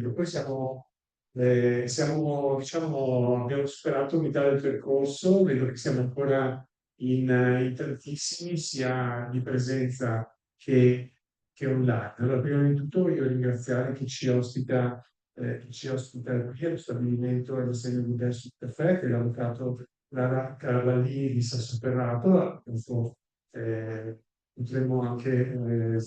Poi diciamo, abbiamo superato metà del percorso, vedo che siamo ancora in tantissimi, sia di presenza che online. Allora, prima di tutto voglio ringraziare chi ci ospita qui allo stabilimento e all'Insegno di Versus Caffè, che è l'avvocato Carla Lì di Sassoferrato. Appunto, potremo anche,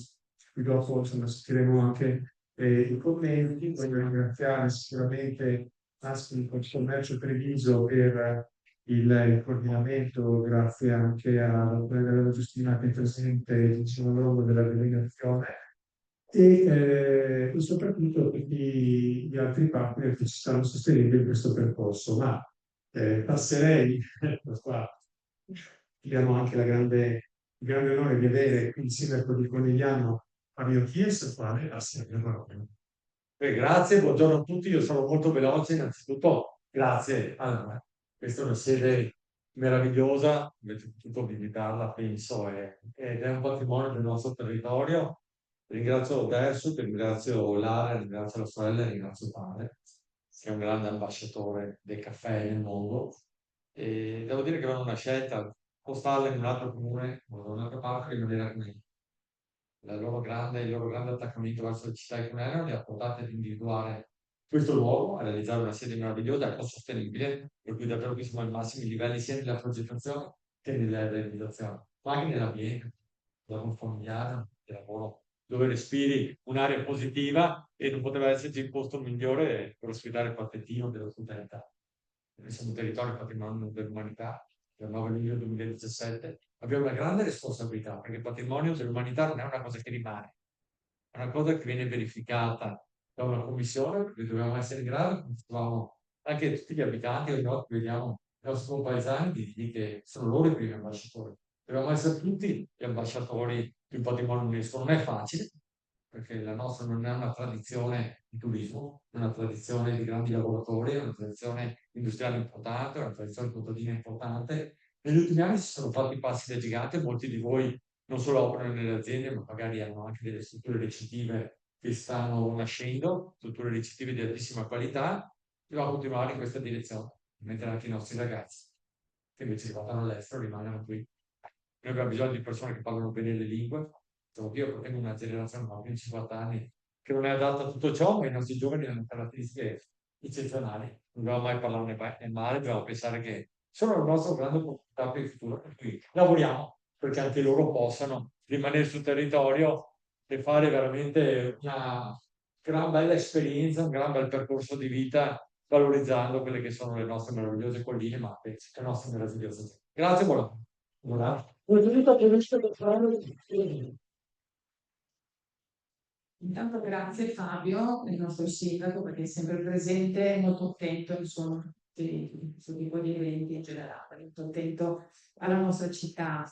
qui dopo insomma, sentiremo anche i commenti. Voglio ringraziare sicuramente Aspi Commercio Treviso per il coordinamento, grazie anche alla Giustina che è presente vicino all'uomo della delegazione e soprattutto tutti gli altri partner che ci stanno sostenendo in questo percorso. Ma passerei, ecco qua, abbiamo anche il grande onore di avere qui il sindaco di Conegliano, Fabio Chies, quale la parola. Grazie, buongiorno a tutti. Io sono molto veloce. Innanzitutto, grazie. Allora, questa è una sede meravigliosa, avete potuto visitarla, penso, ed è un patrimonio del nostro territorio. Ringrazio Dersu, ringrazio Lara, ringrazio la sorella e ringrazio padre, che è un grande ambasciatore del caffè nel mondo. E devo dire che avevano una scelta, spostarla in un altro comune o da un'altra parte, in maniera che il loro grande attaccamento verso le città che non erano li ha portati ad individuare questo luogo, a realizzare una sede meravigliosa, ecosostenibile, per cui davvero qui siamo ai massimi livelli sia nella progettazione che nella realizzazione, ma anche nell'ambiente, lavoro familiare, di lavoro dove respiri un'aria positiva e non poteva esserci il posto migliore per ospitare il patentino dell'ospitalità. Noi siamo un territorio patrimonio dell'umanità, del 9 luglio 2017, abbiamo una grande responsabilità perché il patrimonio dell'umanità non è una cosa che rimane, è una cosa che viene verificata da una commissione, perché dobbiamo essere in grado, come dicevamo, anche tutti gli abitanti, ogni volta che vediamo i nostri compaesani, di dire che sono loro i primi ambasciatori. Dobbiamo essere tutti gli ambasciatori di un patrimonio UNESCO. Non è facile, perché la nostra non è una tradizione di turismo, è una tradizione di grandi lavoratori, è una tradizione industriale importante, è una tradizione contadina importante. Negli ultimi anni si sono fatti passi da gigante, molti di voi non solo operano nelle aziende, ma magari hanno anche delle strutture ricettive che stanno nascendo, strutture ricettive di altissima qualità, e dobbiamo continuare in questa direzione, mentre anche i nostri ragazzi, che invece vanno all'estero, rimangono qui. Noi abbiamo bisogno di persone che parlano bene le lingue. Io provengo da una generazione, ma più di 50 anni, che non è adatta a tutto ciò, ma i nostri giovani hanno caratteristiche eccezionali. Non dobbiamo mai parlarne male, dobbiamo pensare che sono la nostra grande opportunità per il futuro, per cui lavoriamo perché anche loro possano rimanere sul territorio e fare veramente una gran bella esperienza, un gran bel percorso di vita, valorizzando quelle che sono le nostre meravigliose colline, ma anche le nostre meravigliose. Grazie, buona. Buona. Intanto grazie Fabio, il nostro sindaco, perché è sempre presente e molto attento, insomma, a questo tipo di eventi in generale, molto attento alla nostra città.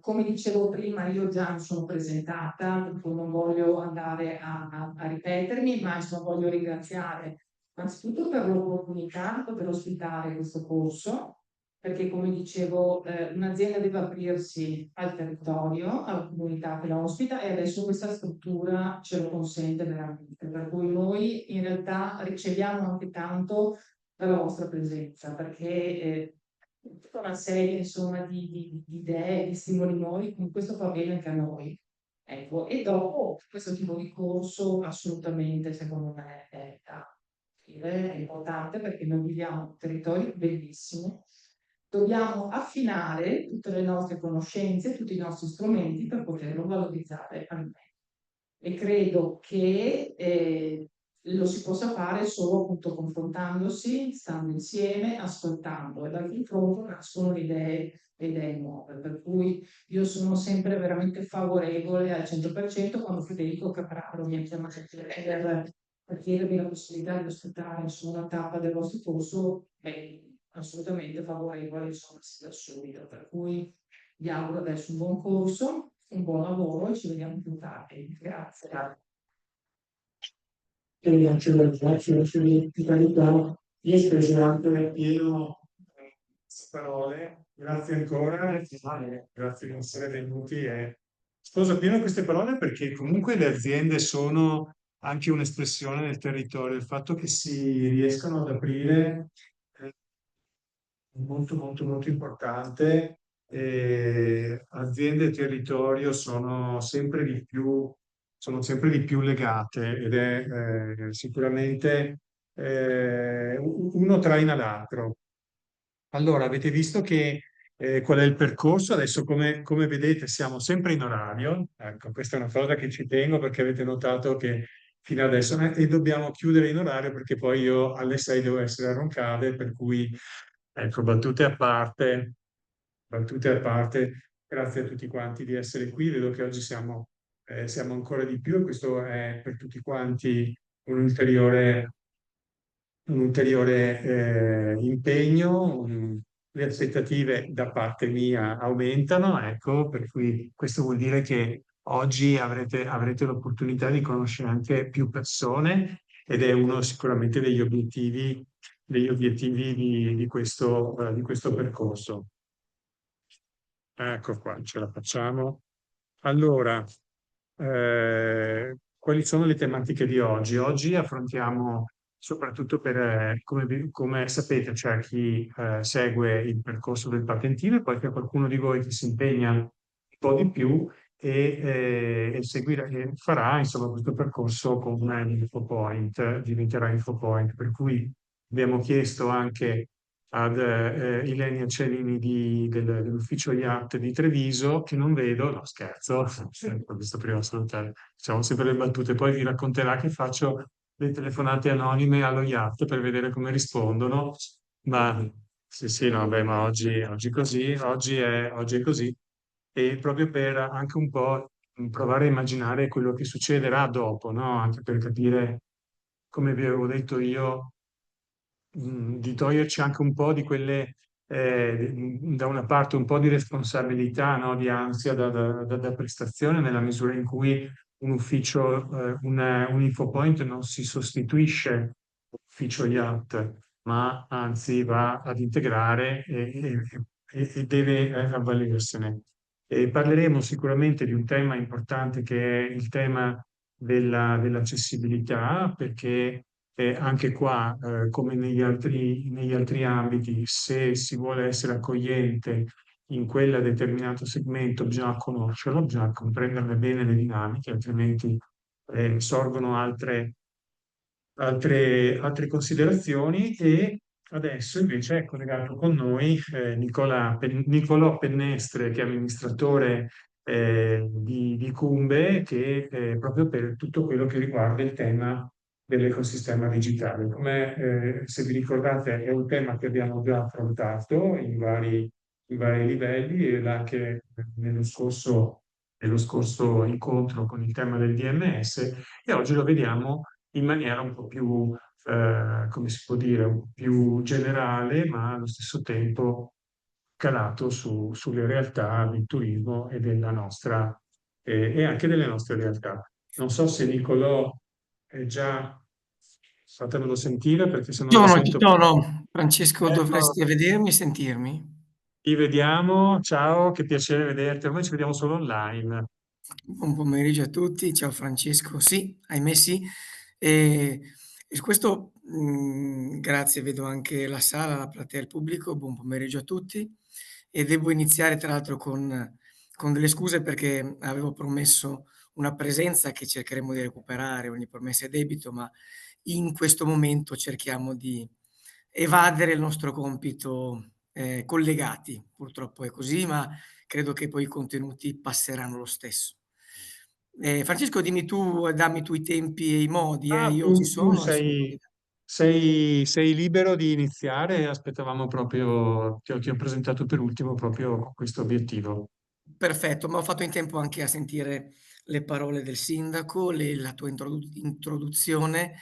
Come dicevo prima, io già mi sono presentata, per cui non voglio andare a ripetermi, ma insomma, voglio ringraziare anzitutto per l'opportunità di poter ospitare questo corso, perché come dicevo, un'azienda deve aprirsi al territorio, alla comunità che la ospita e adesso questa struttura ce lo consente veramente. Per cui noi in realtà riceviamo anche tanto dalla vostra presenza, perché tutta una serie insomma di idee, di stimoli nuovi, con questo fa bene anche a noi. Ecco, e dopo questo tipo di corso assolutamente secondo me è importante perché noi viviamo in un territorio bellissimo. Dobbiamo affinare tutte le nostre conoscenze, tutti i nostri strumenti per poterlo valorizzare al meglio. E credo che lo si possa fare solo appunto confrontandosi, stando insieme, ascoltando e dal confronto nascono le idee nuove. Per cui io sono sempre veramente favorevole al 100% quando Federico Capraro mi ha chiamato per chiedermi la possibilità di ospitare insomma, una tappa del vostro corso, assolutamente favorevole insomma, sin da subito. Per cui vi auguro adesso un buon corso, un buon lavoro e ci vediamo più tardi. Grazie. Grazie di qualità. Io espresso anche pieno queste parole. Grazie ancora, grazie di essere venuti. E sposo pieno queste parole perché comunque le aziende sono anche un'espressione nel territorio, il fatto che si riescano ad aprire è molto, molto, molto importante. Aziende e territorio sono sempre di più legate ed è sicuramente uno traina l'altro. Allora, avete visto che qual è il percorso? Adesso, come vedete, siamo sempre in orario. Ecco, questa è una cosa che ci tengo perché avete notato che fino adesso e dobbiamo chiudere in orario perché poi io alle 6 devo essere a Roncade, per cui, ecco, battute a parte, grazie a tutti quanti di essere qui. Vedo che oggi siamo ancora di più e questo è per tutti quanti un ulteriore impegno, le aspettative da parte mia aumentano, ecco, per cui questo vuol dire che oggi avrete l'opportunità di conoscere anche più persone ed è uno sicuramente degli obiettivi di questo percorso. Ecco qua, ce la facciamo. Allora, quali sono le tematiche di oggi? Oggi affrontiamo soprattutto come sapete, c'è chi segue il percorso del patentino e poi c'è qualcuno di voi che si impegna un po' di più e farà insomma questo percorso con InfoPoint, diventerà InfoPoint, per cui abbiamo chiesto anche ad Ilenia Celini dell'ufficio IAT di Treviso, che non vedo, no scherzo, ho visto prima salutare, facciamo sempre le battute, poi vi racconterà che faccio le telefonate anonime allo IAT per vedere come rispondono, ma sì, sì, no, beh, ma oggi è così, e proprio per anche un po' provare a immaginare quello che succederà dopo, no? Anche per capire, come vi avevo detto io, di toglierci anche un po' di quelle, da una parte un po' di responsabilità, no? Di ansia da prestazione, nella misura in cui un ufficio, un infopoint non si sostituisce all'ufficio IAT, ma anzi va ad integrare e deve avvalersene. E parleremo sicuramente di un tema importante che è il tema dell'accessibilità, perché anche qua, come negli altri ambiti, se si vuole essere accogliente in quel determinato segmento, bisogna conoscerlo, bisogna comprenderne bene le dinamiche, altrimenti sorgono altre considerazioni. E adesso invece è collegato con noi Nicolò Pennestre, che è amministratore di Cumbe, che proprio per tutto quello che riguarda il tema dell'ecosistema digitale. Come se vi ricordate è un tema che abbiamo già affrontato in vari livelli e anche nello scorso incontro con il tema del DMS, e oggi lo vediamo in maniera un po' più, come si può dire, un po' più generale, ma allo stesso tempo calato sulle realtà del turismo e anche delle nostre realtà. Non so se Nicolò è già, fatemelo sentire perché se non lo Ci sento. sono. Francesco, Ecco, dovresti vedermi e sentirmi. ti vediamo, ciao, che piacere vederti, ormai ci vediamo solo online. Buon pomeriggio a tutti. Ciao Francesco. Sì, ahimè sì. E su questo, grazie, vedo anche la sala, la platea, il pubblico. Buon pomeriggio a tutti. E devo iniziare tra l'altro con delle scuse perché avevo promesso una presenza che cercheremo di recuperare, ogni promessa è debito, ma in questo momento cerchiamo di evadere il nostro compito, collegati. Purtroppo è così, ma credo che poi i contenuti passeranno lo stesso. Francesco, dammi tu i tempi e i modi, Ah, io ci tu sono e sono collega. sei libero di iniziare, aspettavamo proprio, ti ho presentato per ultimo proprio con questo obiettivo. Perfetto, ma ho fatto in tempo anche a sentire le parole del sindaco, la tua introduzione,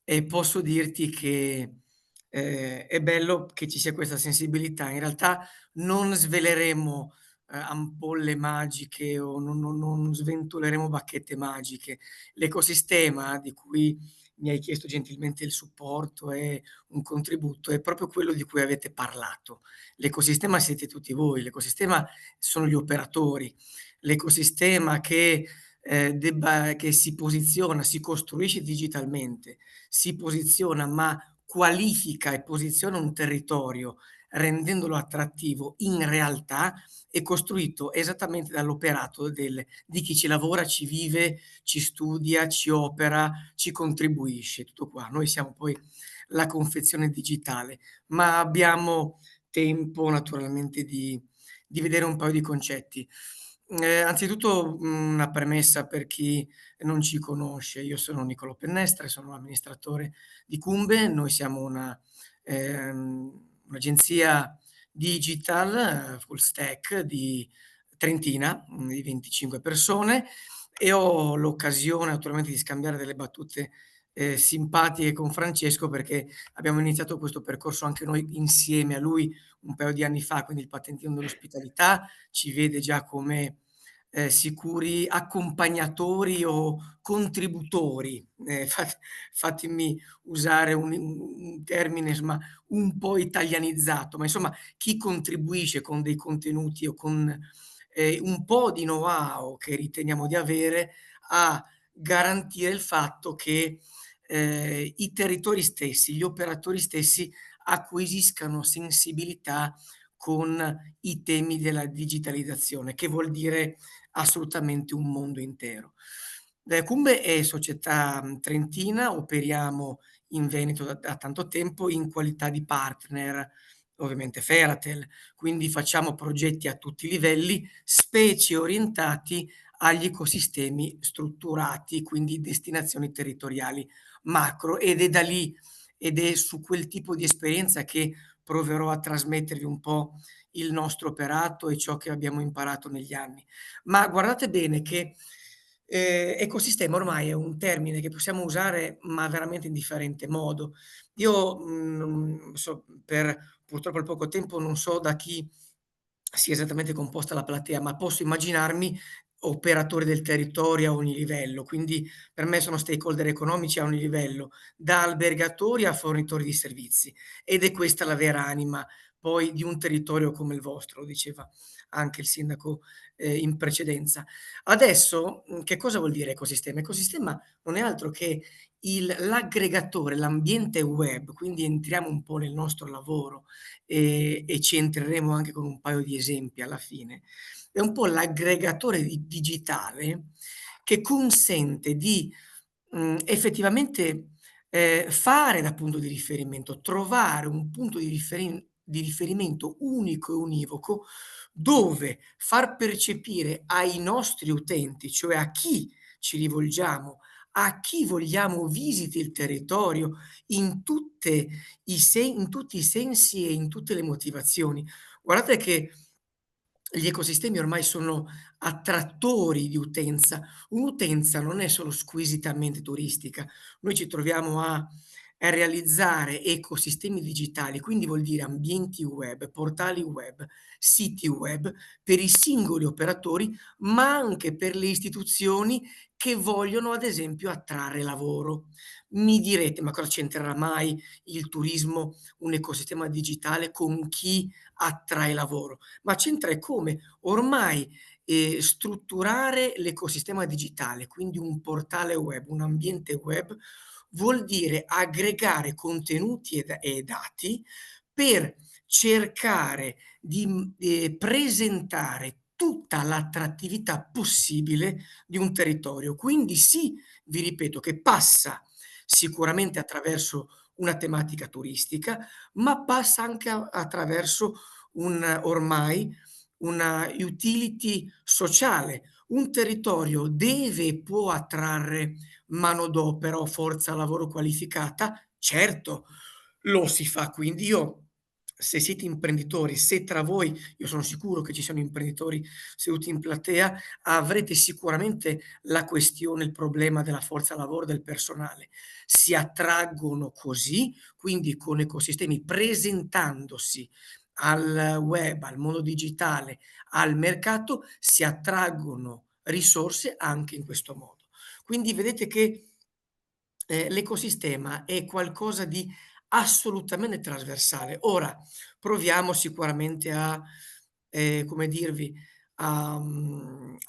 e posso dirti che è bello che ci sia questa sensibilità. In realtà non sveleremo ampolle magiche o non sventoleremo bacchette magiche. L'ecosistema di cui mi hai chiesto gentilmente il supporto e un contributo è proprio quello di cui avete parlato. L'ecosistema siete tutti voi, l'ecosistema sono gli operatori, l'ecosistema che che si posiziona, si costruisce digitalmente, si posiziona, ma qualifica e posiziona un territorio rendendolo attrattivo, in realtà è costruito esattamente dall'operato di chi ci lavora, ci vive, ci studia, ci opera, ci contribuisce, tutto qua. Noi siamo poi la confezione digitale, ma abbiamo tempo naturalmente di vedere un paio di concetti. Anzitutto, una premessa per chi non ci conosce: io sono Niccolò Pennestre, sono amministratore di Cumbe, noi siamo un'agenzia digital, full stack trentina, di 25 persone, e ho l'occasione naturalmente di scambiare delle battute, simpatiche con Francesco, perché abbiamo iniziato questo percorso anche noi insieme a lui un paio di anni fa, quindi il patentino dell'ospitalità ci vede già come, sicuri accompagnatori o contributori, fatemi usare un termine insomma un po' italianizzato, ma insomma chi contribuisce con dei contenuti o con, un po' di know-how che riteniamo di avere a garantire il fatto che, i territori stessi, gli operatori stessi acquisiscano sensibilità con i temi della digitalizzazione, che vuol dire assolutamente un mondo intero. Cumbe è società, trentina, operiamo in Veneto da tanto tempo in qualità di partner, ovviamente Feratel, quindi facciamo progetti a tutti i livelli, specie orientati agli ecosistemi strutturati, quindi destinazioni territoriali macro, ed è su quel tipo di esperienza che proverò a trasmettervi un po' il nostro operato e ciò che abbiamo imparato negli anni. Ma guardate bene che, ecosistema ormai è un termine che possiamo usare, ma veramente in differente modo. Io, non so, per purtroppo il poco tempo non so da chi sia esattamente composta la platea, ma posso immaginarmi operatori del territorio a ogni livello, quindi per me sono stakeholder economici a ogni livello, da albergatori a fornitori di servizi, ed è questa la vera anima poi di un territorio come il vostro, lo diceva anche il sindaco, in precedenza. Adesso, che cosa vuol dire ecosistema? Ecosistema non è altro che l'aggregatore, l'ambiente web, quindi entriamo un po' nel nostro lavoro, e ci entreremo anche con un paio di esempi alla fine. È un po' l'aggregatore digitale che consente di, effettivamente, fare da punto di riferimento, trovare un punto di riferimento unico e univoco, dove far percepire ai nostri utenti, cioè a chi ci rivolgiamo, a chi vogliamo visiti il territorio in tutti i sensi e in tutte le motivazioni. Guardate che gli ecosistemi ormai sono attrattori di utenza. Un'utenza non è solo squisitamente turistica. Noi ci troviamo a realizzare ecosistemi digitali, quindi vuol dire ambienti web, portali web, siti web per i singoli operatori, ma anche per le istituzioni che vogliono, ad esempio, attrarre lavoro. Mi direte: "Ma cosa c'entrerà mai il turismo, un ecosistema digitale con chi attrae lavoro?" Ma c'entra eccome. Ormai, strutturare l'ecosistema digitale, quindi un portale web, un ambiente web, vuol dire aggregare contenuti e dati per cercare di, presentare tutta l'attrattività possibile di un territorio. Quindi sì, vi ripeto, che passa sicuramente attraverso una tematica turistica, ma passa anche attraverso una utility sociale. Un territorio deve e può attrarre manodopera o forza lavoro qualificata? Certo, lo si fa. Quindi io, se siete imprenditori, se tra voi, io sono sicuro che ci siano imprenditori seduti in platea, avrete sicuramente la questione, il problema della forza lavoro, del personale. Si attraggono così, quindi con ecosistemi, presentandosi al web, al mondo digitale, al mercato, si attraggono risorse anche in questo modo. Quindi vedete che, l'ecosistema è qualcosa di assolutamente trasversale. Ora, proviamo sicuramente come dirvi, a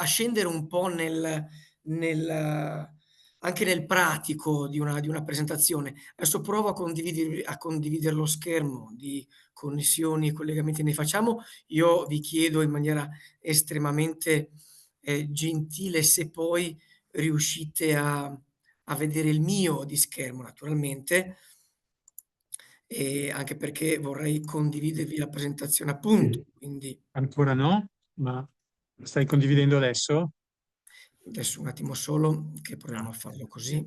scendere un po' nel anche nel pratico di una presentazione. Adesso provo a condividere lo schermo, di connessioni e collegamenti ne facciamo. Io vi chiedo in maniera estremamente, gentile se poi riuscite a vedere il mio di schermo naturalmente, anche perché vorrei condividervi la presentazione appunto, Sì, quindi ancora no, ma stai condividendo adesso? adesso un attimo solo che proviamo Ah. a farlo così.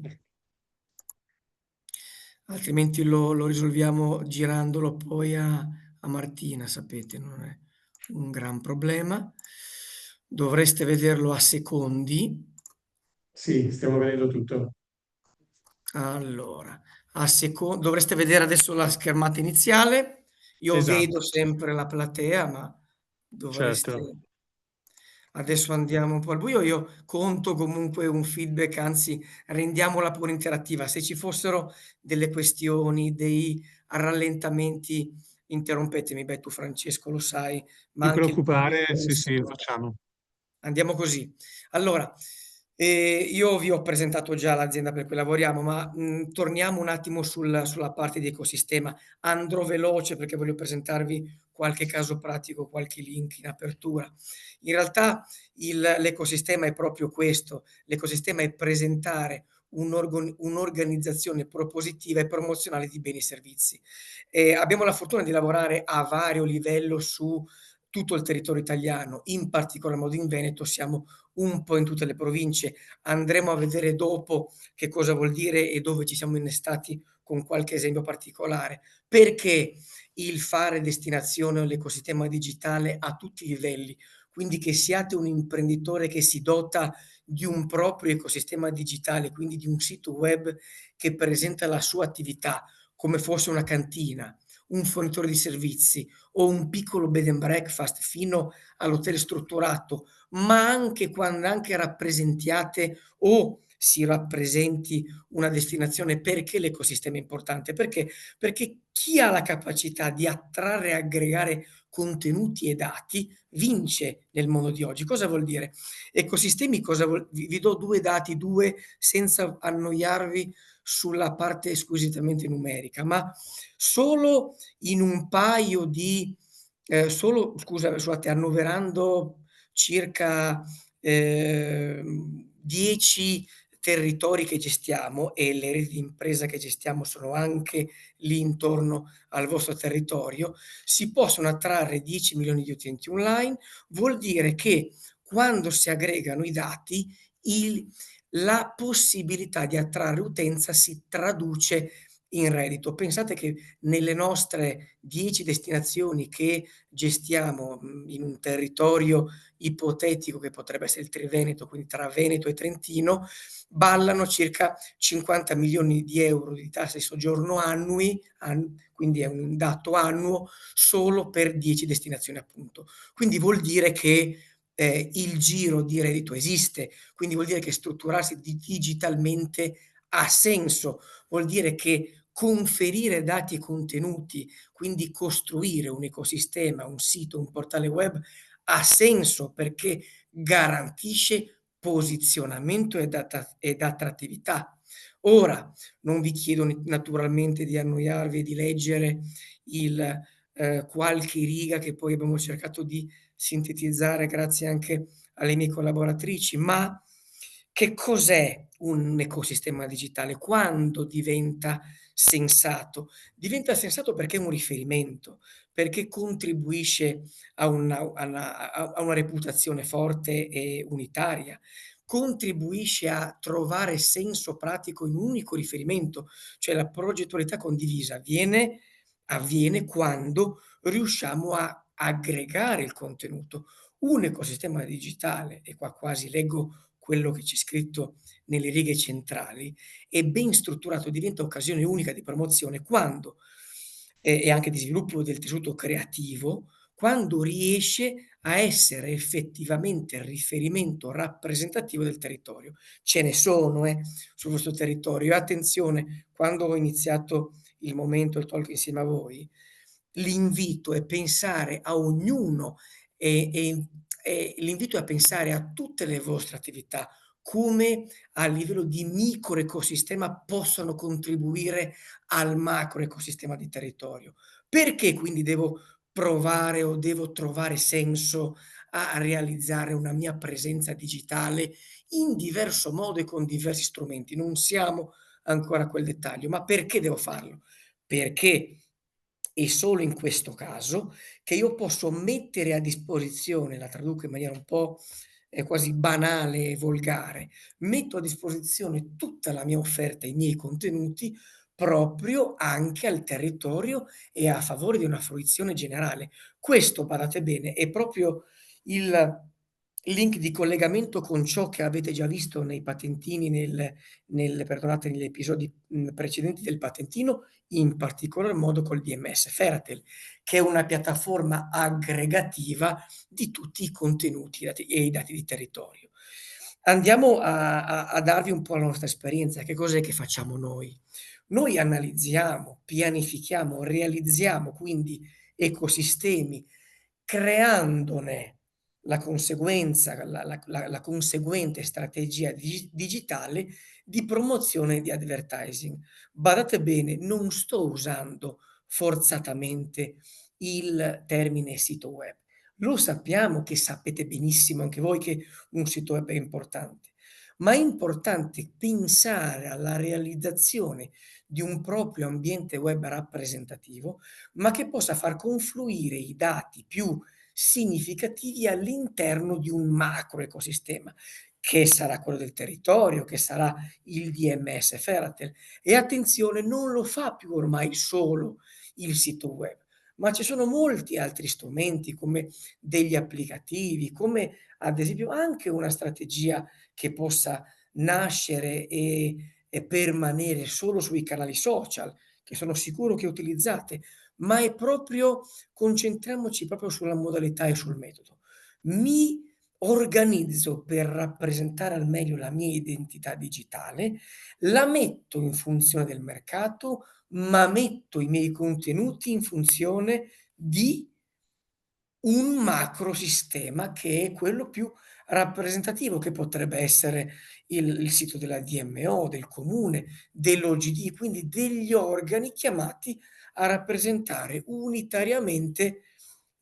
Altrimenti lo risolviamo girandolo poi a Martina, sapete, non è un gran problema. Dovreste vederlo a secondi. Sì, stiamo vedendo tutto. Allora, a seco dovreste vedere adesso la schermata iniziale. Io Esatto, vedo sempre la platea, ma certo. dovreste adesso andiamo un po' al buio. Io conto comunque un feedback, anzi rendiamola pure interattiva. Se ci fossero delle questioni, dei rallentamenti, interrompetemi. Beh, tu Francesco lo sai, ma Non ti anche il preoccupare, pubblico è sì, sì, lo stato facciamo. andiamo così. Allora, io vi ho presentato già l'azienda per cui lavoriamo, ma, torniamo un attimo sulla parte di ecosistema. Andrò veloce perché voglio presentarvi qualche caso pratico, qualche link in apertura. In realtà l'ecosistema è proprio questo, l'ecosistema è presentare un'organizzazione propositiva e promozionale di beni e servizi. Abbiamo la fortuna di lavorare a vario livello su tutto il territorio italiano, in particolar modo in Veneto, siamo un po' in tutte le province. Andremo a vedere dopo che cosa vuol dire e dove ci siamo innestati con qualche esempio particolare. Perché il fare destinazione all'ecosistema digitale a tutti i livelli? Quindi che siate un imprenditore che si dota di un proprio ecosistema digitale, quindi di un sito web che presenta la sua attività come fosse una cantina, un fornitore di servizi o un piccolo bed and breakfast fino all'hotel strutturato, ma anche quando anche rappresentiate o si rappresenti una destinazione, perché l'ecosistema è importante? Perché chi ha la capacità di attrarre e aggregare contenuti e dati vince nel mondo di oggi. Cosa vuol dire? Ecosistemi cosa vuol vi do 2 dati, 2 senza annoiarvi sulla parte squisitamente numerica, ma solo in un paio di solo scusa scusate, annoverando circa, 10 territori che gestiamo e le reti di impresa che gestiamo sono anche lì intorno al vostro territorio, si possono attrarre 10.000.000 di utenti online, vuol dire che quando si aggregano i dati, il la possibilità di attrarre utenza si traduce in reddito. Pensate che nelle nostre 10 destinazioni che gestiamo, in un territorio ipotetico che potrebbe essere il Triveneto, quindi tra Veneto e Trentino, ballano circa 50.000.000 di euro di tasse di soggiorno annui, quindi è un dato annuo solo per 10 destinazioni appunto. Quindi vuol dire che, il giro di reddito esiste, quindi vuol dire che strutturarsi digitalmente ha senso, vuol dire che conferire dati e contenuti, quindi costruire un ecosistema, un sito, un portale web, ha senso perché garantisce posizionamento ed attrattività. Ora, non vi chiedo naturalmente di annoiarvi e di leggere il, qualche riga che poi abbiamo cercato di sintetizzare grazie anche alle mie collaboratrici, ma che cos'è un ecosistema digitale? Quando diventa sensato? Diventa sensato perché è un riferimento, perché contribuisce a una reputazione forte e unitaria, contribuisce a trovare senso pratico in un unico riferimento, cioè la progettualità condivisa avviene quando riusciamo a aggregare il contenuto. Un ecosistema digitale, e qua quasi leggo quello che c'è scritto nelle righe centrali, è ben strutturato, diventa occasione unica di promozione quando e anche di sviluppo del tessuto creativo, quando riesce a essere effettivamente riferimento rappresentativo del territorio. Ce ne sono, sul vostro territorio. E attenzione, quando ho iniziato il momento, il talk insieme a voi, l'invito è pensare a ognuno e l'invito è a pensare a tutte le vostre attività come a livello di microecosistema possano contribuire al macroecosistema di territorio. Perché quindi devo provare o devo trovare senso a realizzare una mia presenza digitale in diverso modo e con diversi strumenti? Non siamo ancora a quel dettaglio, ma perché devo farlo? Perché è solo in questo caso che io posso mettere a disposizione, la traduco in maniera un po', quasi banale e volgare, metto a disposizione tutta la mia offerta, i miei contenuti, proprio anche al territorio e a favore di una fruizione generale. Questo, badate bene, è proprio il link di collegamento con ciò che avete già visto nei patentini, perdonate, negli episodi, precedenti del patentino, in particolar modo col DMS Ferratel, che è una piattaforma aggregativa di tutti i contenuti e i dati di territorio. Andiamo a darvi un po' la nostra esperienza. Che cos'è che facciamo noi? Noi analizziamo, pianifichiamo, realizziamo quindi ecosistemi, creandone la conseguenza, la conseguente strategia digitale di promozione di advertising. Badate bene, non sto usando forzatamente il termine sito web. Lo sappiamo che sapete benissimo anche voi che un sito web è importante, ma è importante pensare alla realizzazione di un proprio ambiente web rappresentativo, ma che possa far confluire i dati più significativi all'interno di un macro ecosistema, che sarà quello del territorio, che sarà il DMS Ferratel. E attenzione, non lo fa più ormai solo il sito web, ma ci sono molti altri strumenti come degli applicativi, come ad esempio anche una strategia che possa nascere e permanere solo sui canali social, che sono sicuro che utilizzate, ma è proprio concentriamoci proprio sulla modalità e sul metodo. Mi organizzo per rappresentare al meglio la mia identità digitale, la metto in funzione del mercato, ma metto i miei contenuti in funzione di un macrosistema che è quello più rappresentativo, che potrebbe essere il sito della DMO, del comune, dell'OGD, quindi degli organi chiamati a rappresentare unitariamente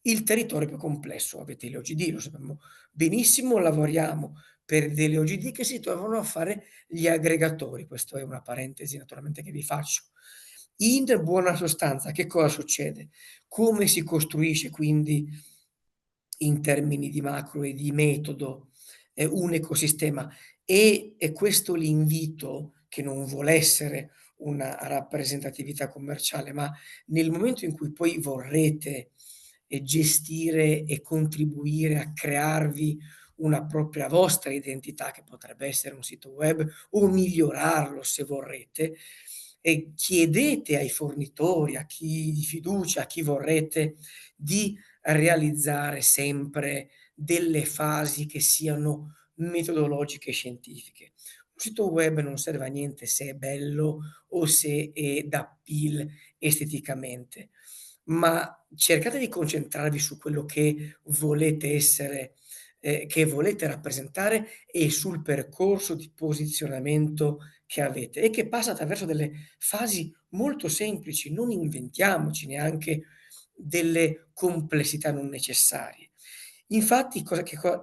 il territorio più complesso. Avete le OGD, lo sappiamo benissimo, lavoriamo per delle OGD che si trovano a fare gli aggregatori. Questa è una parentesi naturalmente che vi faccio. In buona sostanza, che cosa succede? Come si costruisce quindi in termini di macro e di metodo, un ecosistema? E è questo l'invito, che non vuole essere una rappresentatività commerciale, ma nel momento in cui poi vorrete, gestire e contribuire a crearvi una propria vostra identità, che potrebbe essere un sito web o migliorarlo se vorrete, e chiedete ai fornitori, a chi di fiducia, a chi vorrete, di realizzare sempre delle fasi che siano metodologiche e scientifiche. Un sito web non serve a niente se è bello o se è d'appeal esteticamente, ma cercate di concentrarvi su quello che volete essere, che volete rappresentare e sul percorso di posizionamento che avete e che passa attraverso delle fasi molto semplici, non inventiamoci neanche delle complessità non necessarie. Infatti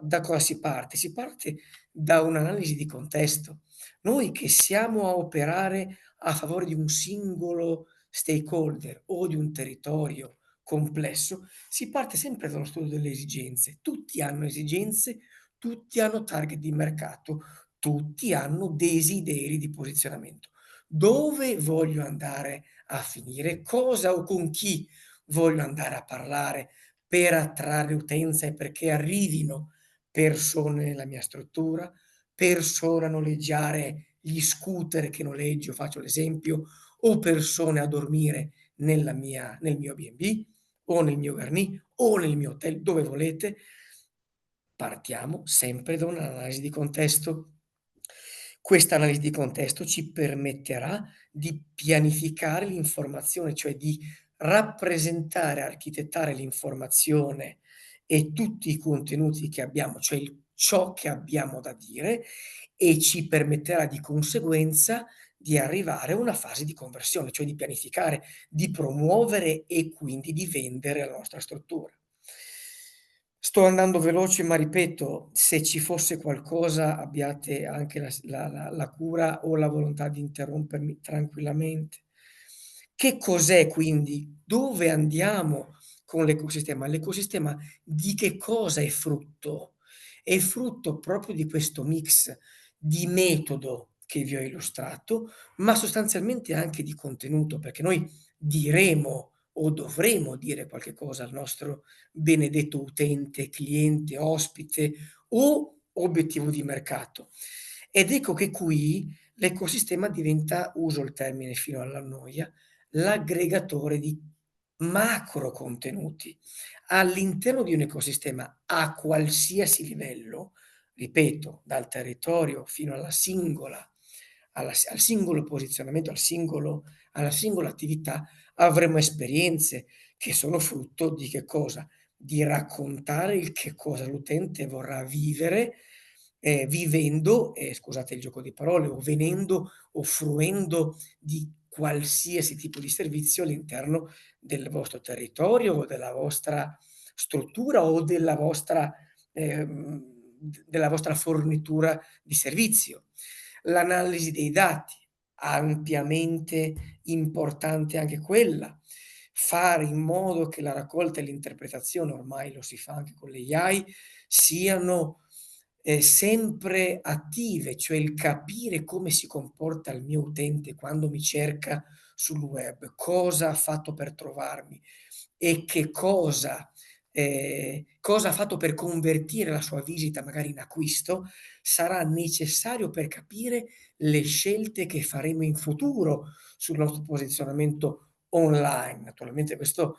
da cosa si parte? Si parte da un'analisi di contesto. Noi che siamo a operare a favore di un singolo stakeholder o di un territorio complesso, si parte sempre dallo studio delle esigenze. Tutti hanno esigenze, tutti hanno target di mercato, tutti hanno desideri di posizionamento. Dove voglio andare a finire? Cosa o con chi voglio andare a parlare per attrarre utenza e perché arrivino persone nella mia struttura, persone a noleggiare gli scooter che noleggio, faccio l'esempio, o persone a dormire nel mio B&B o nel mio Garni o nel mio hotel, dove volete. Partiamo sempre da un'analisi di contesto. Questa analisi di contesto ci permetterà di pianificare l'informazione, cioè di rappresentare, architettare l'informazione e tutti i contenuti che abbiamo, cioè il ciò che abbiamo da dire e ci permetterà di conseguenza di arrivare a una fase di conversione, cioè di pianificare, di promuovere e quindi di vendere la nostra struttura. Sto andando veloce, ma ripeto, se ci fosse qualcosa abbiate anche la cura o la volontà di interrompermi tranquillamente. Che cos'è quindi? Dove andiamo con l'ecosistema? L'ecosistema di che cosa è frutto? È frutto proprio di questo mix di metodo che vi ho illustrato, ma sostanzialmente anche di contenuto, perché noi diremo o dovremo dire qualche cosa al nostro benedetto utente, cliente, ospite o obiettivo di mercato. Ed ecco che qui l'ecosistema diventa, uso il termine fino alla noia, l'aggregatore di macro contenuti. All'interno di un ecosistema a qualsiasi livello, ripeto, dal territorio fino al singolo posizionamento, alla singola attività, avremo esperienze che sono frutto di che cosa? Di raccontare il che cosa l'utente vorrà vivere, vivendo, scusate il gioco di parole, o venendo o fruendo di qualsiasi tipo di servizio all'interno del vostro territorio o della vostra struttura o della vostra fornitura di servizio. L'analisi dei dati, ampiamente importante anche quella. Fare in modo che la raccolta e l'interpretazione, ormai lo si fa anche con le AI, siano, sempre attive, cioè il capire come si comporta il mio utente quando mi cerca sul web, cosa ha fatto per trovarmi e che cosa ha fatto per convertire la sua visita magari in acquisto, sarà necessario per capire le scelte che faremo in futuro sul nostro posizionamento online. Naturalmente questo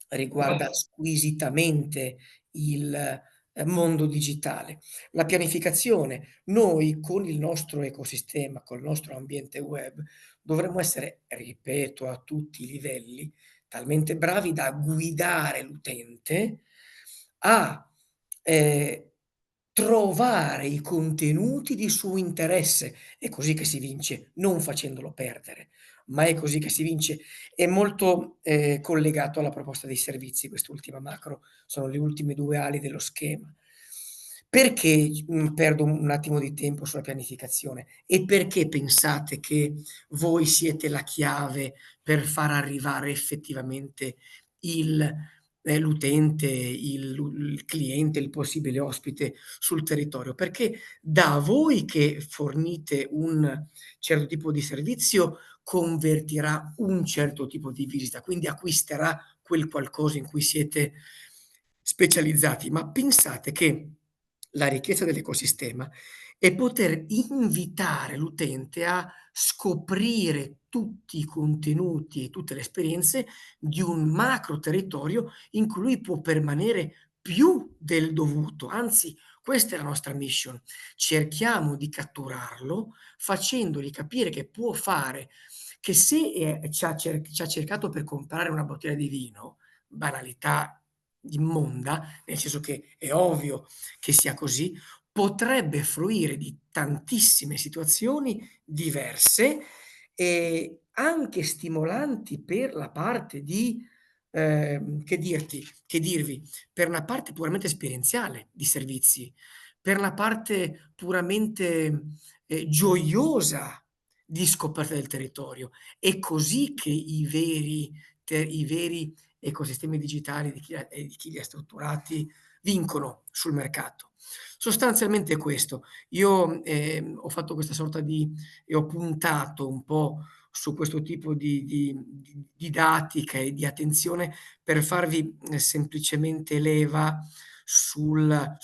riguarda squisitamente il, mondo digitale. La pianificazione, noi con il nostro ecosistema, col nostro ambiente web, dovremmo essere, ripeto, a tutti i livelli, talmente bravi da guidare l'utente a, ehm, trovare i contenuti di suo interesse. È così che si vince, non facendolo perdere, ma è così che si vince. È molto, collegato alla proposta dei servizi quest'ultima macro, sono le ultime 2 ali dello schema. Perché, perdo un attimo di tempo sulla pianificazione e perché pensate che voi siete la chiave per far arrivare effettivamente il l'utente, il cliente, il possibile ospite sul territorio? Perché da voi che fornite un certo tipo di servizio convertirà un certo tipo di visita, quindi acquisterà quel qualcosa in cui siete specializzati. Ma pensate che la ricchezza dell'ecosistema è poter invitare l'utente a scoprire tutti i contenuti e tutte le esperienze di un macro territorio in cui lui può permanere più del dovuto. Anzi, questa è la nostra mission. Cerchiamo di catturarlo facendogli capire che può fare, che se, ci ha cercato per comprare una bottiglia di vino, banalità immonda, nel senso che è ovvio che sia così, potrebbe fruire di tantissime situazioni diverse e anche stimolanti per la parte di che dirvi, per la parte puramente esperienziale di servizi, per la parte puramente, gioiosa di scoperta del territorio. È così che i veri ecosistemi digitali di chi li ha strutturati vincono sul mercato. Sostanzialmente è questo. Io, ho fatto questa sorta di e ho puntato un po' su questo tipo di didattica e di attenzione per farvi, semplicemente leva su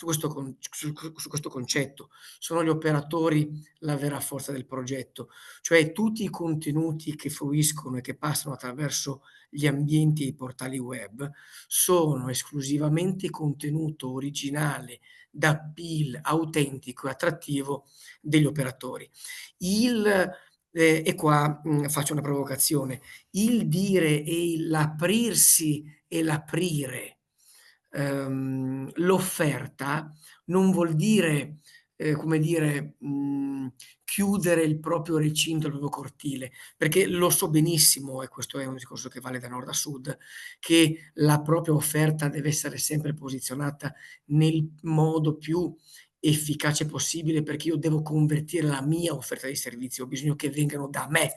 questo concetto. Sono gli operatori la vera forza del progetto, cioè tutti i contenuti che fruiscono e che passano attraverso gli ambienti e i portali web sono esclusivamente contenuto originale, d'appeal autentico e attrattivo degli operatori. Il e qua, faccio una provocazione, il dire e l'aprirsi e l'aprire, l'offerta non vuol dire, come dire, chiudere il proprio recinto, il proprio cortile, perché lo so benissimo, e questo è un discorso che vale da nord a sud, che la propria offerta deve essere sempre posizionata nel modo più efficace possibile, perché io devo convertire la mia offerta di servizio, ho bisogno che vengano da me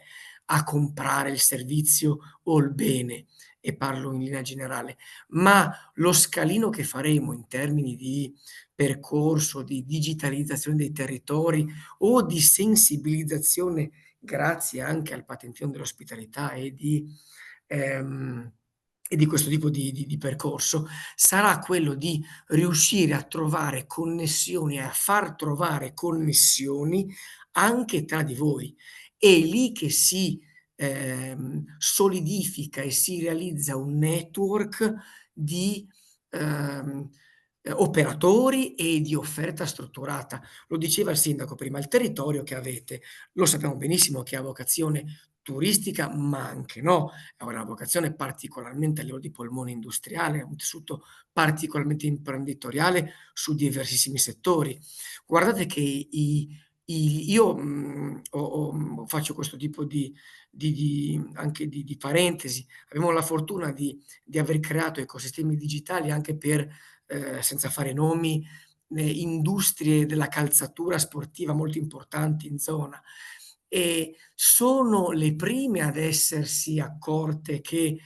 a comprare il servizio o il bene, e parlo in linea generale. Ma lo scalino che faremo in termini di percorso, di digitalizzazione dei territori o di sensibilizzazione, grazie anche al patentino dell'ospitalità ehm, e di questo tipo di percorso, sarà quello di riuscire a trovare connessioni, a far trovare connessioni anche tra di voi. È lì che si, solidifica e si realizza un network di, ehm, operatori e di offerta strutturata. Lo diceva il sindaco prima, il territorio che avete, lo sappiamo benissimo che ha vocazione turistica, ma anche no, ha una vocazione particolarmente a livello di polmone industriale, un tessuto particolarmente imprenditoriale su diversissimi settori. Guardate che io faccio questo tipo di parentesi. Abbiamo la fortuna di aver creato ecosistemi digitali anche per, senza fare nomi, industrie della calzatura sportiva molto importanti in zona. E sono le prime ad essersi accorte che,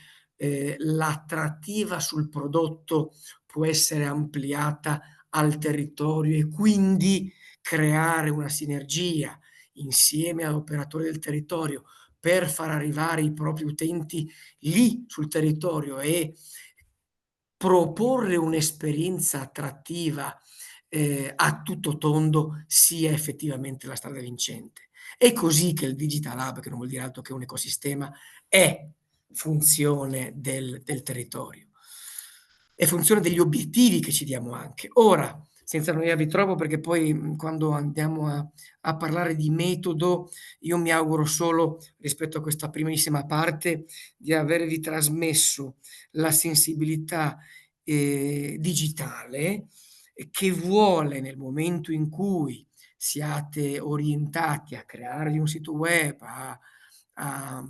l'attrattiva sul prodotto può essere ampliata al territorio e quindi creare una sinergia insieme a operatori del territorio per far arrivare i propri utenti lì sul territorio e proporre un'esperienza attrattiva, a tutto tondo, sia effettivamente la strada vincente. È così che il Digital Hub, che non vuol dire altro che un ecosistema, è funzione del territorio. È funzione degli obiettivi che ci diamo anche. Ora, senza annoiarvi troppo, perché poi, quando andiamo a parlare di metodo, io mi auguro solo, rispetto a questa primissima parte, di avervi trasmesso la sensibilità, digitale, che vuole nel momento in cui siate orientati a crearvi un sito web, a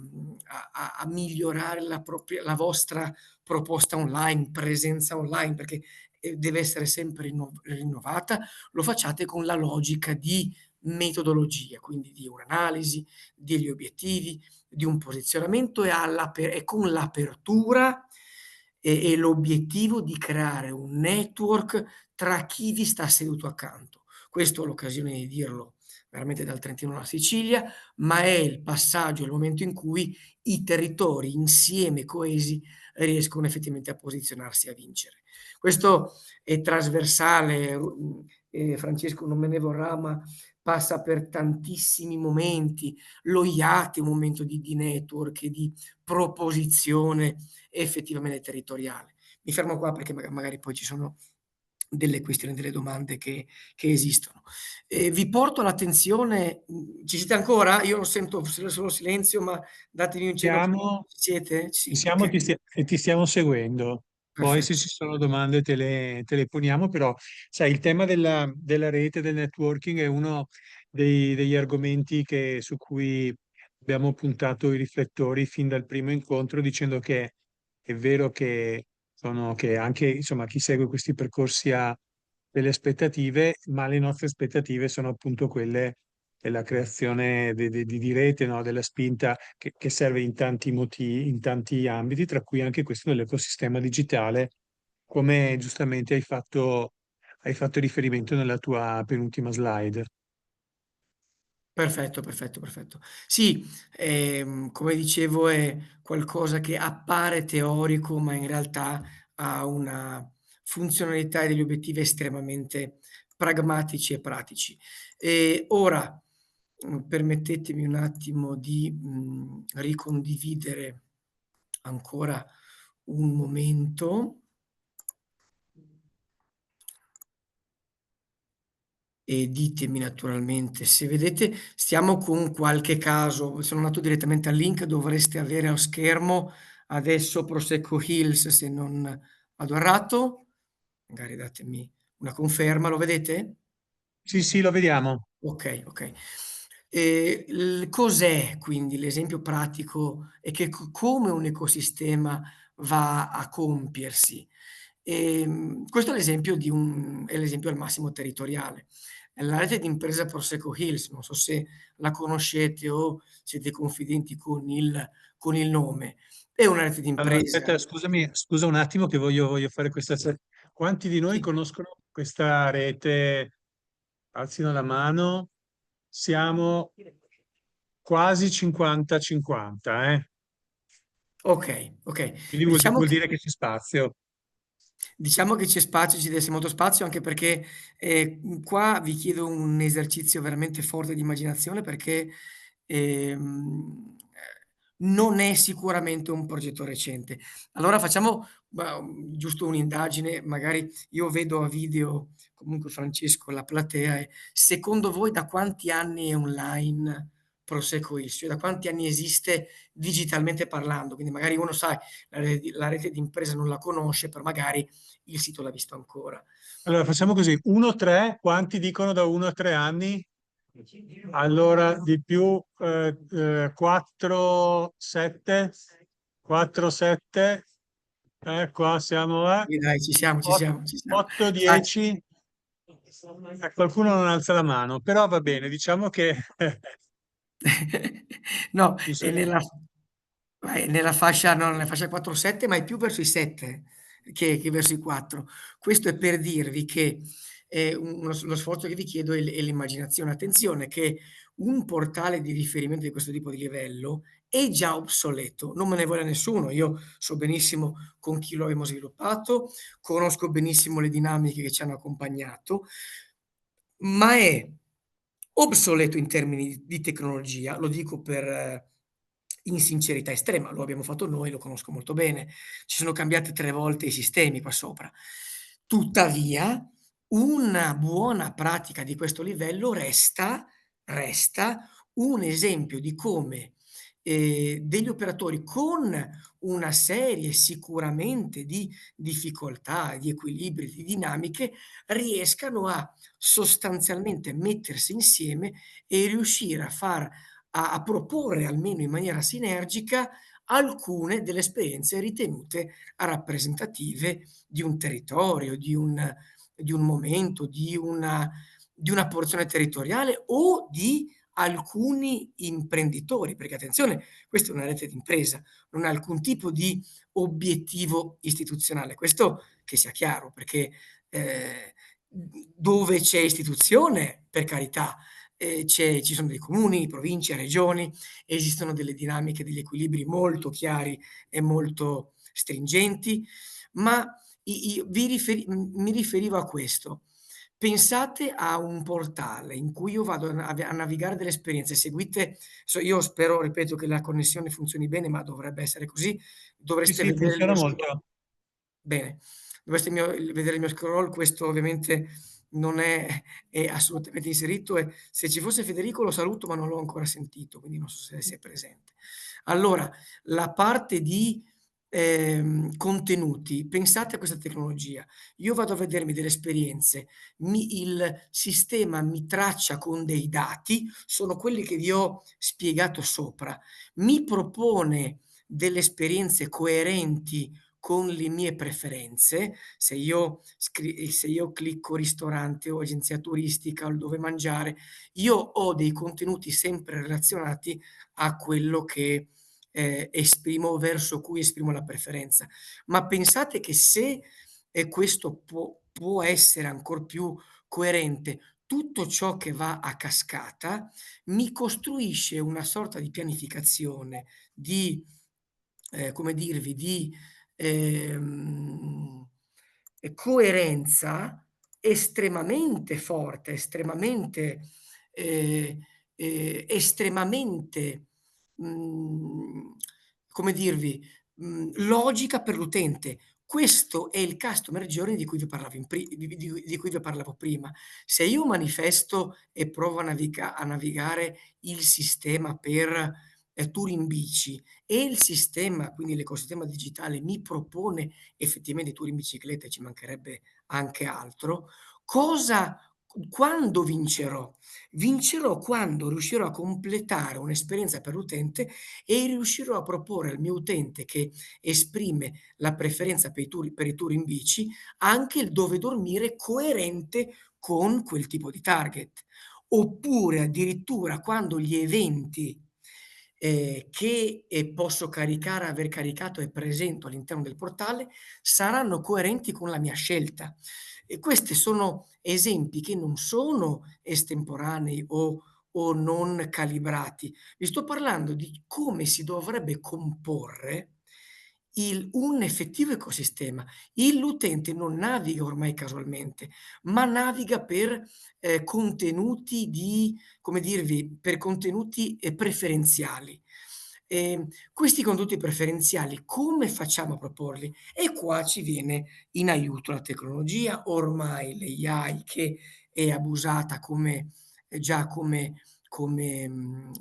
migliorare la vostra proposta online, presenza online, perché, deve essere sempre rinnovata, lo facciate con la logica di metodologia, quindi di un'analisi, degli obiettivi, di un posizionamento e con l'apertura e l'obiettivo di creare un network tra chi vi sta seduto accanto. Questo ho l'occasione di dirlo veramente dal Trentino alla Sicilia, ma è il passaggio, il momento in cui i territori insieme coesi riescono effettivamente a posizionarsi e a vincere. Questo è trasversale, Francesco non me ne vorrà, ma passa per tantissimi momenti. Lo IAT è un momento di network e di proposizione effettivamente territoriale. Mi fermo qua perché magari poi ci sono delle questioni, delle domande che esistono. Vi porto all'attenzione, ci siete ancora? Io lo sento solo silenzio, ma datemi un cenno. Siamo, Ci siete? ci Sì, siamo okay, e ti stiamo seguendo. Poi se perfetto. ci sono domande te le poniamo, però sai, il tema della rete, del networking è uno degli argomenti su cui abbiamo puntato i riflettori fin dal primo incontro, dicendo che è vero che anche insomma, chi segue questi percorsi ha delle aspettative, ma le nostre aspettative sono appunto quelle della creazione di rete, no? Della spinta che serve in tanti in tanti ambiti, tra cui anche questo dell'ecosistema digitale, come giustamente hai fatto riferimento nella tua penultima slide. Perfetto, perfetto, perfetto. Sì, come dicevo è qualcosa che appare teorico, ma in realtà ha una funzionalità e degli obiettivi estremamente pragmatici e pratici. Ora, permettetemi un attimo di, ricondividere ancora un momento. E ditemi naturalmente se vedete, stiamo con qualche caso. Sono andato direttamente al link, dovreste avere a schermo adesso Prosecco Hills, se non vado errato. Magari datemi una conferma, lo vedete? Sì, sì, lo vediamo. Okay, okay. Cos'è quindi l'esempio pratico e che come un ecosistema va a compiersi? Questo è l'esempio è l'esempio al massimo territoriale. La rete di impresa Prosecco Hills, non so se la conoscete o siete confidenti con il nome. È una rete di Allora, impresa. aspetta, scusa un attimo che voglio fare questa. Quanti di noi Sì, conoscono questa rete? Alzino la mano. Siamo quasi 50-50, eh? okay, okay. Quindi Diciamo vuol che dire che c'è spazio. Diciamo che c'è spazio, ci deve essere molto spazio, anche perché, qua vi chiedo un esercizio veramente forte di immaginazione perché, non è sicuramente un progetto recente. Allora facciamo, giusto un'indagine, magari io vedo a video comunque Francesco la platea e secondo voi da quanti anni è online Prosecco Is? Cioè da quanti anni esiste digitalmente parlando? Quindi magari uno sai, la rete di impresa non la conosce, però magari il sito l'ha visto ancora. Allora, facciamo così. 1-3, quanti dicono da 1 a 3 anni? Allora, di più, 4-7, 4-7, qua siamo a Sì dai, ci siamo, ci siamo, ci siamo. Sai 8-10. Qualcuno non alza la mano, però va bene, diciamo che no, ci è sono. nella fascia no, nella fascia 4, 7, ma è più verso i 7 che verso i 4. Questo è per dirvi che, lo sforzo che vi chiedo è l'immaginazione. Attenzione che un portale di riferimento di questo tipo di livello è già obsoleto, non me ne voglia nessuno. Io so benissimo con chi lo abbiamo sviluppato, conosco benissimo le dinamiche che ci hanno accompagnato, ma è obsoleto in termini di tecnologia, lo dico in sincerità estrema, lo abbiamo fatto noi, lo conosco molto bene. Ci sono cambiati 3 volte i sistemi qua sopra. Tuttavia, una buona pratica di questo livello resta un esempio di come, degli operatori con una serie sicuramente di difficoltà, di equilibri, di dinamiche, riescano a sostanzialmente mettersi insieme e riuscire a proporre, almeno in maniera sinergica, alcune delle esperienze ritenute rappresentative di un territorio, di un momento, di una porzione territoriale o di alcuni imprenditori, perché attenzione, questa è una rete d'impresa, non ha alcun tipo di obiettivo istituzionale. Questo che sia chiaro, perché, dove c'è istituzione, per carità, ci sono dei comuni, province, regioni, esistono delle dinamiche, degli equilibri molto chiari e molto stringenti, ma mi riferivo a questo. Pensate a un portale in cui io vado a navigare delle esperienze, seguite io spero, ripeto, che la connessione funzioni bene, ma dovrebbe essere così, Sì, dovreste sì, vedere il funziona mio scroll. molto. Bene, vedere il mio scroll, questo ovviamente non è assolutamente inserito e se ci fosse Federico lo saluto, ma non l'ho ancora sentito, quindi non so se è presente. Allora, la parte di, contenuti, pensate a questa tecnologia. Io vado a vedermi delle esperienze, il sistema mi traccia con dei dati, sono quelli che vi ho spiegato sopra, mi propone delle esperienze coerenti con le mie preferenze, se io clicco ristorante o agenzia turistica o dove mangiare, io ho dei contenuti sempre relazionati a quello che, esprimo verso cui esprimo la preferenza. Ma pensate che se, questo può essere ancor più coerente, tutto ciò che va a cascata mi costruisce una sorta di pianificazione, di come dirvi, di, ehm, coerenza estremamente forte, ehm, estremamente, mhmm, come dirvi, logica per l'utente. Questo è il customer journey di cui vi parlavo in pri di cui vi parlavo prima. Se io manifesto e provo a navigare il sistema per, tour in bici e il sistema, quindi l'ecosistema digitale, mi propone effettivamente tour in bicicletta, ci mancherebbe anche altro, Cosa quando vincerò? Vincerò quando riuscirò a completare un'esperienza per l'utente e riuscirò a proporre al mio utente che esprime la preferenza per i tour in bici, anche il dove dormire coerente con quel tipo di target. Oppure addirittura quando gli eventi, che, posso caricare, aver caricato e presento all'interno del portale, saranno coerenti con la mia scelta. E questi sono esempi che non sono estemporanei o non calibrati. Vi sto parlando di come si dovrebbe comporre un effettivo ecosistema. L'utente non naviga ormai casualmente, ma naviga per, contenuti di come dirvi, per contenuti, preferenziali. Questi contenuti preferenziali come facciamo a proporli? E qua ci viene in aiuto la tecnologia, ormai l'AI che è abusata come già come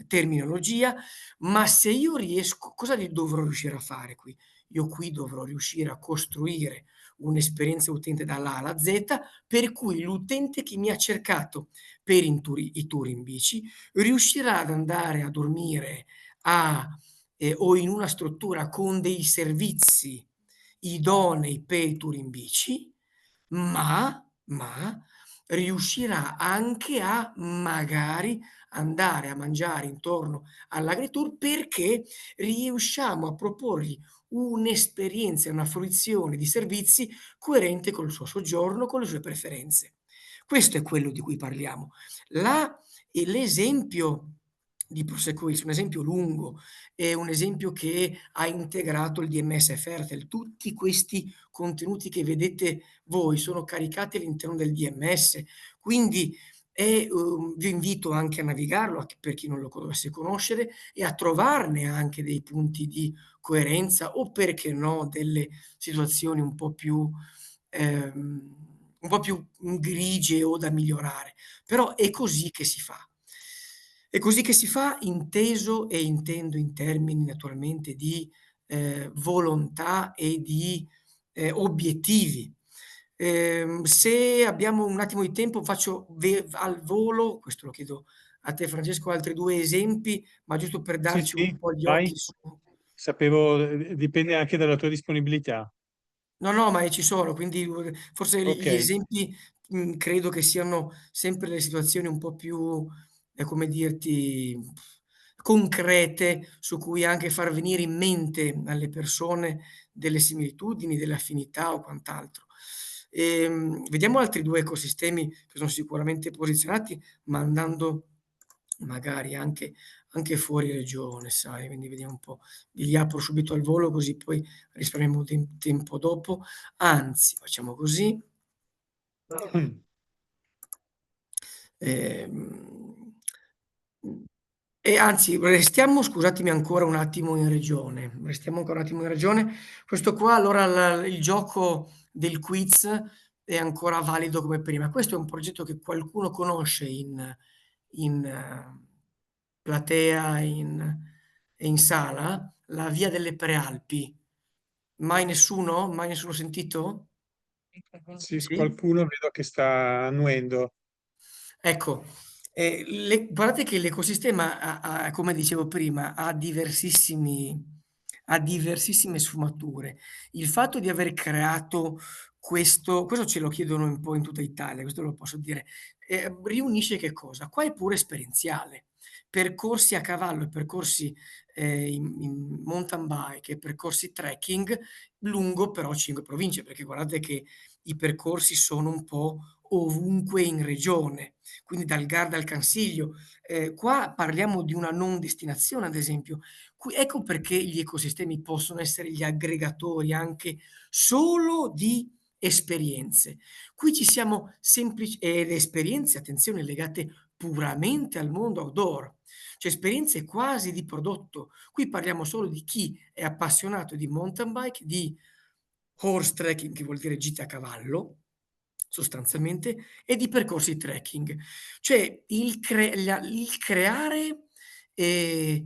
terminologia, ma se io riesco cosa dovrò riuscire a fare qui? Io qui dovrò riuscire a costruire un'esperienza utente dalla A alla Z, per cui l'utente che mi ha cercato per i tour in bici riuscirà ad andare a dormire a o in una struttura con dei servizi idonei per i tour in bici, ma riuscirà anche a magari andare a mangiare intorno all'agritour perché riusciamo a proporgli un'esperienza e una fruizione di servizi coerente col suo soggiorno, con le sue preferenze. Questo è quello di cui parliamo. La l'esempio di Prosecuis, un esempio lungo, è un esempio che ha integrato il DMS Fertel. Tutti questi contenuti che vedete voi sono caricati all'interno del DMS, quindi vi invito anche a navigarlo, anche per chi non lo dovesse conoscere, e a trovarne anche dei punti di coerenza o perché no, delle situazioni un po' più grigie o da migliorare. Però è così che si fa. È così che si fa, inteso e intendo in termini naturalmente di, volontà e di, obiettivi. Se abbiamo un attimo di tempo faccio al volo, questo lo chiedo a te Francesco, altri 2 esempi, ma giusto per Sì, darci un sì, po' gli vai. occhi su Sapevo, dipende anche dalla tua disponibilità. no, no, ma ci sono, quindi forse Ok. gli esempi, credo che siano sempre le situazioni un po' più, come dirti, concrete, su cui anche far venire in mente alle persone delle similitudini, delle affinità o quant'altro. Vediamo altri 2 ecosistemi che sono sicuramente posizionati, ma andando magari anche fuori regione, sai, quindi vediamo un po'. Li apro subito al volo così poi risparmiamo tempo dopo. Anzi, facciamo così. Ehm, mhmm, e anzi restiamo scusatemi ancora un attimo in regione, restiamo ancora un attimo in regione. Questo qua allora il gioco del quiz è ancora valido come prima. Questo è un progetto che qualcuno conosce in platea e in sala? La Via delle Prealpi. Mai nessuno? Mai nessuno sentito? Sì, Sì? qualcuno vedo che sta annuendo. Ecco, guardate che l'ecosistema come dicevo prima, ha diversissime sfumature. Il fatto di aver creato questo ce lo chiedono un po' in tutta Italia, questo lo posso dire, riunisce che cosa? Qua è pure esperienziale. Percorsi a cavallo e percorsi, in mountain bike e percorsi trekking lungo però 5 province, perché guardate che i percorsi sono un po' ovunque in regione, quindi dal Garda al Cansiglio. Qua parliamo di una non destinazione, ad esempio. Ecco perché gli ecosistemi possono essere gli aggregatori anche solo di esperienze. Qui ci siamo e le esperienze, attenzione, legate puramente al mondo outdoor, cioè esperienze quasi di prodotto. Qui parliamo solo di chi è appassionato di mountain bike, di horse trekking, che vuol dire gite a cavallo, sostanzialmente, e di percorsi trekking. Cioè il creare, ehm,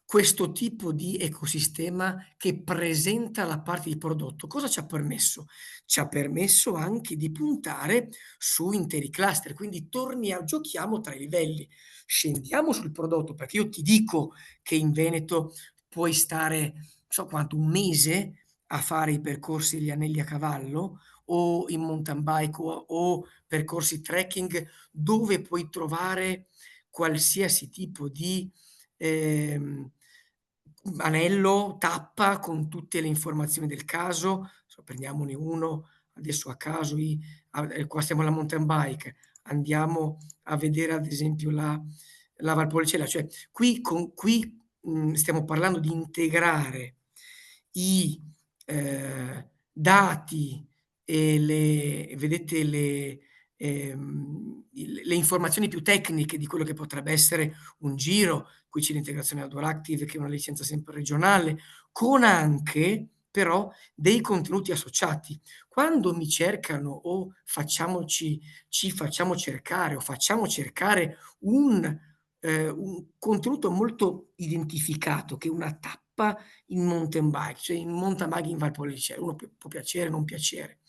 questo tipo di ecosistema che presenta la parte di prodotto. Cosa ci ha permesso? Ci ha permesso anche di puntare su interi cluster, quindi giochiamo tra i livelli, scendiamo sul prodotto, perché io ti dico che in Veneto puoi stare, non so quanto, 1 mese a fare i percorsi degli anelli a cavallo o in mountain bike o percorsi trekking dove puoi trovare qualsiasi tipo di, ehm, anello, tappa con tutte le informazioni del caso. Prendiamone uno adesso a caso, qua stiamo alla mountain bike, andiamo a vedere ad esempio la Valpolicella, cioè stiamo parlando di integrare i, dati e le informazioni più tecniche di quello che potrebbe essere un giro. Qui c'è l'integrazione Outdoor Active, che è una licenza sempre regionale, con anche però dei contenuti associati. Quando mi cercano o ci facciamo cercare o facciamo cercare un contenuto molto identificato, che è una tappa in mountain bike, cioè in mountain bike in Valpolicella, uno può piacere, non piacere,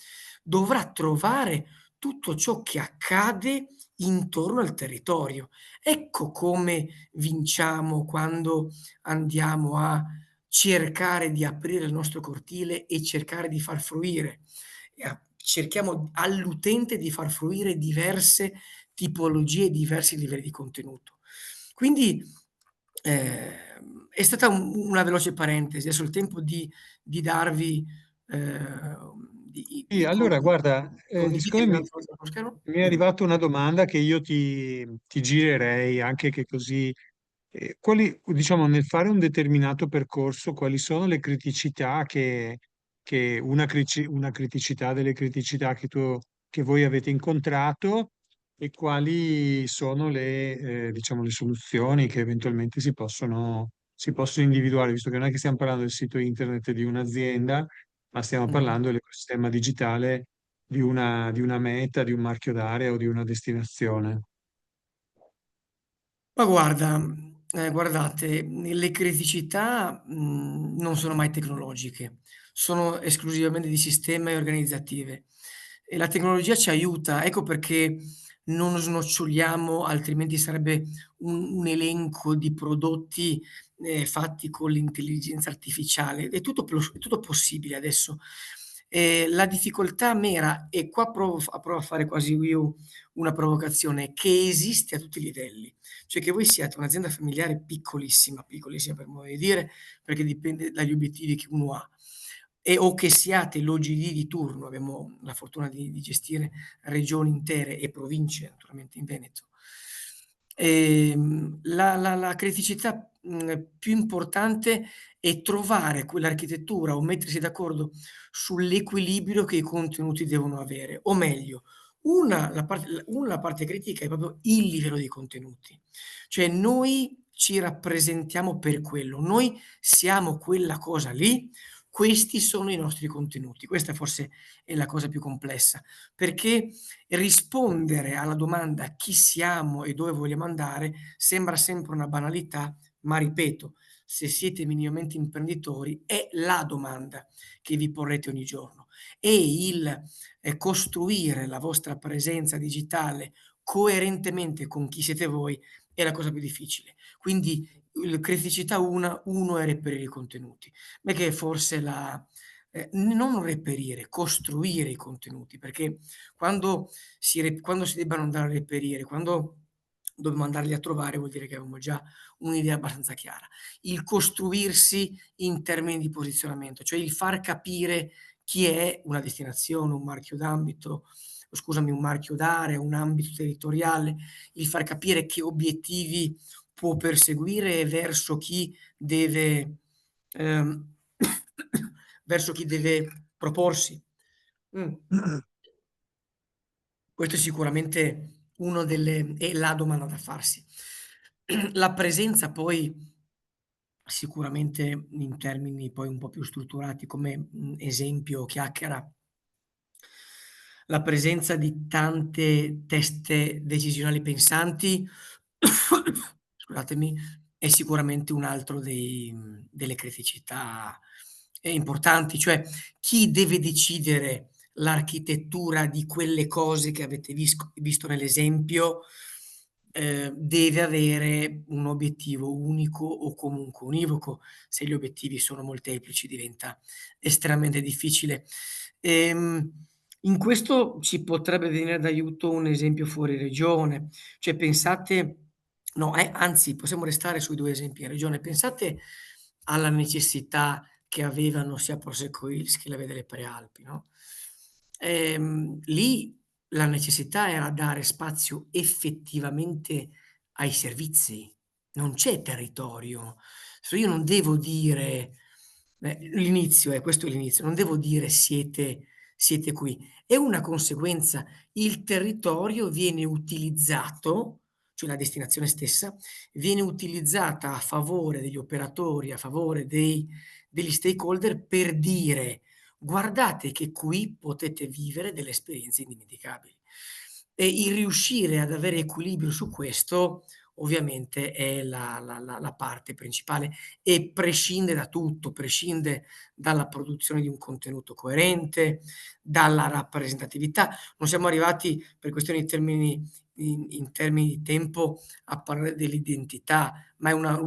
dovrà trovare tutto ciò che accade intorno al territorio. Ecco come vinciamo quando andiamo a cercare di aprire il nostro cortile e cercare di far fruire. Cerchiamo all'utente di far fruire diverse tipologie, diversi livelli di contenuto. Quindi è stata una veloce parentesi, adesso è il tempo di darvi, Sì, allora guarda, siccome condividere un'altra volta lo schermo. mi è arrivata una domanda che io ti girerei anche che così, diciamo, nel fare un determinato percorso, quali sono le criticità una criticità delle criticità che voi avete incontrato e quali sono diciamo, le soluzioni che eventualmente si possono individuare, visto che non è che stiamo parlando del sito internet di un'azienda, ma stiamo parlando dell'ecosistema digitale di una meta, di un marchio d'area o di una destinazione. Ma guardate, le criticità, non sono mai tecnologiche, sono esclusivamente di sistema e organizzative. E la tecnologia ci aiuta, ecco perché non snoccioliamo, altrimenti sarebbe un elenco di prodotti, fatti con l'intelligenza artificiale. È tutto possibile adesso. La difficoltà mera, e qua provo a fare quasi io una provocazione, che esiste a tutti i livelli. Cioè che voi siate un'azienda familiare piccolissima, piccolissima per modo di dire, perché dipende dagli obiettivi che uno ha, o che siate l'OGD di turno, abbiamo la fortuna di gestire regioni intere e province, naturalmente in Veneto. La criticità, più importante è trovare quell'architettura o mettersi d'accordo sull'equilibrio che i contenuti devono avere, o meglio, la parte critica è proprio il livello dei contenuti. Cioè noi ci rappresentiamo per quello, noi siamo quella cosa lì, questi sono i nostri contenuti. Questa forse è la cosa più complessa, perché rispondere alla domanda chi siamo e dove vogliamo andare sembra sempre una banalità, ma ripeto, se siete minimamente imprenditori è la domanda che vi porrete ogni giorno, e costruire la vostra presenza digitale coerentemente con chi siete voi è la cosa più difficile. Quindi il criticità 1 è reperire i contenuti. Ma che forse non reperire, costruire i contenuti, perché quando si debbano andare a reperire, quando dobbiamo andarli a trovare, vuol dire che avevamo già un'idea abbastanza chiara. Il costruirsi in termini di posizionamento, cioè il far capire chi è una destinazione, un marchio d'ambito, o scusami, un marchio d'area, un ambito territoriale, il far capire che obiettivi può perseguire verso chi deve, ehm, verso chi deve proporsi. Mh. Questo è sicuramente è la domanda da farsi. La presenza poi sicuramente in termini poi un po' più strutturati come, esempio chiacchiera, la presenza di tante teste decisionali pensanti, scusatemi, è sicuramente un altro delle criticità importanti, cioè chi deve decidere l'architettura di quelle cose che avete visto nell'esempio, deve avere un obiettivo unico o comunque univoco. Se gli obiettivi sono molteplici diventa estremamente difficile. In questo ci potrebbe venire d'aiuto un esempio fuori regione, cioè pensate no, anzi possiamo restare sui 2 esempi in regione. Pensate alla necessità che avevano sia Prosecco Hills che la Via delle Prealpi, no, lì la necessità era dare spazio effettivamente ai servizi, non c'è territorio. Io non devo dire l'inizio questo è l'inizio, non devo dire: "Siete qui". È una conseguenza. Il territorio viene utilizzato, cioè la destinazione stessa, viene utilizzata a favore degli operatori, a favore degli stakeholder per dire: "Guardate che qui potete vivere delle esperienze indimenticabili". E il riuscire ad avere equilibrio su questo ovviamente è la parte principale e prescinde da tutto, prescinde dalla produzione di un contenuto coerente, dalla rappresentatività. Non siamo arrivati per questioni di termini in termini di tempo a parlare dell'identità, ma è una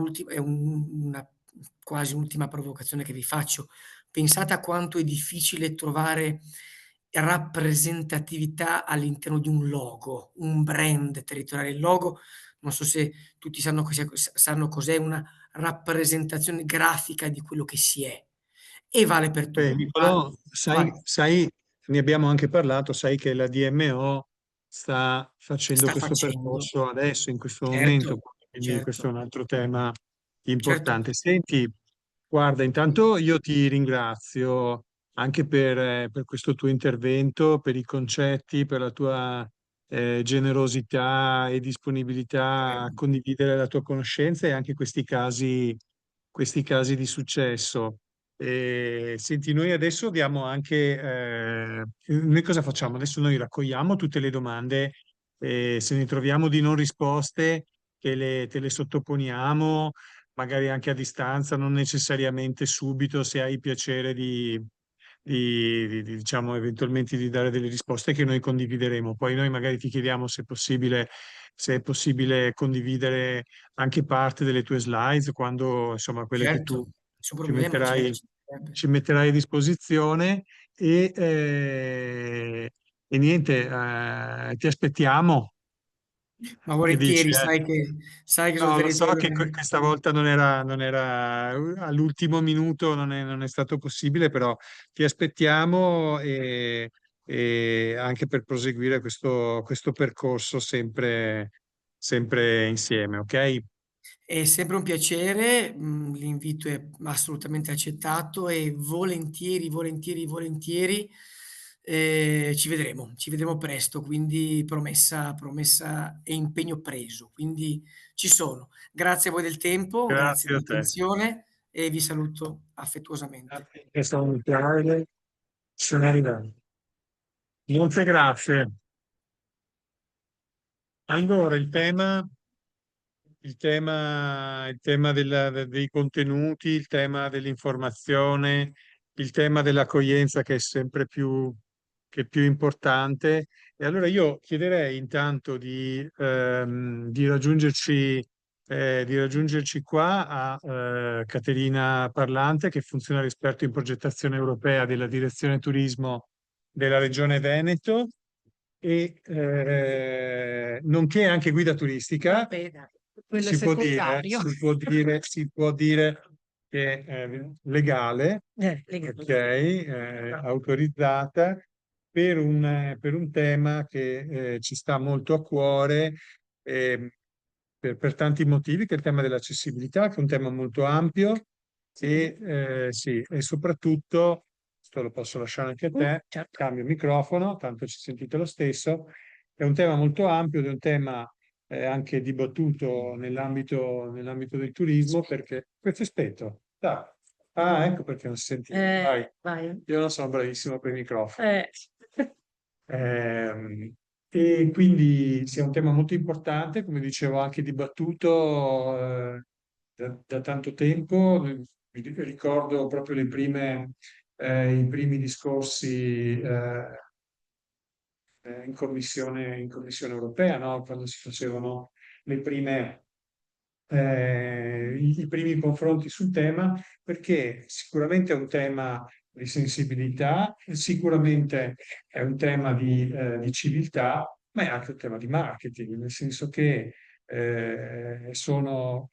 quasi un'ultima provocazione che vi faccio. Pensate a quanto è difficile trovare rappresentatività all'interno di un logo, un brand territoriale. Il logo, non so se tutti sanno cos'è una rappresentazione grafica di quello che si è e vale per Beh, tutto. Nicolò, Vai, sai, ne abbiamo anche parlato, sai che la DMO sta facendo sta questo facendo. percorso adesso, in questo momento, Certo, quindi questo è certo, un altro tema certo. importante. Senti, guarda, intanto io ti ringrazio anche per questo tuo intervento, per i concetti, per la tua generosità e disponibilità a Prego. condividere la tua conoscenza e anche questi casi di successo. Senti, noi adesso diamo anche, noi cosa facciamo? Adesso noi raccogliamo tutte le domande, se ne troviamo di non risposte, te le sottoponiamo, magari anche a distanza, non necessariamente subito, se hai piacere diciamo, eventualmente di dare delle risposte che noi condivideremo. Poi noi magari ti chiediamo se è possibile condividere anche parte delle tue slides, quando, insomma, quelle che tu Certo, nessun ci problema, metterai, ci mancherebbe. ci metterai a disposizione e niente, ti aspettiamo. Ma Che dici? volentieri, sai che sul No, lo so territorio che questa volta non era all'ultimo minuto, non è stato possibile, però ti aspettiamo e anche per proseguire questo percorso sempre insieme, ok? è sempre un piacere, l'invito è assolutamente accettato e volentieri, volentieri, volentieri, ci vedremo presto, quindi promessa e impegno preso. Quindi ci sono. Grazie a voi del tempo, grazie Grazie a te. dell'attenzione e vi saluto affettuosamente. Che sono chiare, sono arrivati. Molte grazie. Allora, il tema dei contenuti, il tema dell'informazione, il tema dell'accoglienza che è sempre che più importante. E allora io chiederei intanto di raggiungerci qua a Caterina Parlante, che è funzionario esperto in progettazione europea della Direzione Turismo della Regione Veneto e nonché anche guida turistica. Vabbè, dai, quello è secondario. Si può dire che è legale, Legale. ok, autorizzata per un tema che ci sta molto a cuore eh, per tanti motivi, che è il tema dell'accessibilità, che è un tema molto ampio sì, e soprattutto, questo lo posso lasciare anche a te, Certo. cambio microfono, tanto ci sentite lo stesso, è un tema molto ampio, ed è un tema anche dibattuto nell'ambito del turismo, perché questo è spento. Dai. Ah, ecco perché non si sentiva. Vai. Vai. Io non sono bravissimo per i microfoni. Eh, E quindi sia un tema molto importante, come dicevo, anche dibattuto da tanto tempo. Mi ricordo proprio i primi discorsi in Commissione europea, no? Quando si facevano i primi confronti sul tema, perché sicuramente è un tema di sensibilità, sicuramente è un tema di civiltà, ma è anche un tema di marketing, nel senso che sono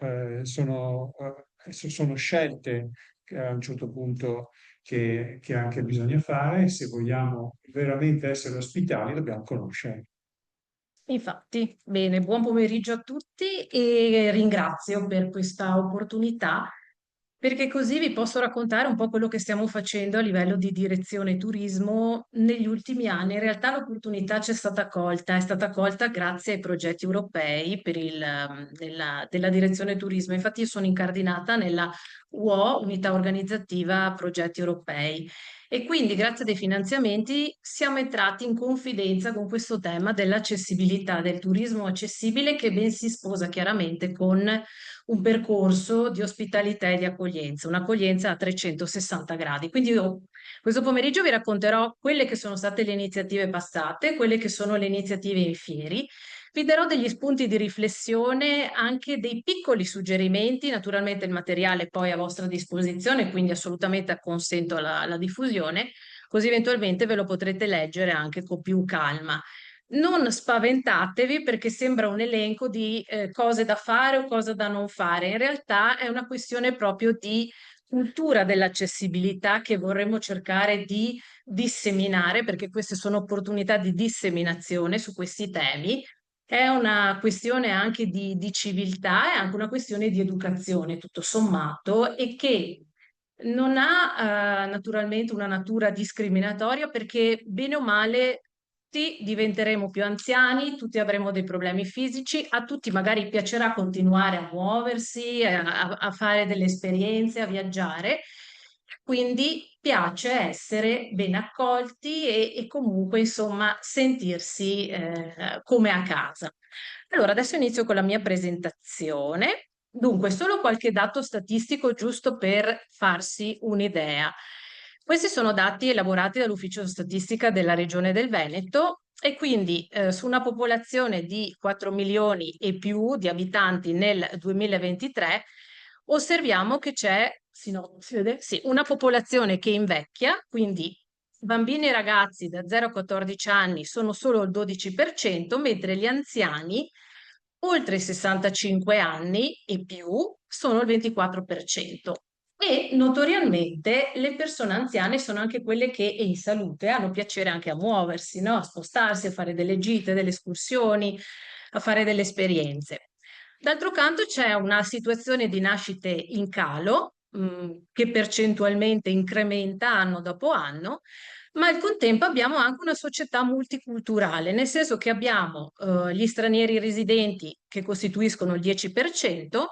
scelte che a un certo punto che anche bisogna fare. Se vogliamo veramente essere ospitali, dobbiamo conoscere. Infatti, bene, buon pomeriggio a tutti e ringrazio per questa opportunità, perché così vi posso raccontare un po' quello che stiamo facendo a livello di direzione turismo negli ultimi anni. In realtà l'opportunità c'è stata colta, è stata colta grazie ai progetti europei della direzione turismo. Infatti io sono incardinata nella UO, Unità Organizzativa Progetti Europei. E quindi, grazie ai finanziamenti, siamo entrati in confidenza con questo tema dell'accessibilità, del turismo accessibile, che ben si sposa chiaramente con un percorso di ospitalità e di accoglienza, un'accoglienza a 360 gradi. Quindi io questo pomeriggio vi racconterò quelle che sono state le iniziative passate, quelle che sono le iniziative in fieri. Vi darò degli spunti di riflessione, anche dei piccoli suggerimenti, naturalmente il materiale poi è a vostra disposizione, quindi assolutamente acconsento alla diffusione, così eventualmente ve lo potrete leggere anche con più calma. Non spaventatevi perché sembra un elenco di cose da fare o cose da non fare, in realtà è una questione proprio di cultura dell'accessibilità che vorremmo cercare di disseminare, perché queste sono opportunità di disseminazione su questi temi. È una questione anche di civiltà, è anche una questione di educazione, tutto sommato, e che non ha naturalmente una natura discriminatoria, perché bene o male tutti diventeremo più anziani, tutti avremo dei problemi fisici, a tutti magari piacerà continuare a muoversi, a fare delle esperienze, a viaggiare. Quindi piace essere ben accolti e comunque, insomma, sentirsi come a casa. Allora, adesso inizio con la mia presentazione. Dunque, solo qualche dato statistico giusto per farsi un'idea. Questi sono dati elaborati dall'Ufficio Statistica della Regione del Veneto e quindi su una popolazione di 4 milioni e più di abitanti nel 2023 osserviamo che c'è, sì, no, si vede? Sì, una popolazione che invecchia, quindi bambini e ragazzi da 0 a 14 anni sono solo il 12%, mentre gli anziani oltre i 65 anni e più sono il 24%. E notoriamente le persone anziane sono anche quelle che in salute hanno piacere anche a muoversi, no? A spostarsi, a fare delle gite, delle escursioni, a fare delle esperienze. D'altro canto c'è una situazione di nascite in calo, che percentualmente incrementa anno dopo anno, ma al contempo abbiamo anche una società multiculturale, nel senso che abbiamo gli stranieri residenti che costituiscono il 10%,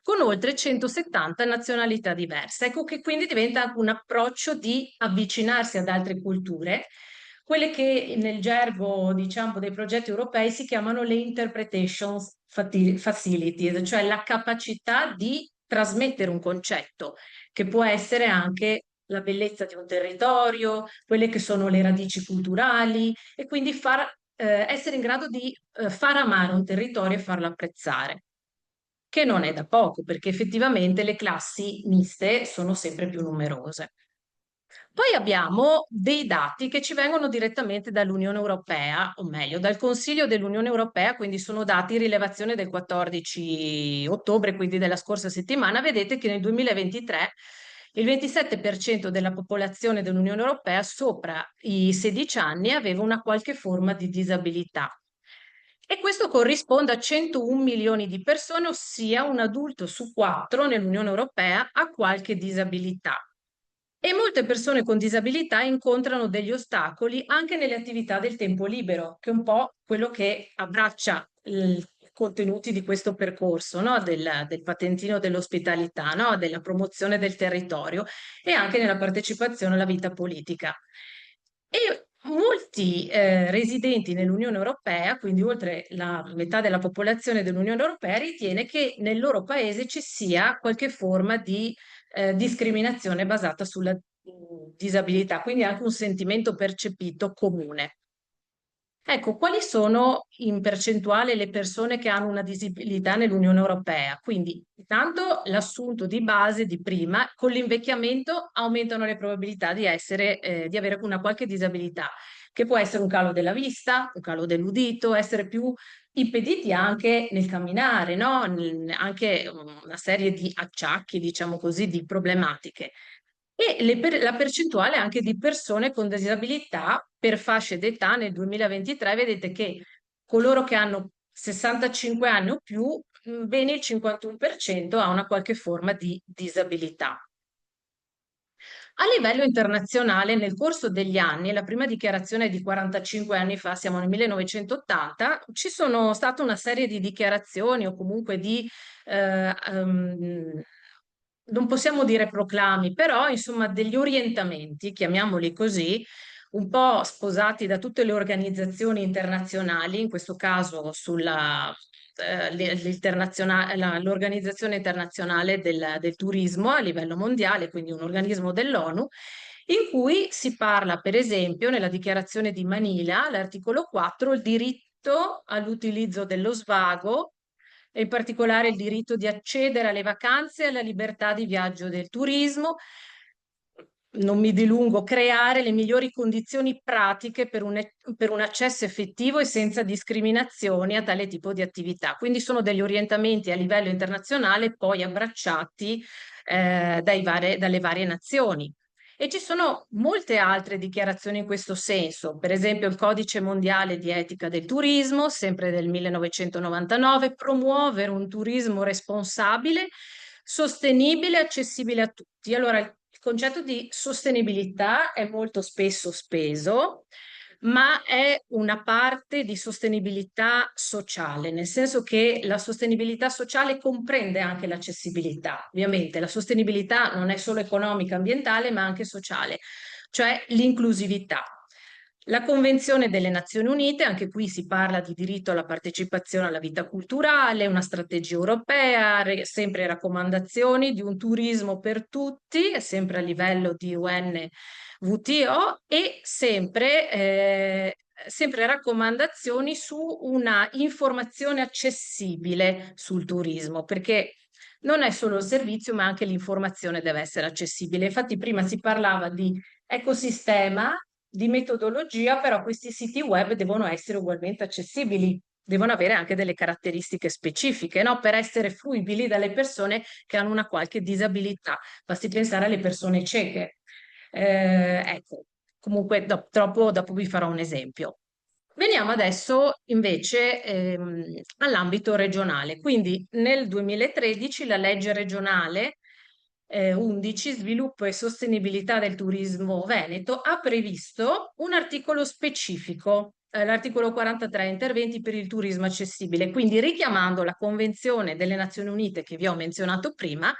con oltre 170 nazionalità diverse. Ecco che quindi diventa anche un approccio di avvicinarsi ad altre culture, quelle che nel gergo, diciamo, dei progetti europei si chiamano le interpretation facilities, cioè la capacità di trasmettere un concetto, che può essere anche la bellezza di un territorio, quelle che sono le radici culturali e quindi essere in grado di far amare un territorio e farlo apprezzare, che non è da poco, perché effettivamente le classi miste sono sempre più numerose. Poi abbiamo dei dati che ci vengono direttamente dall'Unione Europea, o meglio, dal Consiglio dell'Unione Europea, quindi sono dati in rilevazione del 14 ottobre, quindi della scorsa settimana. Vedete che nel 2023 il 27% della popolazione dell'Unione Europea sopra i 16 anni aveva una qualche forma di disabilità. E questo corrisponde a 101 milioni di persone, ossia un adulto su 4 nell'Unione Europea ha qualche disabilità. E molte persone con disabilità incontrano degli ostacoli anche nelle attività del tempo libero, che è un po' quello che abbraccia i contenuti di questo percorso, no? Del patentino dell'ospitalità, no? Della promozione del territorio e anche nella partecipazione alla vita politica. E molti residenti nell'Unione Europea, quindi oltre la metà della popolazione dell'Unione Europea, ritiene che nel loro paese ci sia qualche forma di discriminazione basata sulla disabilità, quindi anche un sentimento percepito comune. Ecco, quali sono in percentuale le persone che hanno una disabilità nell'Unione Europea? Quindi, intanto l'assunto di base di prima, con l'invecchiamento aumentano le probabilità di di avere una qualche disabilità, che può essere un calo della vista, un calo dell'udito, essere più impediti anche nel camminare, no? Anche una serie di acciacchi, diciamo così, di problematiche. E la percentuale anche di persone con disabilità per fasce d'età nel 2023, vedete che coloro che hanno 65 anni o più, bene il 51% ha una qualche forma di disabilità. A livello internazionale, nel corso degli anni, la prima dichiarazione è di 45 anni fa, siamo nel 1980, ci sono state una serie di dichiarazioni o comunque di non possiamo dire proclami, però insomma degli orientamenti, chiamiamoli così, un po' sposati da tutte le organizzazioni internazionali, in questo caso l'Organizzazione internazionale del turismo a livello mondiale, quindi un organismo dell'ONU, in cui si parla, per esempio, nella dichiarazione di Manila, l'articolo 4, il diritto all'utilizzo dello svago, e in particolare il diritto di accedere alle vacanze e alla libertà di viaggio del turismo. Non mi dilungo, creare le migliori condizioni pratiche per un accesso effettivo e senza discriminazioni a tale tipo di attività. Quindi sono degli orientamenti a livello internazionale poi abbracciati dalle varie nazioni. E ci sono molte altre dichiarazioni in questo senso, per esempio il Codice Mondiale di Etica del Turismo, sempre del 1999, promuovere un turismo responsabile, sostenibile e accessibile a tutti. Allora, il concetto di sostenibilità è molto spesso speso, ma è una parte di sostenibilità sociale, nel senso che la sostenibilità sociale comprende anche l'accessibilità. Ovviamente la sostenibilità non è solo economica, ambientale, ma anche sociale, cioè l'inclusività. La Convenzione delle Nazioni Unite, anche qui si parla di diritto alla partecipazione alla vita culturale, una strategia europea, sempre raccomandazioni di un turismo per tutti, sempre a livello di UNWTO e sempre raccomandazioni su una informazione accessibile sul turismo, perché non è solo il servizio, ma anche l'informazione deve essere accessibile. Infatti prima si parlava di ecosistema, di metodologia, però questi siti web devono essere ugualmente accessibili, devono avere anche delle caratteristiche specifiche, no? Per essere fruibili dalle persone che hanno una qualche disabilità. Basti pensare alle persone cieche. Ecco, comunque dopo vi farò un esempio. Veniamo adesso invece all'ambito regionale. Quindi nel 2013 la legge regionale 11, sviluppo e sostenibilità del turismo veneto, ha previsto un articolo specifico, l'articolo 43, interventi per il turismo accessibile. Quindi richiamando la Convenzione delle Nazioni Unite che vi ho menzionato prima,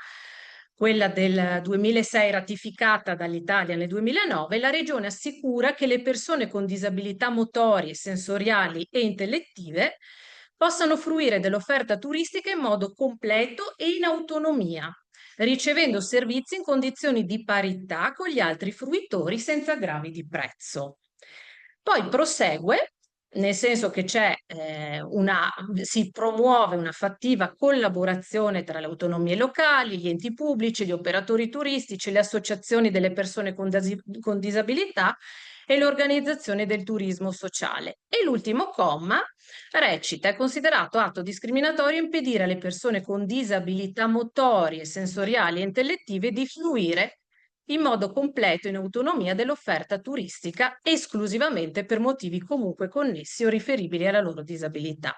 quella del 2006 ratificata dall'Italia nel 2009, la Regione assicura che le persone con disabilità motorie, sensoriali e intellettive possano fruire dell'offerta turistica in modo completo e in autonomia, ricevendo servizi in condizioni di parità con gli altri fruitori senza aggravi di prezzo. Poi prosegue, nel senso che si promuove una fattiva collaborazione tra le autonomie locali, gli enti pubblici, gli operatori turistici, le associazioni delle persone con disabilità e l'organizzazione del turismo sociale. E l'ultimo comma recita: è considerato atto discriminatorio impedire alle persone con disabilità motorie, sensoriali e intellettive di fruire in modo completo in autonomia dell'offerta turistica esclusivamente per motivi comunque connessi o riferibili alla loro disabilità.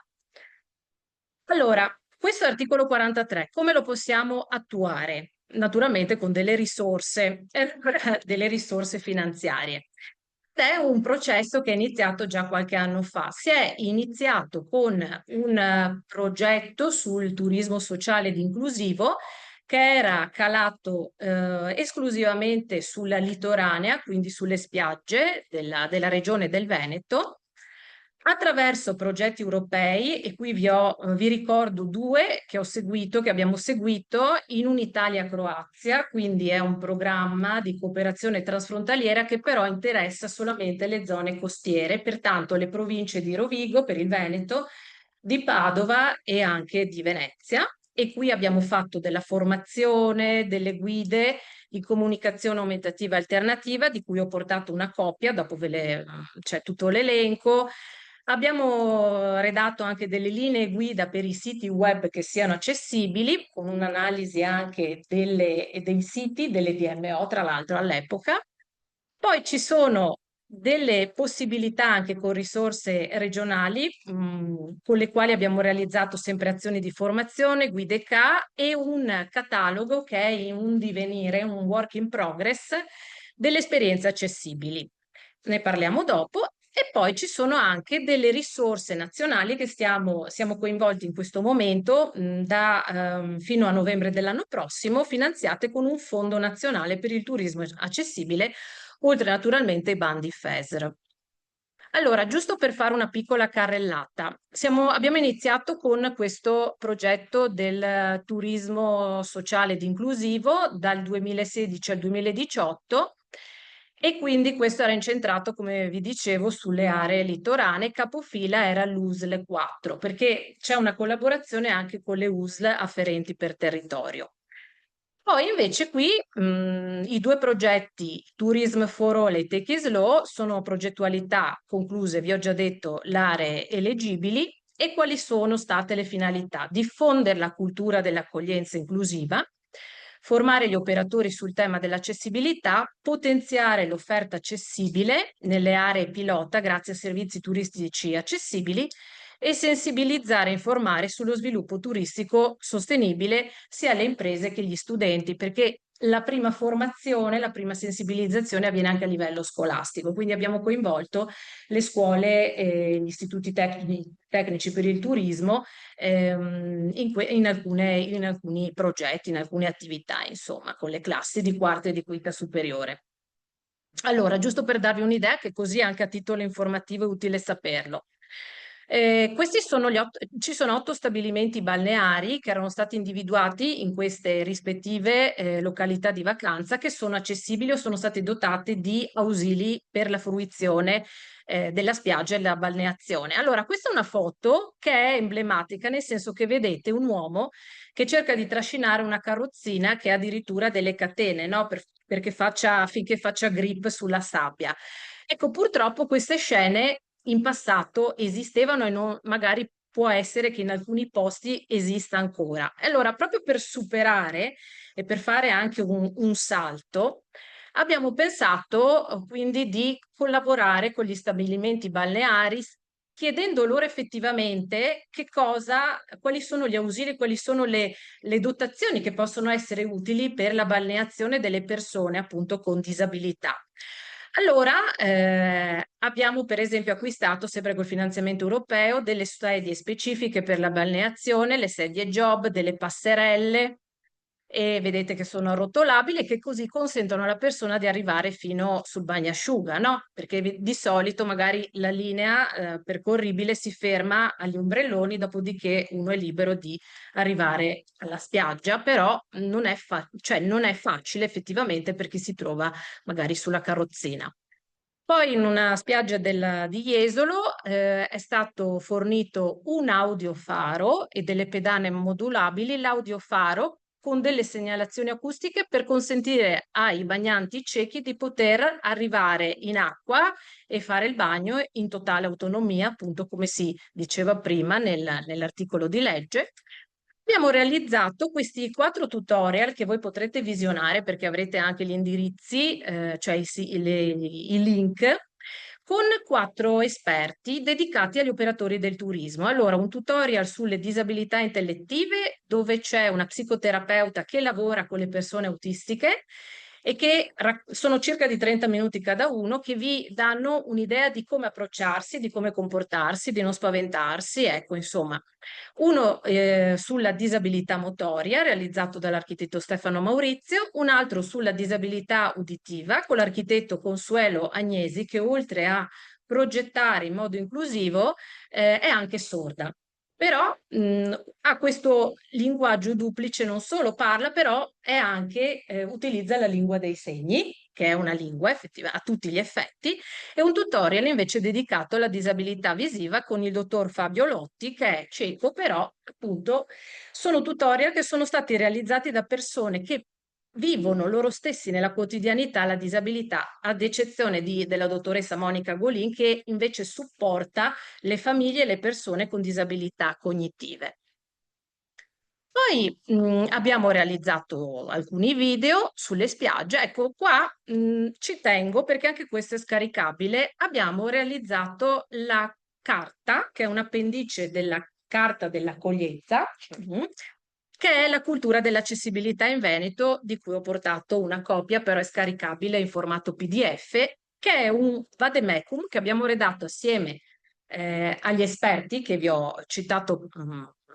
Allora, questo articolo 43, come lo possiamo attuare? Naturalmente con delle risorse finanziarie. È un processo che è iniziato già qualche anno fa. Si è iniziato con un progetto sul turismo sociale ed inclusivo che era calato esclusivamente sulla litoranea, quindi sulle spiagge della regione del Veneto, attraverso progetti europei, e qui vi ricordo due che abbiamo seguito in un'Italia-Croazia, quindi è un programma di cooperazione transfrontaliera che però interessa solamente le zone costiere, pertanto le province di Rovigo per il Veneto, di Padova e anche di Venezia. E qui abbiamo fatto della formazione, delle guide di comunicazione aumentativa alternativa, di cui ho portato una copia, dopo c'è tutto l'elenco. Abbiamo redatto anche delle linee guida per i siti web che siano accessibili, con un'analisi anche dei siti delle DMO, tra l'altro all'epoca. Poi ci sono delle possibilità anche con risorse regionali, con le quali abbiamo realizzato sempre azioni di formazione, guide CA e un catalogo che è in un divenire, un work in progress delle esperienze accessibili. Ne parliamo dopo. E poi ci sono anche delle risorse nazionali che siamo coinvolti in questo momento fino a novembre dell'anno prossimo, finanziate con un fondo nazionale per il turismo accessibile, oltre naturalmente ai bandi FESR. Allora, giusto per fare una piccola carrellata, abbiamo iniziato con questo progetto del turismo sociale ed inclusivo dal 2016 al 2018, e quindi questo era incentrato, come vi dicevo, sulle aree litorane. Capofila era l'USL 4, perché c'è una collaborazione anche con le USL afferenti per territorio. Poi invece qui i due progetti Tourism for All e Take it Slow sono progettualità concluse, vi ho già detto, le aree eleggibili. E quali sono state le finalità? Diffondere la cultura dell'accoglienza inclusiva, formare gli operatori sul tema dell'accessibilità, potenziare l'offerta accessibile nelle aree pilota grazie a servizi turistici accessibili, e sensibilizzare e informare sullo sviluppo turistico sostenibile sia le imprese che gli studenti, perché la prima formazione, la prima sensibilizzazione avviene anche a livello scolastico. Quindi abbiamo coinvolto le scuole e gli istituti tecnici per il turismo in alcuni progetti, in alcune attività, insomma, con le classi di quarta e di quinta superiore. Allora, giusto per darvi un'idea, che così anche a titolo informativo è utile saperlo. Ci sono 8 stabilimenti balneari che erano stati individuati in queste rispettive località di vacanza, che sono accessibili o sono state dotate di ausili per la fruizione della spiaggia e della balneazione. Allora, questa è una foto che è emblematica, nel senso che vedete un uomo che cerca di trascinare una carrozzina che ha addirittura delle catene, no? Affinché faccia grip sulla sabbia. Ecco, purtroppo queste scene in passato esistevano e magari può essere che in alcuni posti esista ancora. Allora, proprio per superare e per fare anche un salto, abbiamo pensato quindi di collaborare con gli stabilimenti balneari, chiedendo loro effettivamente quali sono gli ausili, quali sono le dotazioni che possono essere utili per la balneazione delle persone appunto con disabilità. Allora, abbiamo per esempio acquistato, sempre col finanziamento europeo, delle sedie specifiche per la balneazione, le sedie job, delle passerelle, e vedete che sono arrotolabili e che così consentono alla persona di arrivare fino sul bagnasciuga, no? Perché di solito magari la linea percorribile si ferma agli ombrelloni, dopodiché uno è libero di arrivare alla spiaggia, però non è facile effettivamente per chi si trova magari sulla carrozzina. Poi in una spiaggia di Jesolo è stato fornito un audiofaro e delle pedane modulabili, l'audiofaro con delle segnalazioni acustiche per consentire ai bagnanti ciechi di poter arrivare in acqua e fare il bagno in totale autonomia, appunto come si diceva prima nell'articolo di legge. Abbiamo realizzato questi 4 tutorial che voi potrete visionare, perché avrete anche gli indirizzi, cioè i link, con 4 esperti dedicati agli operatori del turismo. Allora, un tutorial sulle disabilità intellettive, dove c'è una psicoterapeuta che lavora con le persone autistiche, e che sono circa di 30 minuti cada uno, che vi danno un'idea di come approcciarsi, di come comportarsi, di non spaventarsi, ecco, insomma. Uno sulla disabilità motoria, realizzato dall'architetto Stefano Maurizio, un altro sulla disabilità uditiva, con l'architetto Consuelo Agnesi, che oltre a progettare in modo inclusivo è anche sorda. Però ha questo linguaggio duplice, non solo parla, però è anche, utilizza la lingua dei segni, che è una lingua effettiva a tutti gli effetti, e un tutorial invece dedicato alla disabilità visiva con il dottor Fabio Lotti, che è cieco, però appunto sono tutorial che sono stati realizzati da persone che vivono loro stessi nella quotidianità la disabilità, ad eccezione della dottoressa Monica Golin, che invece supporta le famiglie e le persone con disabilità cognitive. Poi abbiamo realizzato alcuni video sulle spiagge. Ecco, qua ci tengo perché anche questo è scaricabile. Abbiamo realizzato la carta, che è un appendice della carta dell'accoglienza, che è la cultura dell'accessibilità in Veneto, di cui ho portato una copia, però è scaricabile in formato PDF, che è un vademecum che abbiamo redatto assieme agli esperti che vi ho citato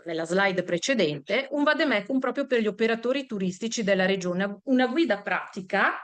nella slide precedente, un vademecum proprio per gli operatori turistici della regione, una guida pratica,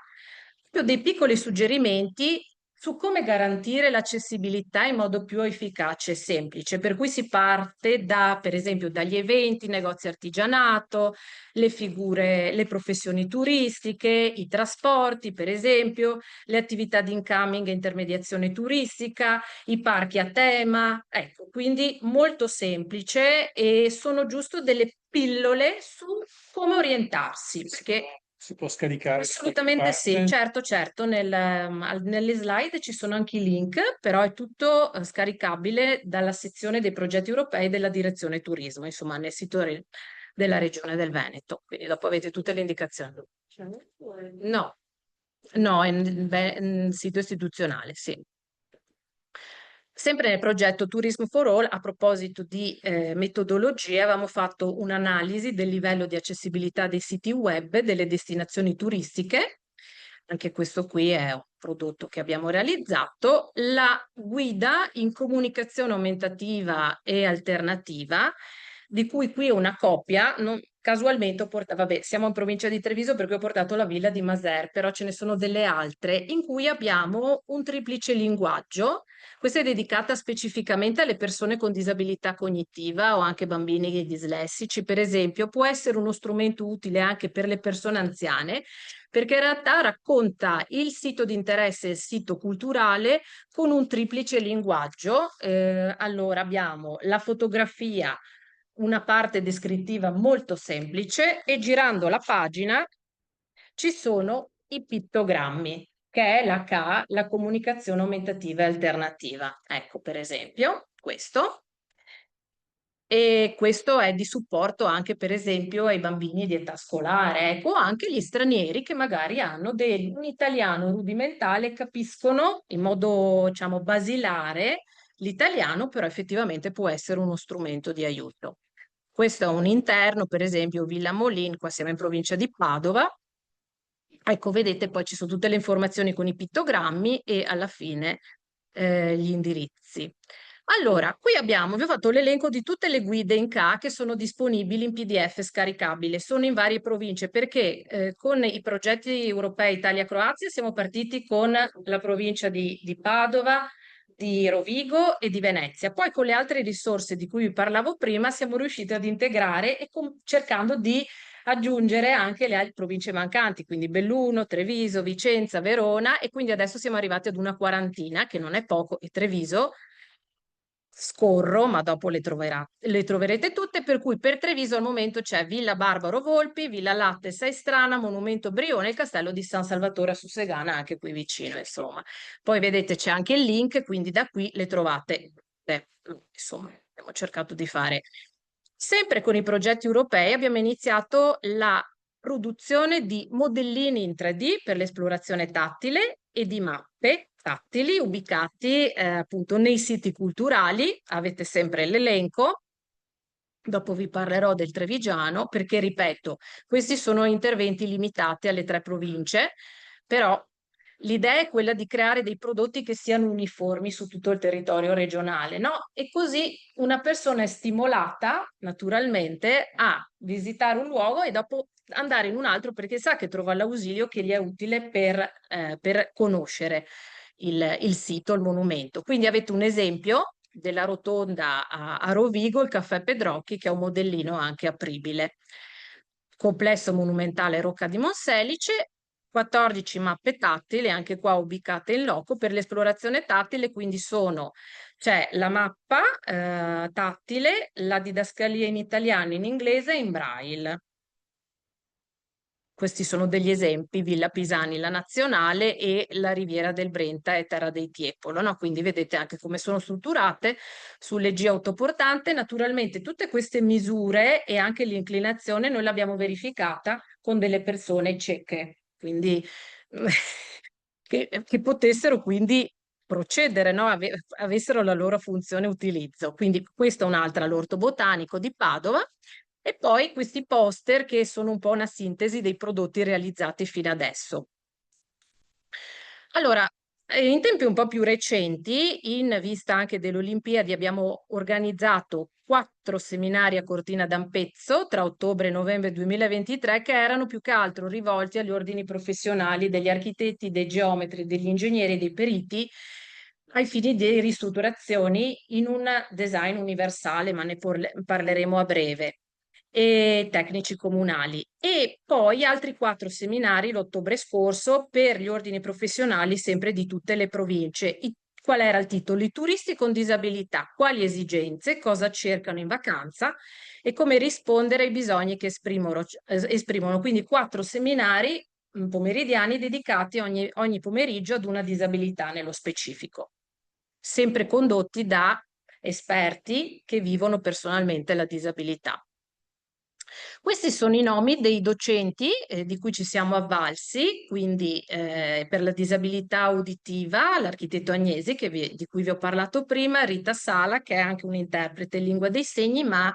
proprio dei piccoli suggerimenti su come garantire l'accessibilità in modo più efficace e semplice, per cui si parte da, per esempio, dagli eventi, negozi artigianato, le figure, le professioni turistiche, i trasporti, per esempio, le attività di incoming e intermediazione turistica, i parchi a tema, ecco, quindi molto semplice e sono giusto delle pillole su come orientarsi, perché Si può scaricare da qualche assolutamente sì, parte? certo, certo, nelle slide ci sono anche i link, però è tutto scaricabile dalla sezione dei progetti europei della Direzione Turismo, insomma, nel sito della Regione del Veneto, quindi dopo avete tutte le indicazioni. No, no, è nel sito istituzionale, sì. Sempre nel progetto Tourism for All, a proposito di metodologie, avevamo fatto un'analisi del livello di accessibilità dei siti web delle destinazioni turistiche. Anche questo qui è un prodotto che abbiamo realizzato. La guida in comunicazione aumentativa e alternativa, di cui qui una copia, casualmente ho portato, vabbè, siamo in provincia di Treviso per cui ho portato la villa di Maser, però ce ne sono delle altre in cui abbiamo un triplice linguaggio. Questa è dedicata specificamente alle persone con disabilità cognitiva o anche bambini dislessici, per esempio. Può essere uno strumento utile anche per le persone anziane, perché in realtà racconta il sito di interesse e il sito culturale con un triplice linguaggio. Allora abbiamo la fotografia, una parte descrittiva molto semplice e girando la pagina ci sono i pittogrammi, che è la CA, la comunicazione aumentativa e alternativa. Ecco, per esempio, questo. E questo è di supporto anche, per esempio, ai bambini di età scolare, ecco, anche gli stranieri che magari hanno un italiano rudimentale e capiscono in modo, diciamo, basilare l'italiano, però effettivamente può essere uno strumento di aiuto. Questo è un interno, per esempio, Villa Molin, qua siamo in provincia di Padova. Ecco, vedete, poi ci sono tutte le informazioni con i pittogrammi e alla fine gli indirizzi. Allora, qui vi ho fatto l'elenco di tutte le guide in CA che sono disponibili in PDF scaricabile, sono in varie province perché con i progetti europei Italia-Croazia siamo partiti con la provincia di Padova, di Rovigo e di Venezia. Poi con le altre risorse di cui vi parlavo prima siamo riusciti ad integrare e cercando di aggiungere anche le province mancanti, quindi Belluno, Treviso, Vicenza, Verona e quindi adesso siamo arrivati ad una quarantina, che non è poco, e Treviso scorro, ma dopo le troverete tutte, per cui per Treviso al momento c'è Villa Barbaro Volpi, Villa Latte Seistrana, Monumento Brione e il Castello di San Salvatore a Sussegana, anche qui vicino, insomma. Poi vedete c'è anche il link, quindi da qui le trovate. Insomma, abbiamo cercato di fare. Sempre con i progetti europei abbiamo iniziato la produzione di modellini in 3D per l'esplorazione tattile e di mappe tattili ubicati appunto nei siti culturali. Avete sempre l'elenco Dopo vi parlerò del Trevigiano, perché ripeto, questi sono interventi limitati alle 3 province, però l'idea è quella di creare dei prodotti che siano uniformi su tutto il territorio regionale, no? E così una persona è stimolata naturalmente a visitare un luogo e dopo andare in un altro perché sa che trova l'ausilio che gli è utile per conoscere il sito, il monumento. Quindi avete un esempio della rotonda a Rovigo, il caffè Pedrocchi, che è un modellino anche apribile. Complesso monumentale Rocca di Monselice, 14 mappe tattili, anche qua ubicate in loco per l'esplorazione tattile, quindi c'è la mappa tattile, la didascalia in italiano, in inglese e in braille. Questi sono degli esempi: Villa Pisani, la Nazionale, e la Riviera del Brenta e Terra dei Tiepolo, no? Quindi vedete anche come sono strutturate sulle G autoportante. Naturalmente tutte queste misure e anche l'inclinazione noi l'abbiamo verificata con delle persone cieche, quindi che potessero quindi procedere, no? Avessero la loro funzione utilizzo. Quindi questa è un'altra, l'Orto Botanico di Padova. E poi questi poster che sono un po' una sintesi dei prodotti realizzati fino adesso. Allora, in tempi un po' più recenti, in vista anche delle Olimpiadi, abbiamo organizzato 4 seminari a Cortina d'Ampezzo tra ottobre e novembre 2023, che erano più che altro rivolti agli ordini professionali degli architetti, dei geometri, degli ingegneri e dei periti, ai fini di ristrutturazioni in un design universale, ma ne parleremo a breve, e tecnici comunali, e poi altri 4 seminari l'ottobre scorso per gli ordini professionali sempre di tutte le province. Qual era il titolo? I turisti con disabilità, quali esigenze, cosa cercano in vacanza e come rispondere ai bisogni che esprimono. Quindi 4 seminari pomeridiani dedicati ogni pomeriggio ad una disabilità nello specifico, sempre condotti da esperti che vivono personalmente la disabilità. Questi sono i nomi dei docenti di cui ci siamo avvalsi, quindi per la disabilità uditiva l'architetto Agnesi, di cui vi ho parlato prima, Rita Sala, che è anche un interprete in lingua dei segni, ma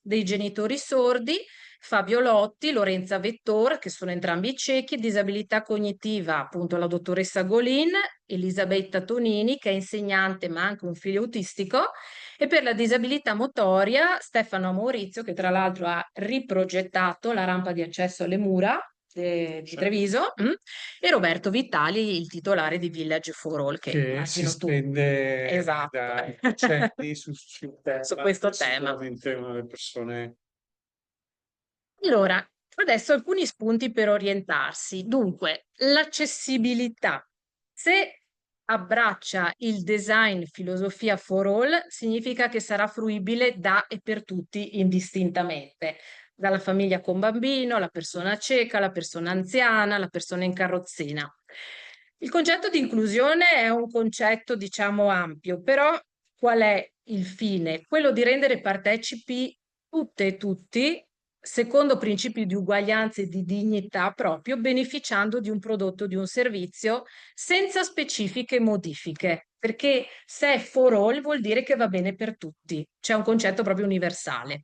dei genitori sordi, Fabio Lotti, Lorenza Vettor, che sono entrambi ciechi, disabilità cognitiva, appunto la dottoressa Golin, Elisabetta Tonini, che è insegnante ma anche un figlio autistico, e per la disabilità motoria Stefano Maurizio, che tra l'altro ha riprogettato la rampa di accesso alle mura di Treviso, e Roberto Vitali, il titolare di Village for All, che che si immagino tu. spende Esatto. da decenni su Su questo è tema. sicuramente una delle persone. Allora, adesso alcuni spunti per orientarsi. Dunque, l'accessibilità. Se abbraccia il design filosofia for all, significa che sarà fruibile da e per tutti indistintamente, dalla famiglia con bambino, la persona cieca, la persona anziana, la persona in carrozzina. Il concetto di inclusione è un concetto, diciamo, ampio, però qual è il fine? Quello di rendere partecipi tutte e tutti secondo principi di uguaglianza e di dignità proprio, beneficiando di un prodotto, di un servizio, senza specifiche modifiche, perché se è for all vuol dire che va bene per tutti, c'è un concetto proprio universale.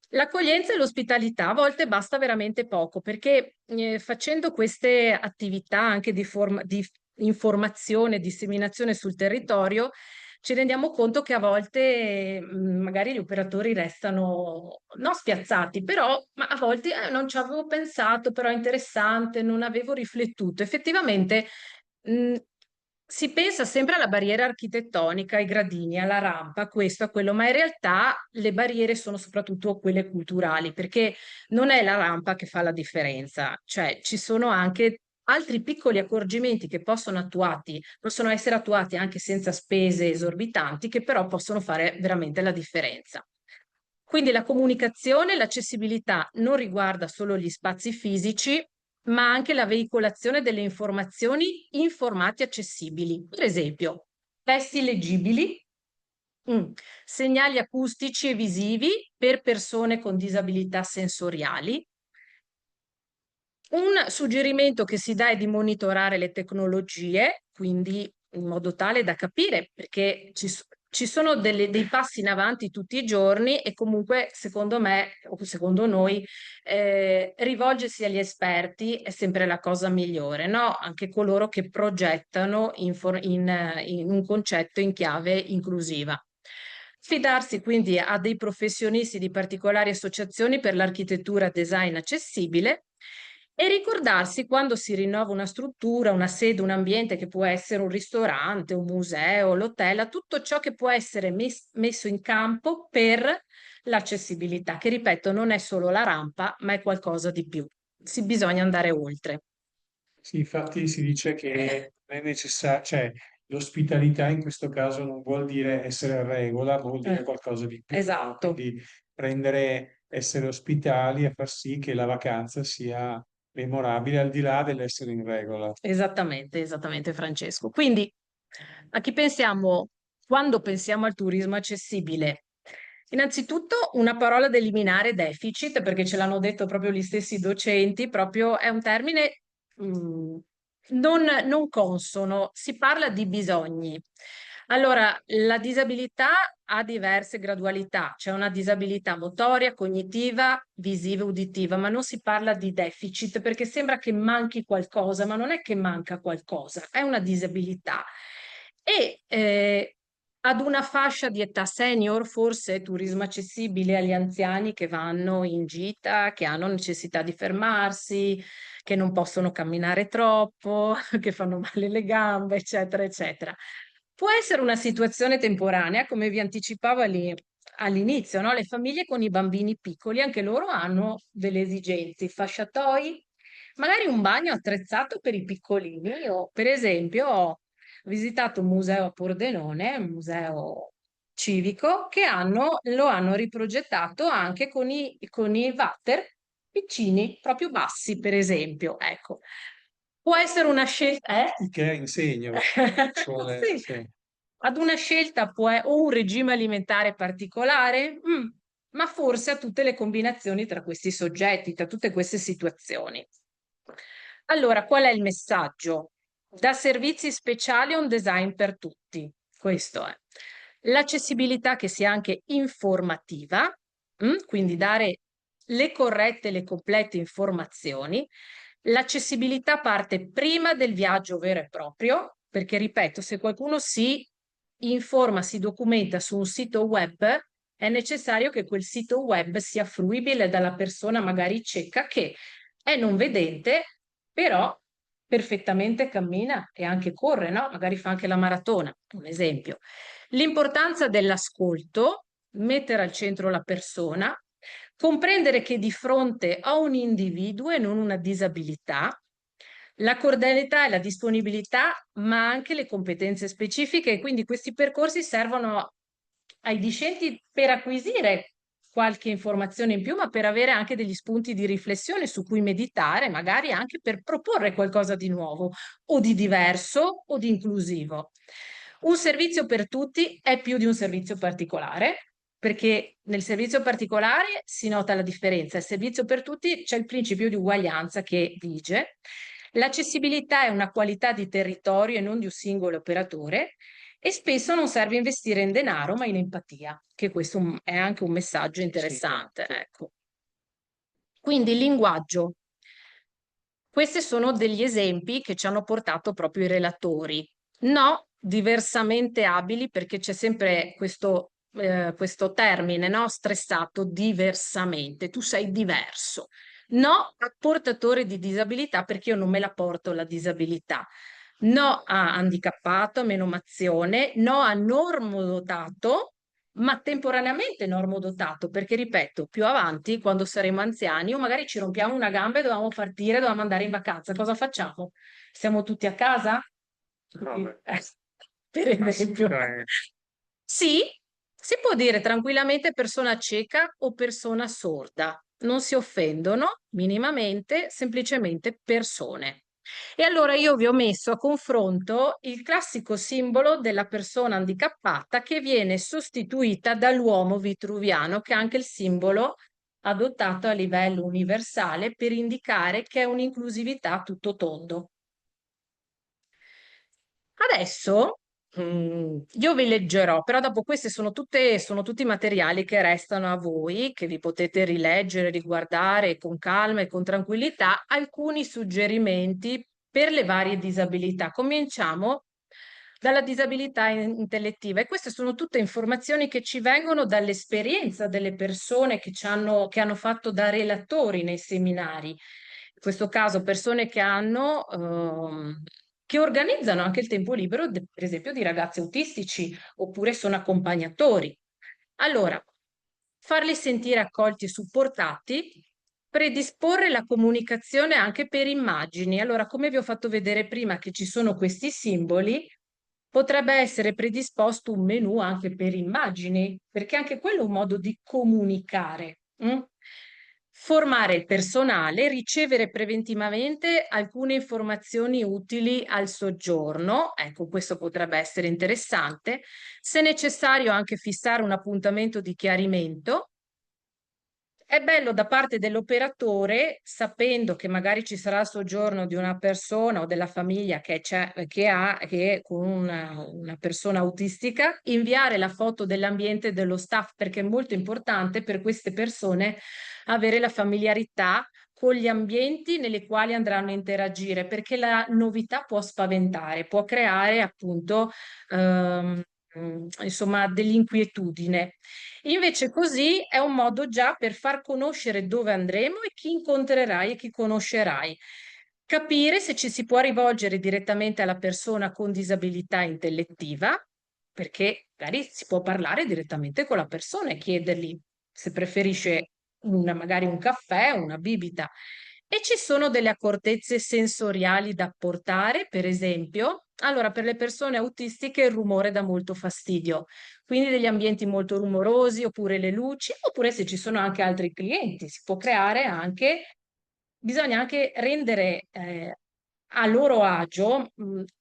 L'accoglienza e l'ospitalità a volte basta veramente poco, perché facendo queste attività anche di informazione, disseminazione sul territorio, ci rendiamo conto che a volte magari gli operatori restano non spiazzati, però ma a volte non ci avevo pensato, però è interessante, non avevo riflettuto. Effettivamente si pensa sempre alla barriera architettonica, ai gradini, alla rampa, a questo, a quello, ma in realtà le barriere sono soprattutto quelle culturali, perché non è la rampa che fa la differenza, cioè ci sono anche altri piccoli accorgimenti che possono essere attuati anche senza spese esorbitanti, che però possono fare veramente la differenza. Quindi la comunicazione e l'accessibilità non riguarda solo gli spazi fisici, ma anche la veicolazione delle informazioni in formati accessibili. Per esempio, testi leggibili, segnali acustici e visivi per persone con disabilità sensoriali. Un suggerimento che si dà è di monitorare le tecnologie, quindi in modo tale da capire, perché ci sono dei passi in avanti tutti i giorni e comunque secondo me o secondo noi rivolgersi agli esperti è sempre la cosa migliore, no? Anche coloro che progettano in un concetto in chiave inclusiva. Fidarsi quindi a dei professionisti di particolari associazioni per l'architettura design accessibile e ricordarsi quando si rinnova una struttura, una sede, un ambiente che può essere un ristorante, un museo, l'hotel, tutto ciò che può essere messo in campo per l'accessibilità, che ripeto non è solo la rampa, ma è qualcosa di più. Bisogna andare oltre. Sì, infatti si dice che non è necessario, cioè l'ospitalità in questo caso non vuol dire essere regola, ma vuol dire qualcosa di più, no? Esatto. Quindi essere ospitali e far sì che la vacanza sia memorabile al di là dell'essere in regola. Esattamente, esattamente Francesco. Quindi a chi pensiamo quando pensiamo al turismo accessibile? Innanzitutto una parola da eliminare deficit, perché ce l'hanno detto proprio gli stessi docenti, proprio è un termine non consono, si parla di bisogni. Allora, la disabilità ha diverse gradualità, c'è una disabilità motoria, cognitiva, visiva, uditiva, ma non si parla di deficit perché sembra che manchi qualcosa, ma non è che manca qualcosa, è una disabilità. E ad una fascia di età senior, forse turismo accessibile agli anziani che vanno in gita, che hanno necessità di fermarsi, che non possono camminare troppo, che fanno male le gambe, eccetera, eccetera. Può essere una situazione temporanea, come vi anticipavo all'inizio, no? Le famiglie con i bambini piccoli, anche loro hanno delle esigenze, i fasciatoi, magari un bagno attrezzato per i piccolini. Io, per esempio, ho visitato un museo a Pordenone, un museo civico, che lo hanno riprogettato anche con i water piccini, proprio bassi, per esempio. Ecco, può essere una scelta, Che insegno. Sì. Sì. Ad una scelta o un regime alimentare particolare, ma forse a tutte le combinazioni tra questi soggetti, tra tutte queste situazioni. Allora, qual è il messaggio? Da servizi speciali a un design per tutti. Questo è. L'accessibilità che sia anche informativa, quindi dare le corrette e le complete informazioni. L'accessibilità parte prima del viaggio vero e proprio, perché ripeto, se qualcuno si informa, si documenta su un sito web, è necessario che quel sito web sia fruibile dalla persona magari cieca che è non vedente, però perfettamente cammina e anche corre, no? Magari fa anche la maratona, un esempio. L'importanza dell'ascolto, mettere al centro la persona, comprendere che di fronte a un individuo e non una disabilità, la cordialità e la disponibilità, ma anche le competenze specifiche, e quindi questi percorsi servono ai discenti per acquisire qualche informazione in più, ma per avere anche degli spunti di riflessione su cui meditare, magari anche per proporre qualcosa di nuovo o di diverso o di inclusivo. Un servizio per tutti è più di un servizio particolare, perché nel servizio particolare si nota la differenza. Il servizio per tutti c'è il principio di uguaglianza che vige. L'accessibilità è una qualità di territorio e non di un singolo operatore e spesso non serve investire in denaro ma in empatia, che questo è anche un messaggio interessante. Sì. Ecco. Quindi il linguaggio. Questi sono degli esempi che ci hanno portato proprio i relatori. No, diversamente abili, perché c'è sempre questo termine, no? Stressato, diversamente. Tu sei diverso. No a portatore di disabilità, perché io non me la porto la disabilità. No a handicappato, a menomazione. No a normodotato, ma temporaneamente normodotato, perché ripeto, più avanti, quando saremo anziani, o magari ci rompiamo una gamba e dobbiamo partire, dobbiamo andare in vacanza, cosa facciamo? Siamo tutti a casa? Vabbè. Per esempio. Sì, si può dire tranquillamente persona cieca o persona sorda. Non si offendono minimamente, semplicemente persone. E allora io vi ho messo a confronto il classico simbolo della persona handicappata che viene sostituita dall'uomo vitruviano, che è anche il simbolo adottato a livello universale per indicare che è un'inclusività a tutto tondo. Adesso Io vi leggerò, però dopo questi sono tutti materiali che restano a voi, che vi potete rileggere, riguardare con calma e con tranquillità, alcuni suggerimenti per le varie disabilità. Cominciamo dalla disabilità intellettiva, e queste sono tutte informazioni che ci vengono dall'esperienza delle persone che hanno fatto da relatori nei seminari. In questo caso persone che organizzano anche il tempo libero, per esempio, di ragazzi autistici, oppure sono accompagnatori. Allora, farli sentire accolti e supportati, predisporre la comunicazione anche per immagini. Allora, come vi ho fatto vedere prima che ci sono questi simboli, potrebbe essere predisposto un menu anche per immagini, perché anche quello è un modo di comunicare. Formare il personale, ricevere preventivamente alcune informazioni utili al soggiorno, ecco, questo potrebbe essere interessante. Se necessario, anche fissare un appuntamento di chiarimento. È bello da parte dell'operatore, sapendo che magari ci sarà il soggiorno di una persona o della famiglia che è con una persona autistica, inviare la foto dell'ambiente e dello staff, perché è molto importante per queste persone avere la familiarità con gli ambienti nei quali andranno a interagire, perché la novità può spaventare, può creare appunto insomma dell'inquietudine. Invece così è un modo già per far conoscere dove andremo e chi incontrerai e chi conoscerai. Capire se ci si può rivolgere direttamente alla persona con disabilità intellettiva, perché magari si può parlare direttamente con la persona e chiedergli se preferisce magari un caffè o una bibita. E ci sono delle accortezze sensoriali da apportare, per esempio, allora per le persone autistiche il rumore dà molto fastidio, quindi degli ambienti molto rumorosi, oppure le luci, oppure se ci sono anche altri clienti, si può creare anche, bisogna anche rendere a loro agio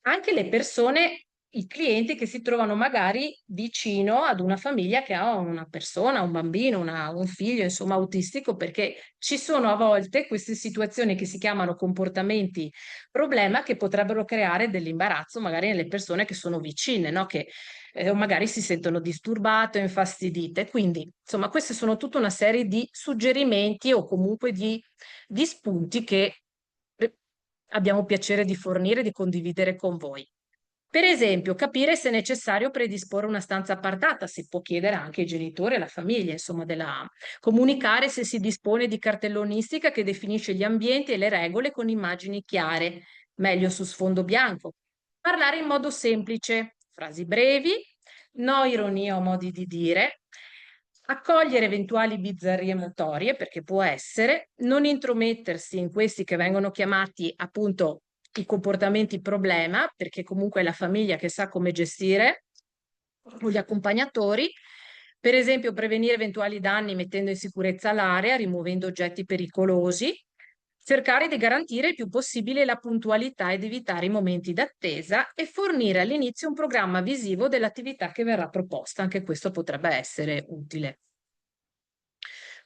anche le persone, i clienti che si trovano magari vicino ad una famiglia che ha una persona, un bambino, un figlio, insomma, autistico, perché ci sono a volte queste situazioni che si chiamano comportamenti problema che potrebbero creare dell'imbarazzo magari nelle persone che sono vicine, no? Che o magari si sentono disturbate o infastidite. Quindi, insomma, queste sono tutta una serie di suggerimenti o comunque di spunti che abbiamo piacere di fornire e di condividere con voi. Per esempio, capire se è necessario predisporre una stanza appartata, si può chiedere anche ai genitori e alla famiglia, insomma, comunicare se si dispone di cartellonistica che definisce gli ambienti e le regole con immagini chiare, meglio su sfondo bianco. Parlare in modo semplice, frasi brevi, no ironia o modi di dire, accogliere eventuali bizzarrie motorie, perché può essere, non intromettersi in questi che vengono chiamati appunto i comportamenti problema, perché comunque è la famiglia che sa come gestire, o gli accompagnatori, per esempio prevenire eventuali danni mettendo in sicurezza l'area, rimuovendo oggetti pericolosi, cercare di garantire il più possibile la puntualità ed evitare i momenti d'attesa e fornire all'inizio un programma visivo dell'attività che verrà proposta. Anche questo potrebbe essere utile.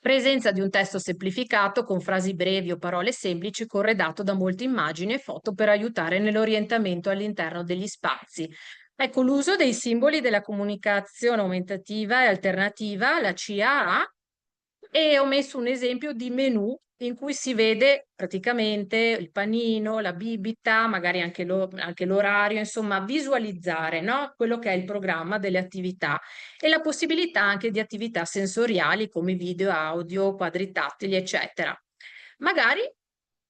Presenza di un testo semplificato con frasi brevi o parole semplici corredato da molte immagini e foto per aiutare nell'orientamento all'interno degli spazi. Ecco, l'uso dei simboli della comunicazione aumentativa e alternativa, la CAA, e ho messo un esempio di menu in cui si vede praticamente il panino, la bibita, magari anche l'orario, insomma, visualizzare, no? Quello che è il programma delle attività e la possibilità anche di attività sensoriali come video, audio, quadri tattili, eccetera. Magari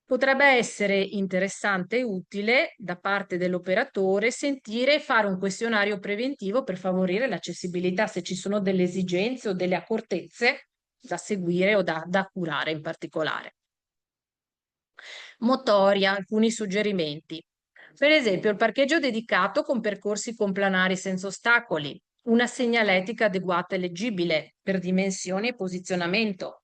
potrebbe essere interessante e utile da parte dell'operatore sentire e fare un questionario preventivo per favorire l'accessibilità se ci sono delle esigenze o delle accortezze da seguire o da curare in particolare. Motoria, alcuni suggerimenti. Per esempio, il parcheggio dedicato con percorsi complanari senza ostacoli, una segnaletica adeguata e leggibile per dimensioni e posizionamento,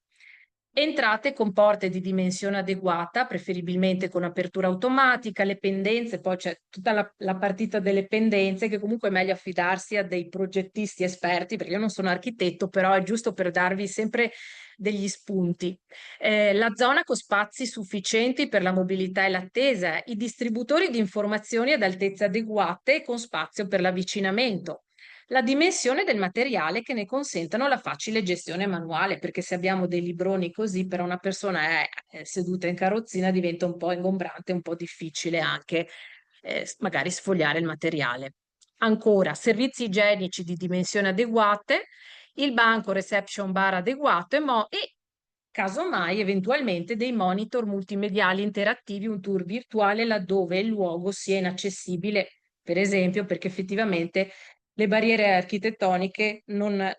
Entrate con porte di dimensione adeguata, preferibilmente con apertura automatica, le pendenze, poi c'è tutta la partita delle pendenze, che comunque è meglio affidarsi a dei progettisti esperti, perché io non sono architetto, però è giusto per darvi sempre degli spunti. La zona con spazi sufficienti per la mobilità e l'attesa, i distributori di informazioni ad altezze adeguate e con spazio per l'avvicinamento. La dimensione del materiale che ne consentano la facile gestione manuale, perché se abbiamo dei libroni così per una persona seduta in carrozzina diventa un po' ingombrante, un po' difficile anche magari sfogliare il materiale. Ancora, servizi igienici di dimensioni adeguate, il banco reception bar adeguato e casomai eventualmente dei monitor multimediali interattivi, un tour virtuale laddove il luogo sia inaccessibile, per esempio perché effettivamente le barriere architettoniche non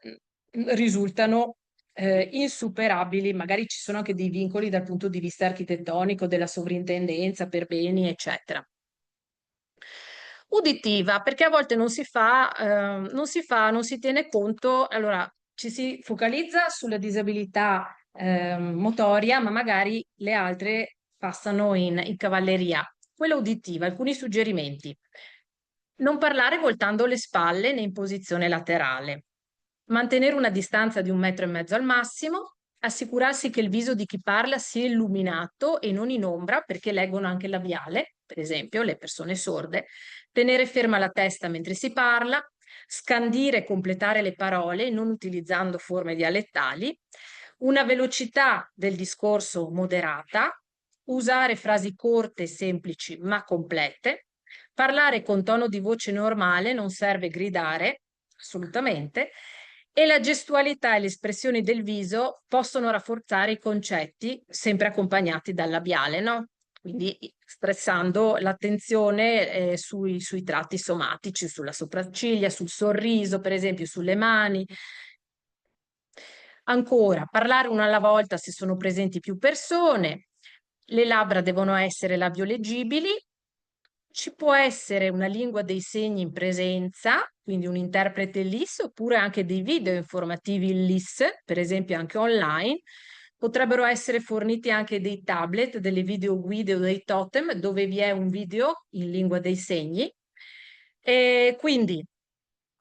risultano insuperabili, magari ci sono anche dei vincoli dal punto di vista architettonico, della sovrintendenza per beni, eccetera. Uditiva, perché a volte non si tiene conto, allora ci si focalizza sulla disabilità motoria, ma magari le altre passano in cavalleria. Quella uditiva, alcuni suggerimenti. Non parlare voltando le spalle né in posizione laterale. Mantenere una distanza di 1,5 metri al massimo. Assicurarsi che il viso di chi parla sia illuminato e non in ombra, perché leggono anche il labiale, per esempio, le persone sorde. Tenere ferma la testa mentre si parla. Scandire e completare le parole, non utilizzando forme dialettali. Una velocità del discorso moderata. Usare frasi corte e semplici ma complete. Parlare con tono di voce normale, non serve gridare, assolutamente, e la gestualità e le espressioni del viso possono rafforzare i concetti, sempre accompagnati dal labiale, no? Quindi stressando l'attenzione sui tratti somatici, sulla sopracciglia, sul sorriso, per esempio, sulle mani. Ancora, parlare una alla volta se sono presenti più persone. Le labbra devono essere labioleggibili. Ci può essere una lingua dei segni in presenza, quindi un interprete LIS, oppure anche dei video informativi in LIS, per esempio anche online. Potrebbero essere forniti anche dei tablet, delle videoguide o dei totem dove vi è un video in lingua dei segni. E quindi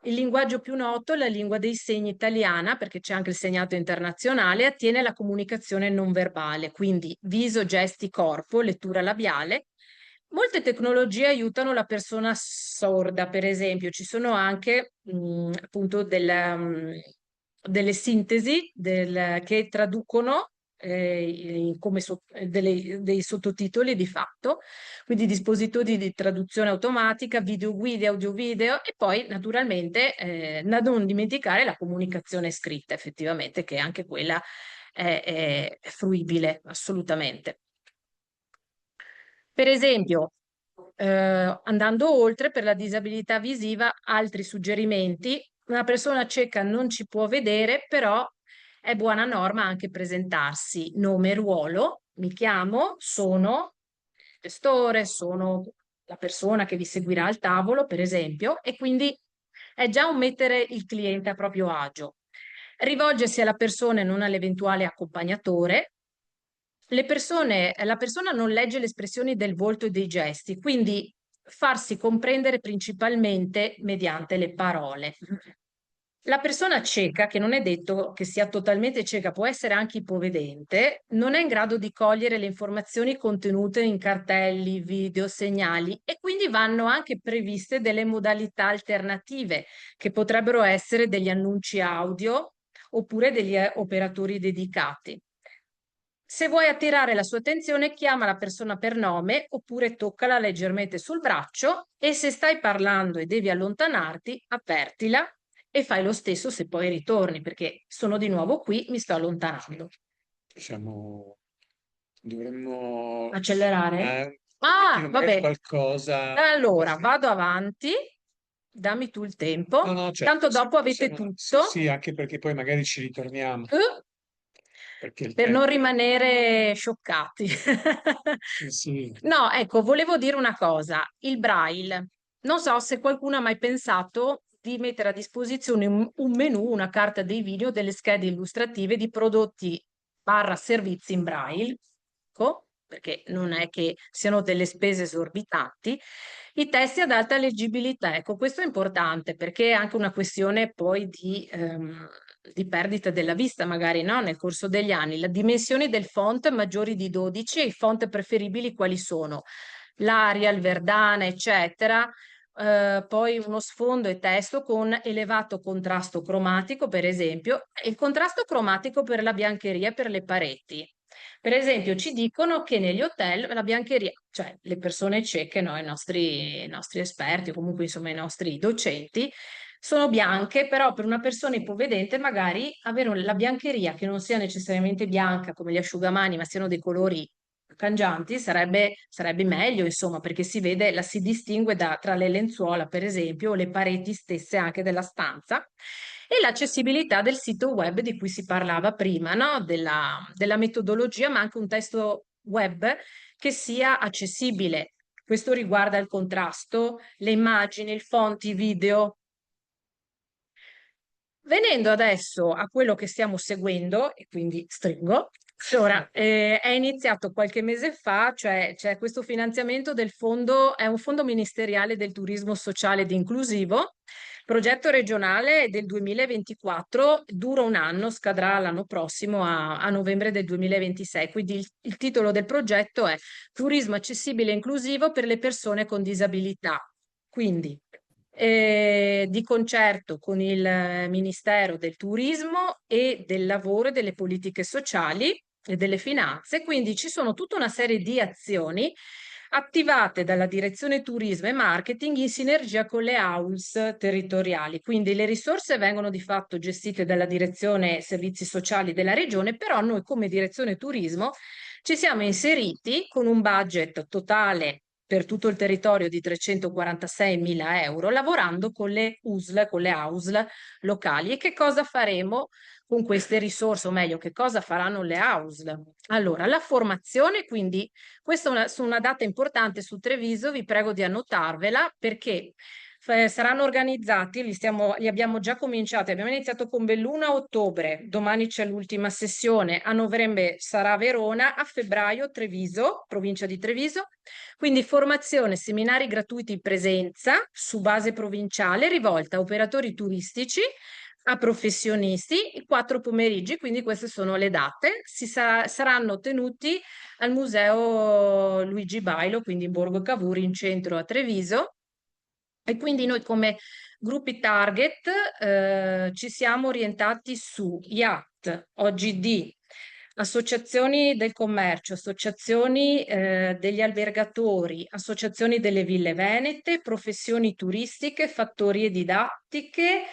il linguaggio più noto è la lingua dei segni italiana, perché c'è anche il segnato internazionale, attiene alla comunicazione non verbale, quindi viso, gesti, corpo, lettura labiale. Molte tecnologie aiutano la persona sorda, per esempio, ci sono anche appunto delle sintesi che traducono come dei sottotitoli di fatto, quindi dispositivi di traduzione automatica, videoguide, audio-video e poi naturalmente da non dimenticare la comunicazione scritta, effettivamente, che anche quella è fruibile assolutamente. Per esempio, andando oltre per la disabilità visiva, altri suggerimenti, una persona cieca non ci può vedere, però è buona norma anche presentarsi nome e ruolo, mi chiamo, sono il gestore, sono la persona che vi seguirà al tavolo, per esempio, e quindi è già un mettere il cliente a proprio agio. Rivolgersi alla persona e non all'eventuale accompagnatore. La persona non legge le espressioni del volto e dei gesti, quindi farsi comprendere principalmente mediante le parole. La persona cieca, che non è detto che sia totalmente cieca, può essere anche ipovedente, non è in grado di cogliere le informazioni contenute in cartelli, video, segnali e quindi vanno anche previste delle modalità alternative che potrebbero essere degli annunci audio oppure degli operatori dedicati. Se vuoi attirare la sua attenzione, chiama la persona per nome oppure toccala leggermente sul braccio e se stai parlando e devi allontanarti, avvertila e fai lo stesso se poi ritorni, perché sono di nuovo qui, mi sto allontanando. Dovremmo Accelerare? Ah, vabbè. qualcosa. Allora, vado avanti, dammi tu il tempo. No, certo, Tanto dopo avete tutto. Sì, anche perché poi magari ci ritorniamo. Perché Per non rimanere scioccati. sì. No, ecco, volevo dire una cosa. Il Braille. Non so se qualcuno ha mai pensato di mettere a disposizione un menu, una carta dei video, delle schede illustrative di prodotti barra servizi in braille, ecco, perché non è che siano delle spese esorbitanti, i testi ad alta leggibilità. Ecco, questo è importante perché è anche una questione poi di perdita della vista, magari no? Nel corso degli anni. Le dimensioni del font maggiori di 12 e i font preferibili quali sono? L'Arial, Verdana, eccetera. Poi uno sfondo e testo con elevato contrasto cromatico, per esempio, il contrasto cromatico per la biancheria e per le pareti. Per esempio, ci dicono che negli hotel la biancheria, cioè le persone cieche, no, i nostri esperti, o comunque insomma i nostri docenti, sono bianche, però per una persona ipovedente magari avere la biancheria che non sia necessariamente bianca come gli asciugamani, ma siano dei colori cangianti sarebbe meglio, insomma, perché si vede, la si distingue tra le lenzuola, per esempio, o le pareti stesse anche della stanza, e l'accessibilità del sito web di cui si parlava prima, no? Della metodologia, ma anche un testo web che sia accessibile. Questo riguarda il contrasto, le immagini, il font, i video. Venendo adesso a quello che stiamo seguendo, e quindi stringo, allora, è iniziato qualche mese fa, cioè c'è questo finanziamento del fondo, è un fondo ministeriale del turismo sociale ed inclusivo, progetto regionale del 2024, dura un anno, scadrà l'anno prossimo a novembre del 2026, quindi il titolo del progetto è Turismo accessibile e inclusivo per le persone con disabilità. Quindi di concerto con il Ministero del Turismo e del Lavoro e delle Politiche Sociali e delle Finanze. Quindi ci sono tutta una serie di azioni attivate dalla Direzione Turismo e Marketing in sinergia con le AULS territoriali. Quindi le risorse vengono di fatto gestite dalla Direzione Servizi Sociali della Regione, però noi come Direzione Turismo ci siamo inseriti con un budget totale per tutto il territorio di 346.000 euro, lavorando con le USL, con le AUSL locali. E che cosa faremo con queste risorse, o meglio, che cosa faranno le AUSL? Allora, la formazione, quindi questa è una data importante su Treviso, vi prego di annotarvela perché saranno organizzati, li abbiamo già cominciati, abbiamo iniziato con Belluno a ottobre, domani c'è l'ultima sessione, a novembre sarà Verona, a febbraio Treviso, provincia di Treviso, quindi formazione, seminari gratuiti in presenza su base provinciale rivolta a operatori turistici, a professionisti, i 4 pomeriggi, quindi queste sono le date, saranno tenuti al Museo Luigi Bailo, quindi in Borgo Cavour, in centro a Treviso. E quindi noi come gruppi target ci siamo orientati su IAT, OGD, associazioni del commercio, associazioni degli albergatori, associazioni delle ville venete, professioni turistiche, fattorie didattiche,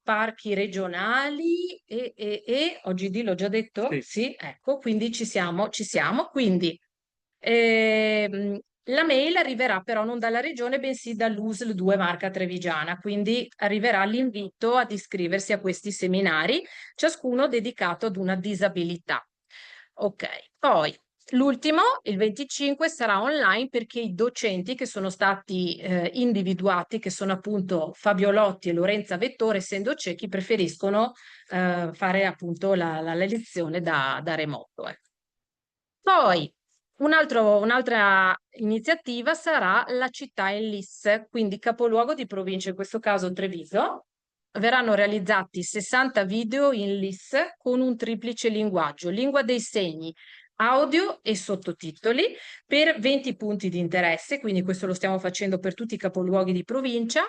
parchi regionali e OGD l'ho già detto? Sì. Sì, ecco, quindi ci siamo. Quindi la mail arriverà però non dalla regione, bensì dall'USL 2 Marca Trevigiana, quindi arriverà l'invito ad iscriversi a questi seminari, ciascuno dedicato ad una disabilità. Ok, poi l'ultimo, il 25, sarà online perché i docenti che sono stati individuati, che sono appunto Fabio Lotti e Lorenza Vettore, essendo ciechi, preferiscono fare appunto la lezione da remoto. Poi un'altra iniziativa sarà la città in LIS, quindi capoluogo di provincia, in questo caso Treviso. Verranno realizzati 60 video in LIS con un triplice linguaggio, lingua dei segni, audio e sottotitoli per 20 punti di interesse, quindi questo lo stiamo facendo per tutti i capoluoghi di provincia.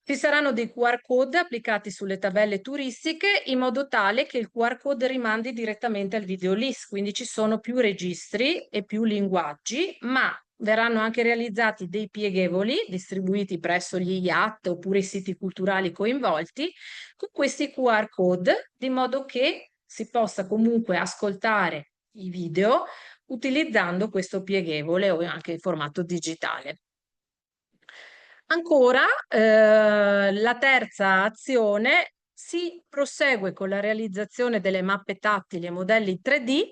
Ci saranno dei QR code applicati sulle tabelle turistiche in modo tale che il QR code rimandi direttamente al video list, quindi ci sono più registri e più linguaggi, ma verranno anche realizzati dei pieghevoli distribuiti presso gli IAT oppure i siti culturali coinvolti con questi QR code, di modo che si possa comunque ascoltare i video utilizzando questo pieghevole o anche in formato digitale. Ancora, la terza azione si prosegue con la realizzazione delle mappe tattili e modelli 3D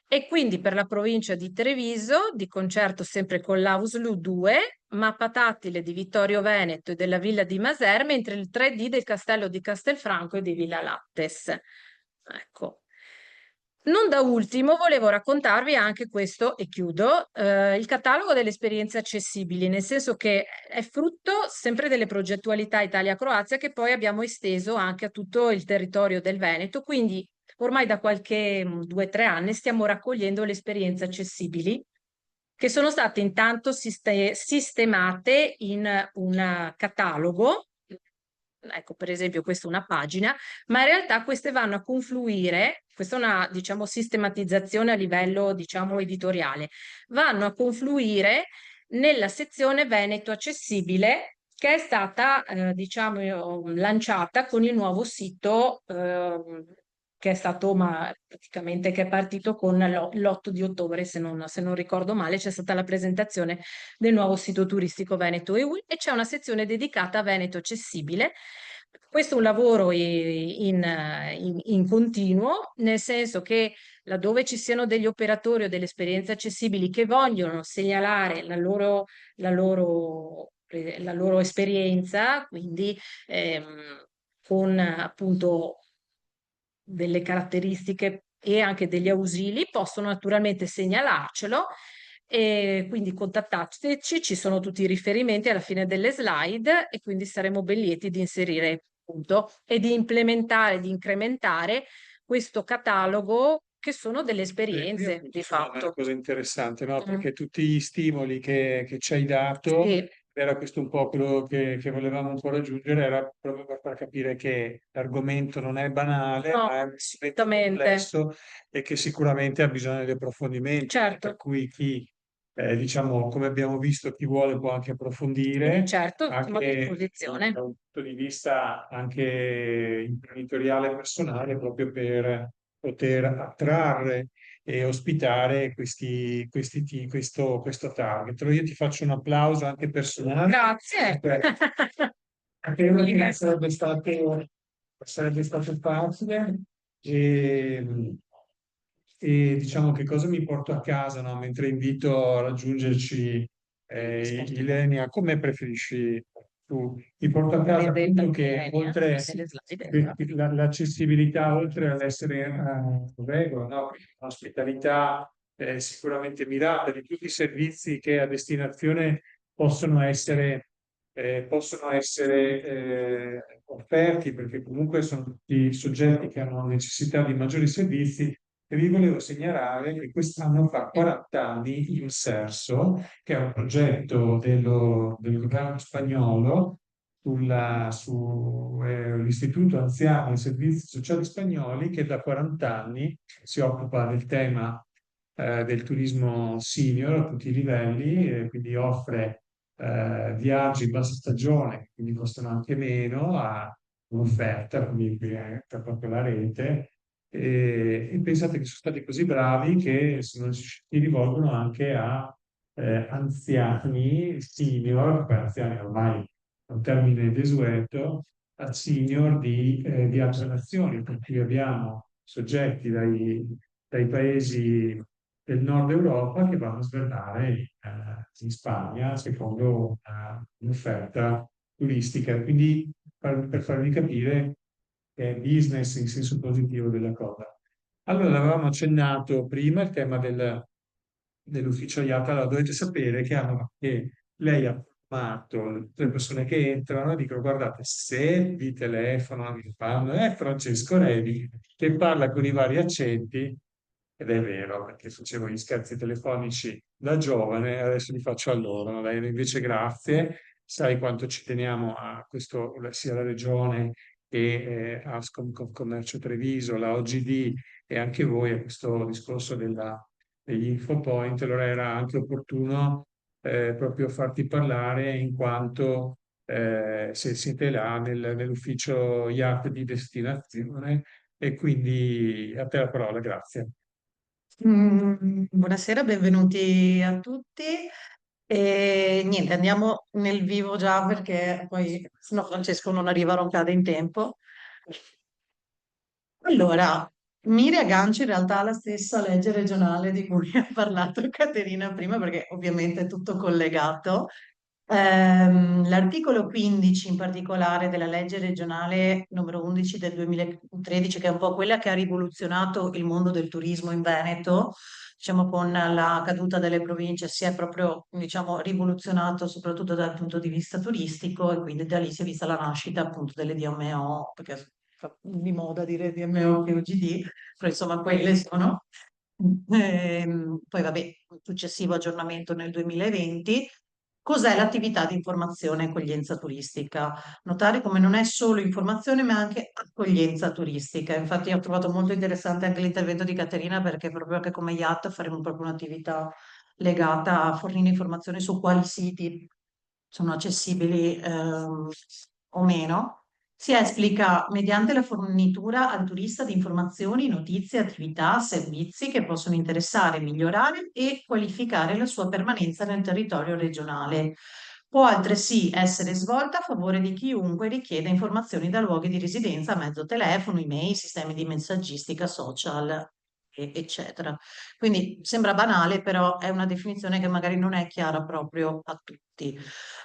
e quindi per la provincia di Treviso, di concerto sempre con l'AUSLU 2, mappa tattile di Vittorio Veneto e della Villa di Maser, mentre il 3D del Castello di Castelfranco e di Villa Lattes. Ecco. Non da ultimo, volevo raccontarvi anche questo, e chiudo, il catalogo delle esperienze accessibili, nel senso che è frutto sempre delle progettualità Italia-Croazia che poi abbiamo esteso anche a tutto il territorio del Veneto. Quindi ormai da qualche 2 o 3 anni stiamo raccogliendo le esperienze accessibili che sono state intanto sistemate in un catalogo. Ecco, per esempio, questa è una pagina, ma in realtà queste vanno a confluire, questa è una, diciamo, sistematizzazione a livello, diciamo, editoriale, vanno a confluire nella sezione Veneto Accessibile che è stata, diciamo, lanciata con il nuovo sito che è stato, praticamente, che è partito con l'8 di ottobre, se non ricordo male, c'è stata la presentazione del nuovo sito turistico Veneto EU e c'è una sezione dedicata a Veneto Accessibile. Questo è un lavoro in continuo, nel senso che laddove ci siano degli operatori o delle esperienze accessibili che vogliono segnalare la loro esperienza, quindi con appunto delle caratteristiche e anche degli ausili, possono naturalmente segnalarcelo e quindi contattateci, ci sono tutti i riferimenti alla fine delle slide e quindi saremo ben lieti di inserire appunto e di implementare, di incrementare questo catalogo che sono delle Qui esperienze appunto di sono una fatto. cosa interessante, no? Mm. Perché tutti gli stimoli che ci hai dato, Sì, era questo un po' quello che volevamo un po' raggiungere, era proprio per far capire che l'argomento non è banale, no, ma è un argomento assolutamente. complesso e che sicuramente ha bisogno di approfondimenti, per Certo, cui chi, diciamo, come abbiamo visto, chi vuole può anche approfondire, certo, siamo a anche disposizione. da un punto di vista anche imprenditoriale e personale, proprio per poter attrarre e ospitare questo target. Allora io ti faccio un applauso anche personale, Grazie. perché credo che sarebbe stato facile e diciamo che cosa mi porto a casa, no? Mentre invito a raggiungerci Ilenia, come preferisci tu? Mi porto a casa Benedetta appunto che Tirrenia, oltre delle slide. l'accessibilità, oltre ad essere regola, no? L'ospitalità sicuramente mirata di tutti i servizi che a destinazione possono essere offerti, perché comunque sono tutti soggetti che hanno necessità di maggiori servizi. E vi volevo segnalare che quest'anno fa 40 anni il SERSO, che è un progetto del governo spagnolo sull'Istituto Anziani e Servizi Sociali Spagnoli, che da 40 anni si occupa del tema del turismo senior a tutti i livelli, e quindi offre viaggi bassa stagione, quindi costano anche meno, a un'offerta, quindi per proprio la rete. E pensate che sono stati così bravi che si rivolgono anche a anziani, senior, poi anziani ormai è un termine desueto, a senior di altre nazioni, per cui abbiamo soggetti dai paesi del nord Europa che vanno a svernare in Spagna secondo un'offerta turistica. Quindi per farvi capire che è business in senso positivo della cosa. Allora, avevamo accennato prima il tema dell'ufficialiato. Allora, dovete sapere che lei ha formato le persone che entrano e dicono: guardate, se vi telefonano, vi fanno, è Francesco Revi che parla con i vari accenti, ed è vero, perché facevo gli scherzi telefonici da giovane, adesso li faccio a loro. No? Lei invece grazie, sai quanto ci teniamo a questo, sia la regione che a Commercio Treviso, la OGD e anche voi a questo discorso degli infopoint. Allora era anche opportuno proprio farti parlare in quanto se siete là nell'ufficio IAT di destinazione, e quindi a te la parola, grazie. Buonasera, benvenuti a tutti. E niente, andiamo nel vivo già perché poi sennò Francesco non arriva a roncare in tempo. Allora, mi riaggancio in realtà alla stessa legge regionale di cui ha parlato Caterina prima, perché ovviamente è tutto collegato. L'articolo 15 in particolare della legge regionale numero 11 del 2013, che è un po' quella che ha rivoluzionato il mondo del turismo in Veneto, diciamo con la caduta delle province si è proprio, diciamo, rivoluzionato soprattutto dal punto di vista turistico e quindi da lì si è vista la nascita appunto delle DMO, perché fa di moda dire DMO che OGD, però insomma quelle sono. Poi vabbè, successivo aggiornamento nel 2020. Cos'è l'attività di informazione e accoglienza turistica? Notare come non è solo informazione, ma anche accoglienza turistica. Infatti ho trovato molto interessante anche l'intervento di Caterina, perché proprio anche come IAT faremo proprio un'attività legata a fornire informazioni su quali siti sono accessibili o meno. Si esplica mediante la fornitura al turista di informazioni, notizie, attività, servizi che possono interessare, migliorare e qualificare la sua permanenza nel territorio regionale. Può altresì essere svolta a favore di chiunque richieda informazioni da luoghi di residenza, mezzo telefono, email, sistemi di messaggistica, social, eccetera. Quindi sembra banale, però è una definizione che magari non è chiara proprio a tutti.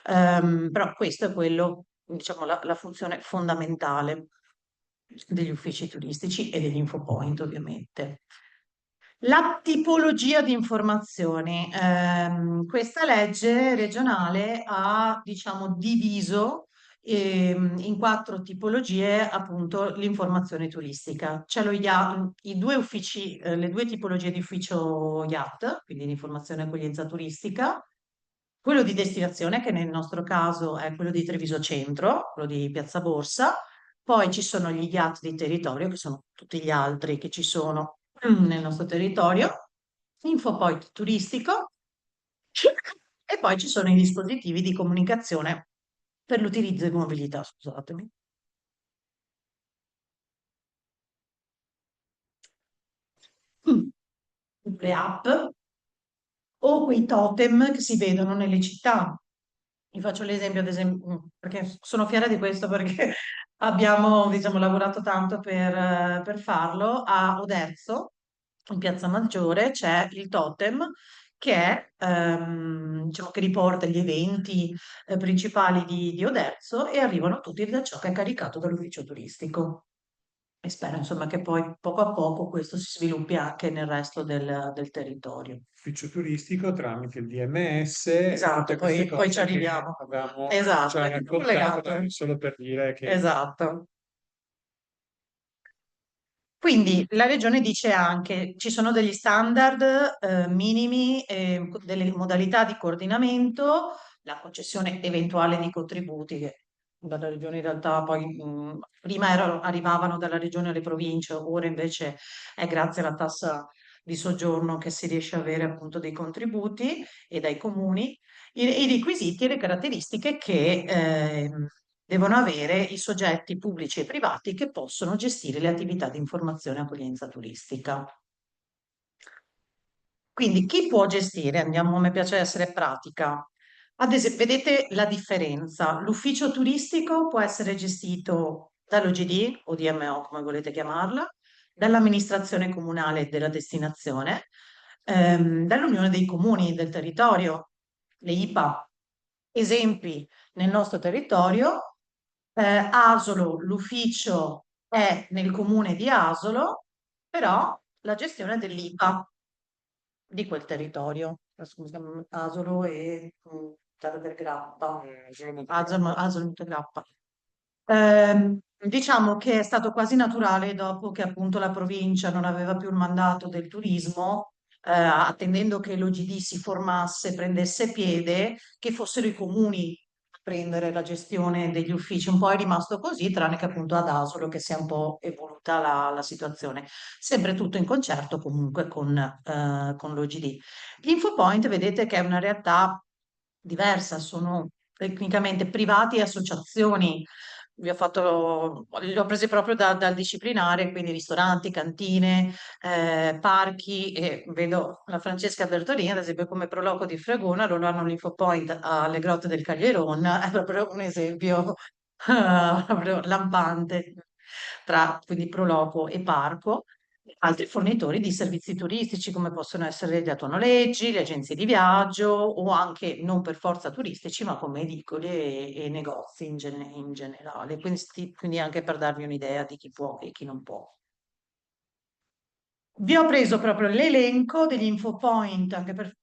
Però questo è quello, diciamo, la funzione fondamentale degli uffici turistici e degli infopoint, ovviamente. La tipologia di informazioni. Questa legge regionale ha, diciamo, diviso in 4 tipologie appunto l'informazione turistica. C'è i due uffici, le 2 tipologie di ufficio IAT, quindi l'informazione e accoglienza turistica, quello di destinazione, che nel nostro caso è quello di Treviso Centro, quello di Piazza Borsa, poi ci sono gli IAT di territorio, che sono tutti gli altri che ci sono nel nostro territorio, Infopoint turistico, e poi ci sono i dispositivi di comunicazione per l'utilizzo in mobilità, scusatemi. Le app o quei totem che si vedono nelle città. Vi faccio l'esempio, ad esempio, perché sono fiera di questo perché abbiamo, diciamo, lavorato tanto per farlo. A Oderzo, in Piazza Maggiore, c'è il totem che è, diciamo, che riporta gli eventi principali di Oderzo e arrivano tutti da ciò che è caricato dall'ufficio turistico. E spero, insomma, che poi poco a poco questo si sviluppi anche nel resto del territorio. Ufficio turistico tramite il DMS e Esatto, tutte queste poi ci cose che arriviamo. avevamo Esatto, già è tutto raccontato, collegato. ma solo per dire che Esatto. Quindi la regione dice anche ci sono degli standard minimi, delle modalità di coordinamento, la concessione eventuale di contributi che dalla regione in realtà poi prima arrivavano dalla regione alle province, ora invece è grazie alla tassa di soggiorno che si riesce a avere appunto dei contributi e dai comuni, i requisiti e le caratteristiche che devono avere i soggetti pubblici e privati che possono gestire le attività di informazione e accoglienza turistica. Quindi chi può gestire? Andiamo, a me piace essere pratica. Ad esempio, vedete la differenza? L'ufficio turistico può essere gestito dall'OGD o DMO, come volete chiamarla, dall'amministrazione comunale della destinazione, dall'Unione dei Comuni del territorio, le IPA. Esempi nel nostro territorio, Asolo, l'ufficio è nel comune di Asolo, però la gestione è dell'IPA di quel territorio. Scusa, Asolo e Terra del Grappa. Asolo Montegrappa. Diciamo che è stato quasi naturale dopo che appunto la provincia non aveva più il mandato del turismo, attendendo che l'OGD si formasse, prendesse piede, che fossero i comuni a prendere la gestione degli uffici. Un po' è rimasto così, tranne che appunto ad Asolo che si è un po' evoluta la situazione. Sempre tutto in concerto comunque con l'OGD. Gli Infopoint vedete che è una realtà diversa, sono tecnicamente privati e associazioni. Li ho presi proprio dal disciplinare, quindi ristoranti, cantine, parchi, e vedo la Francesca Bertolini, ad esempio, come Proloco di Fregona, loro hanno l'Infopoint alle Grotte del Caglieron, è proprio un esempio proprio lampante tra quindi Proloco e parco. altri fornitori di servizi turistici come possono essere gli autonoleggi, le agenzie di viaggio o anche non per forza turistici, ma come edicole e negozi in generale. Quindi anche per darvi un'idea di chi può e chi non può. Vi ho preso proprio l'elenco degli infopoint anche per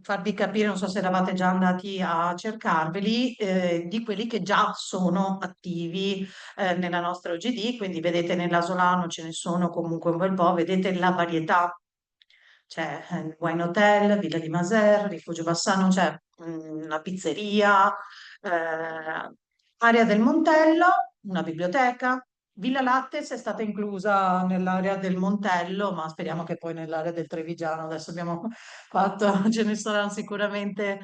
farvi capire, non so se eravate già andati a cercarveli, di quelli che già sono attivi nella nostra OGD, quindi vedete nell'Asolano ce ne sono comunque un bel po', vedete la varietà, c'è il Wine Hotel, Villa di Maser, Rifugio Bassano, c'è una pizzeria, Area del Montello, una biblioteca, Villa Lattes è stata inclusa nell'area del Montello, ma speriamo che poi nell'area del Trevigiano, adesso abbiamo fatto, ce ne saranno sicuramente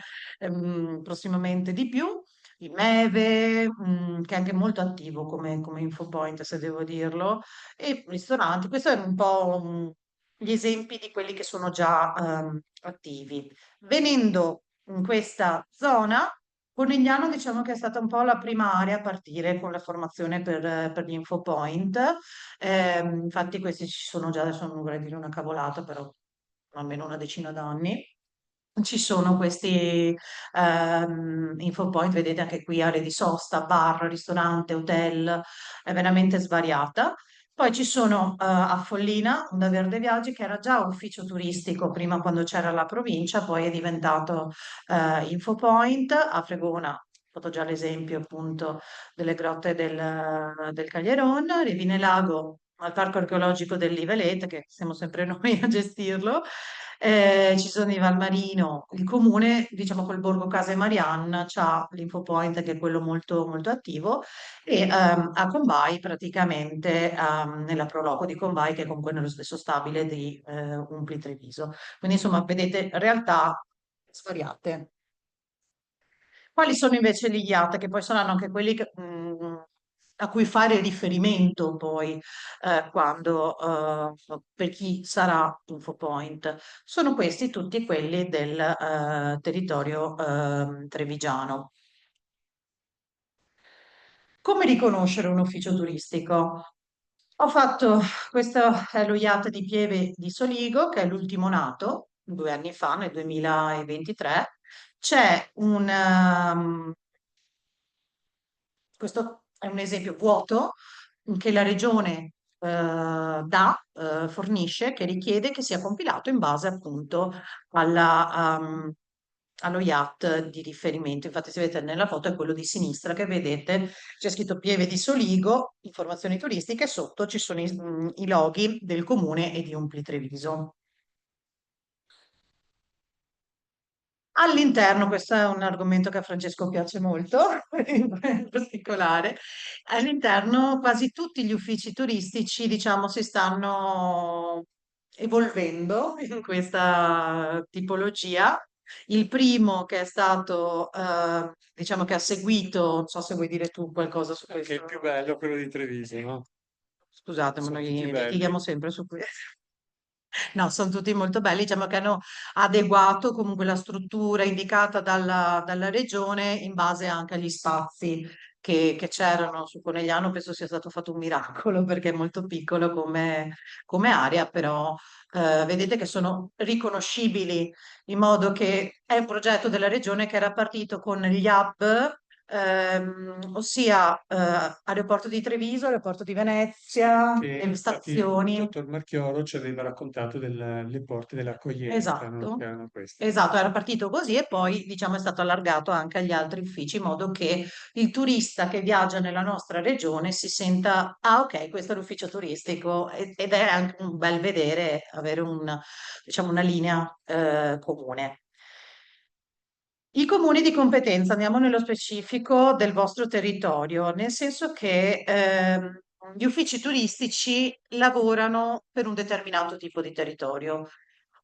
prossimamente di più. Il Meve, che è anche molto attivo come infopoint, se devo dirlo, e ristoranti. Questo è un po' gli esempi di quelli che sono già attivi. Venendo in questa zona, Cornigliano diciamo che è stata un po' la prima area a partire con la formazione per gli infopoint. Infatti questi ci sono già, adesso non vorrei dire una cavolata, però almeno una decina d'anni. Ci sono questi infopoint, vedete anche qui aree di sosta, bar, ristorante, hotel, è veramente svariata. Poi ci sono a Follina, da Verde Viaggi, che era già ufficio turistico prima quando c'era la provincia, poi è diventato infopoint. A Fregona, ho fatto già l'esempio appunto delle grotte del Caglieron, Rivine Lago al Parco Archeologico del Livelete, che siamo sempre noi a gestirlo. Ci sono i Valmarino, il comune, diciamo col Borgo Casa Marianna, c'ha l'Infopoint che è quello molto, molto attivo e a Convai praticamente nella Proloco di Convai che è comunque nello stesso stabile di Umpli Treviso. Quindi insomma vedete realtà svariate. Quali sono invece gli IAT, che poi saranno anche quelli a cui fare riferimento poi per chi sarà InfoPoint? Sono questi tutti quelli del territorio trevigiano. Come riconoscere un ufficio turistico? Ho fatto, questo è lo IAT di Pieve di Soligo, che è l'ultimo nato, 2 anni fa, nel 2023. C'è questo è un esempio vuoto che la regione fornisce, che richiede che sia compilato in base appunto allo IAT di riferimento. Infatti, se vedete nella foto è quello di sinistra che vedete, c'è scritto Pieve di Soligo, informazioni turistiche, e sotto ci sono i loghi del comune e di Umpli Treviso. All'interno, questo è un argomento che a Francesco piace molto, in particolare, all'interno quasi tutti gli uffici turistici, diciamo, si stanno evolvendo in questa tipologia. Il primo che è stato, diciamo che ha seguito, non so se vuoi dire tu qualcosa su Che è il questo. più bello quello di Treviso, no? Scusate, ma Sono tutti noi belli. litighiamo sempre su questo. No, sono tutti molto belli, diciamo che hanno adeguato comunque la struttura indicata dalla regione in base anche agli spazi che c'erano su Conegliano. Penso sia stato fatto un miracolo perché è molto piccolo come area, però vedete che sono riconoscibili in modo che è un progetto della regione che era partito con gli hub, ossia aeroporto di Treviso, aeroporto di Venezia, Che e infatti il stazioni. dottor Marchioro ci aveva raccontato delle porte dell'accoglienza, no? Che Esatto, erano queste. esatto, era partito così e poi diciamo è stato allargato anche agli altri uffici in modo che il turista che viaggia nella nostra regione si senta, ah ok, questo è l'ufficio turistico ed è anche un bel vedere avere diciamo, una linea comune. I comuni di competenza, andiamo nello specifico del vostro territorio, nel senso che gli uffici turistici lavorano per un determinato tipo di territorio.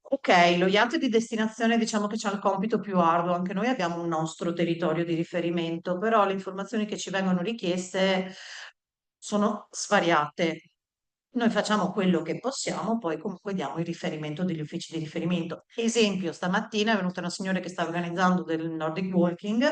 Ok, lo IAT di destinazione diciamo che c'ha il compito più arduo, anche noi abbiamo un nostro territorio di riferimento, però le informazioni che ci vengono richieste sono svariate. Noi facciamo quello che possiamo, poi comunque diamo il riferimento degli uffici di riferimento. Esempio, stamattina è venuta una signora che sta organizzando del Nordic Walking,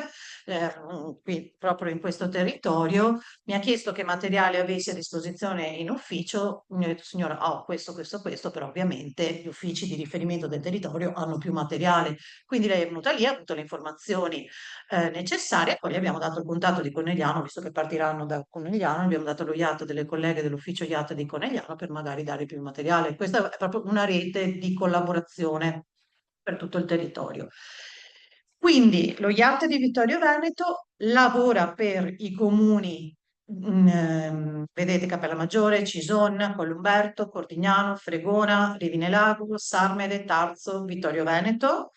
qui proprio in questo territorio, mi ha chiesto che materiale avessi a disposizione in ufficio, mi ha detto signora, ho questo, questo, questo, però ovviamente gli uffici di riferimento del territorio hanno più materiale, quindi lei è venuta lì, ha avuto le informazioni necessarie, poi gli abbiamo dato il contatto di Conegliano, visto che partiranno da Conegliano, abbiamo dato lo IAT delle colleghe dell'ufficio IAT di Conegliano per magari dare più materiale. Questa è proprio una rete di collaborazione per tutto il territorio. Quindi lo IAT di Vittorio Veneto lavora per i comuni, vedete Cappella Maggiore, Cison, Collumberto, Cortignano, Fregona, Rivine Lago, Sarmede, Tarzo, Vittorio Veneto.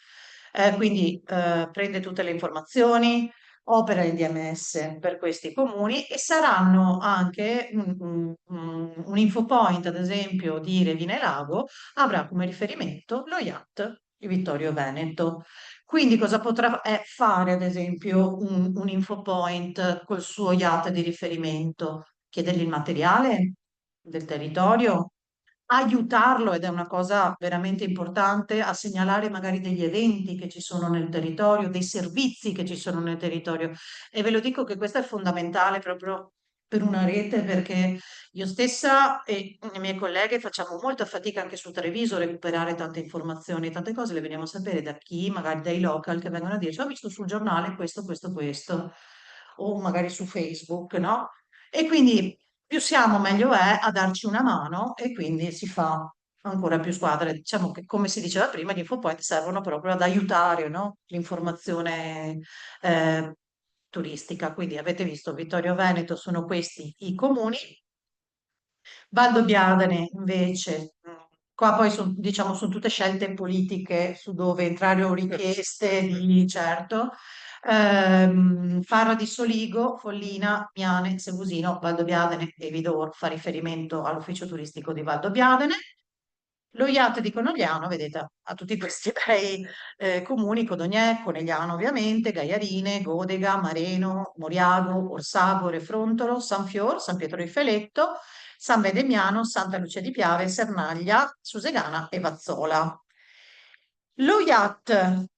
Quindi prende tutte le informazioni, opera in DMS per questi comuni e saranno anche un info point, ad esempio, di Revine Lago, avrà come riferimento lo IAT di Vittorio Veneto. Quindi cosa potrà fare, ad esempio, un info point col suo IAT di riferimento? Chiedergli il materiale del territorio, aiutarlo, ed è una cosa veramente importante, a segnalare magari degli eventi che ci sono nel territorio, dei servizi che ci sono nel territorio. E ve lo dico che questo è fondamentale proprio per una rete, perché io stessa e le mie colleghe facciamo molta fatica anche su Treviso a recuperare tante informazioni, tante cose le veniamo a sapere da chi, magari dai local che vengono a dirci, ho visto sul giornale questo, questo, questo, o magari su Facebook, no? E quindi più siamo, meglio è a darci una mano e quindi si fa ancora più squadre. Diciamo che, come si diceva prima, gli infopoint servono proprio ad aiutare, no? L'informazione eh, turistica. Quindi avete visto, Vittorio Veneto sono questi i comuni. Valdobbiadene invece, qua poi diciamo, sono tutte scelte politiche su dove entrare o richieste di certo. Farra di Soligo, Follina, Miane, Segusino, Valdobbiadene e Vidor fa riferimento all'ufficio turistico di Valdobbiadene. Lo IAT di Conegliano, vedete, a tutti questi bei comuni, Codognè, Conegliano ovviamente, Gaiarine, Godega, Mareno, Moriago, Orsagore, Frontolo, San Fior, San Pietro di Feletto, San Vedemiano, Santa Lucia di Piave, Sernaglia, Susegana e Vazzola. Lo IAT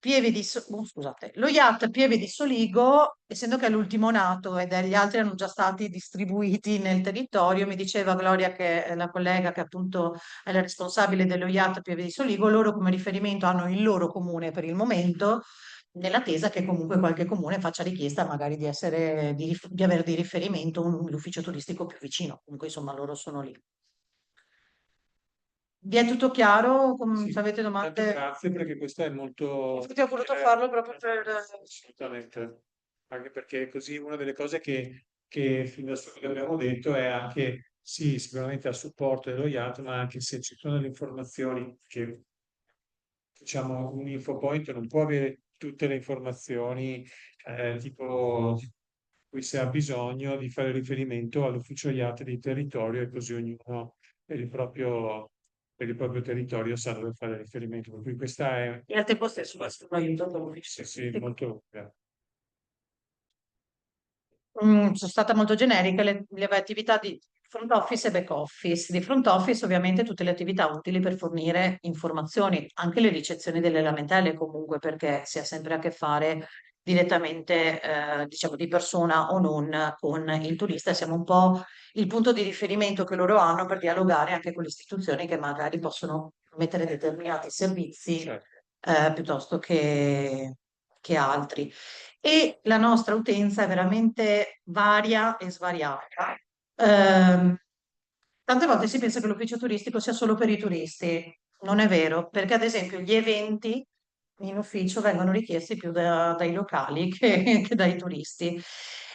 Pieve di Soligo, essendo che è l'ultimo nato e gli altri hanno già stati distribuiti nel territorio, mi diceva Gloria, che è la collega che appunto è la responsabile dello IAT Pieve di Soligo, loro come riferimento hanno il loro comune per il momento, nell'attesa che comunque qualche comune faccia richiesta magari di avere di riferimento l'ufficio turistico più vicino. Comunque insomma loro sono lì. Vi è tutto chiaro? Sì, Se avete tanto domande? grazie perché questo è molto... Infatti ho voluto farlo proprio per... Assolutamente, anche perché così una delle cose che fin da subito abbiamo detto è anche, sì, sicuramente a supporto dello IAT, ma anche se ci sono delle informazioni che, diciamo, un infopoint non può avere tutte le informazioni, tipo, di cui si ha bisogno di fare riferimento all'ufficio IAT di territorio e così ognuno per il proprio territorio sa dove fare riferimento. Per cui questa è, E al tempo stesso questo è un aiuto per l'ufficio sì, sì, turistico. molto... Sono stata molto generica, le attività di front office e back office. Di front office ovviamente tutte le attività utili per fornire informazioni, anche le ricezioni delle lamentele comunque, perché si ha sempre a che fare direttamente, diciamo di persona o non, con il turista. Siamo un po' il punto di riferimento che loro hanno per dialogare anche con le istituzioni che magari possono mettere determinati servizi Certo. piuttosto che altri. E la nostra utenza è veramente varia e svariata. Ehm, Tante volte si pensa che l'ufficio turistico sia solo per i turisti. Non è vero, perché ad esempio gli eventi in ufficio vengono richiesti più dai locali che dai turisti.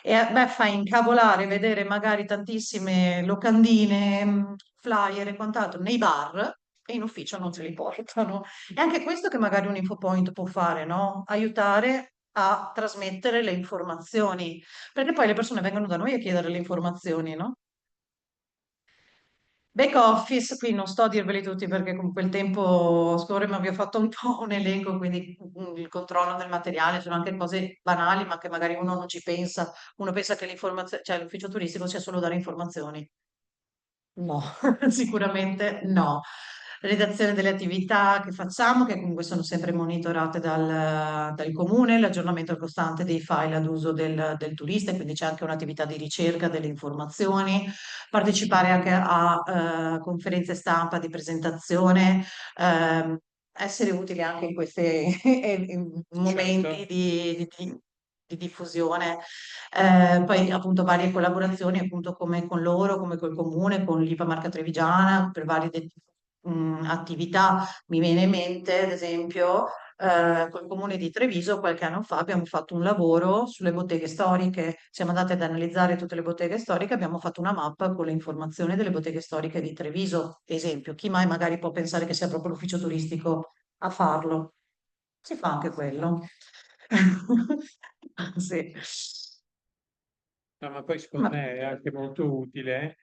E a me fa incavolare vedere magari tantissime locandine, flyer e quant'altro nei bar e in ufficio non se li portano. E anche questo che magari un infopoint può fare, no? Aiutare a trasmettere le informazioni, perché poi le persone vengono da noi a chiedere le informazioni, no? Back office, qui non sto a dirveli tutti perché comunque il tempo scorre, ma vi ho fatto un po' un elenco, quindi il controllo del materiale, sono anche cose banali, ma che magari uno non ci pensa. Uno pensa che l'informazione, cioè l'ufficio turistico sia solo dare informazioni. No, sicuramente no. redazione delle attività che facciamo, che comunque sono sempre monitorate dal comune, l'aggiornamento costante dei file ad uso del turista, quindi c'è anche un'attività di ricerca delle informazioni, partecipare anche a conferenze stampa di presentazione, essere utili anche in questi momenti Certo. di diffusione. Poi appunto varie collaborazioni appunto come con loro, come col comune, con l'IPA Marca Trevigiana, per varie attività. Mi viene in mente, ad esempio, col comune di Treviso qualche anno fa abbiamo fatto un lavoro sulle botteghe storiche, siamo andati ad analizzare tutte le botteghe storiche, abbiamo fatto una mappa con le informazioni delle botteghe storiche di Treviso, esempio. Chi mai magari può pensare che sia proprio l'ufficio turistico a farlo? Si fa anche quello. Sì. No, ma poi secondo me è anche molto utile,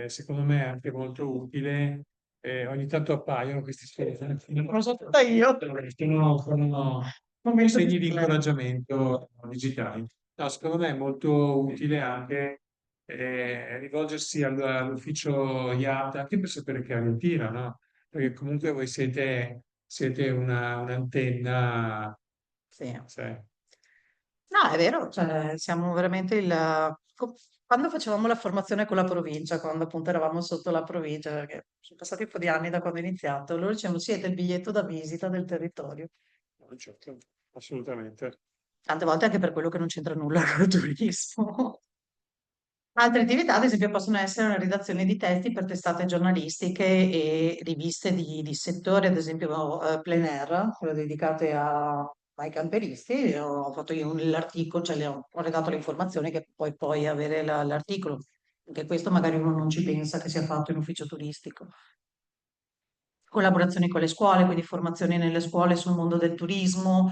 secondo me è anche molto utile, ogni tanto appaiono questi Lo so tutta io. sono Momento segni di di incoraggiamento digitali. No, secondo me è molto utile anche rivolgersi all'ufficio IAT anche per sapere che aria tira, no? Perché comunque voi siete un'antenna, Sì. sai. No, è vero, cioè, siamo veramente quando facevamo la formazione con la provincia, quando appunto eravamo sotto la provincia, perché sono passati un po' di anni da quando ho iniziato, loro dicevano siete il biglietto da visita del territorio. No, certo, assolutamente. Tante volte anche per quello che non c'entra nulla con il turismo. Altre attività, ad esempio, possono essere una redazione di testi per testate giornalistiche e riviste di settore, ad esempio Plein Air, quelle dedicate ai camperisti. Ho fatto io l'articolo, cioè ho redatto le informazioni che poi avere l'articolo. Anche questo magari uno non ci pensa che sia fatto in ufficio turistico. Collaborazioni con le scuole, quindi formazioni nelle scuole sul mondo del turismo,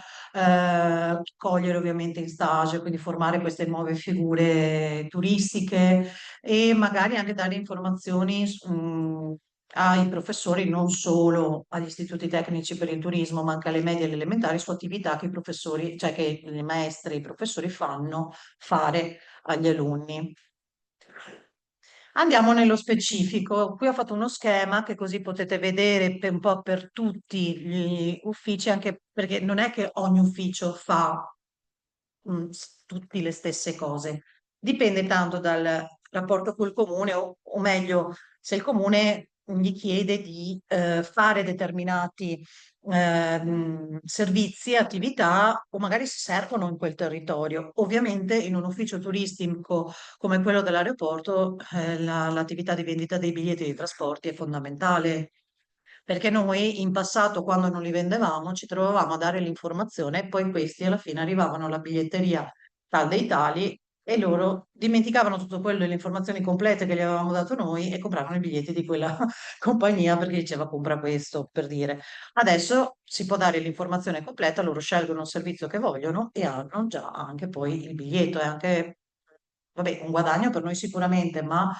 cogliere ovviamente in stage, quindi formare queste nuove figure turistiche e magari anche dare informazioni ai professori, non solo agli istituti tecnici per il turismo, ma anche alle medie e alle elementari su attività che i professori, cioè che le maestre e i professori fanno fare agli alunni. Andiamo nello specifico. Qui ho fatto uno schema che così potete vedere un po' per tutti gli uffici, anche perché non è che ogni ufficio fa tutte le stesse cose. Dipende tanto dal rapporto col comune, o meglio, se il comune gli chiede di fare determinati servizi, attività, o magari si servono in quel territorio. Ovviamente in un ufficio turistico come quello dell'aeroporto, l'attività di vendita dei biglietti di trasporti è fondamentale. Perché noi in passato, quando non li vendevamo, ci trovavamo a dare l'informazione e poi questi alla fine arrivavano alla biglietteria tal dei tali e loro dimenticavano tutto quello e le informazioni complete che gli avevamo dato noi e compravano i biglietti di quella compagnia perché diceva compra questo, per dire. Adesso si può dare l'informazione completa, loro scelgono il servizio che vogliono e hanno già anche poi il biglietto. È anche, vabbè, un guadagno per noi sicuramente, ma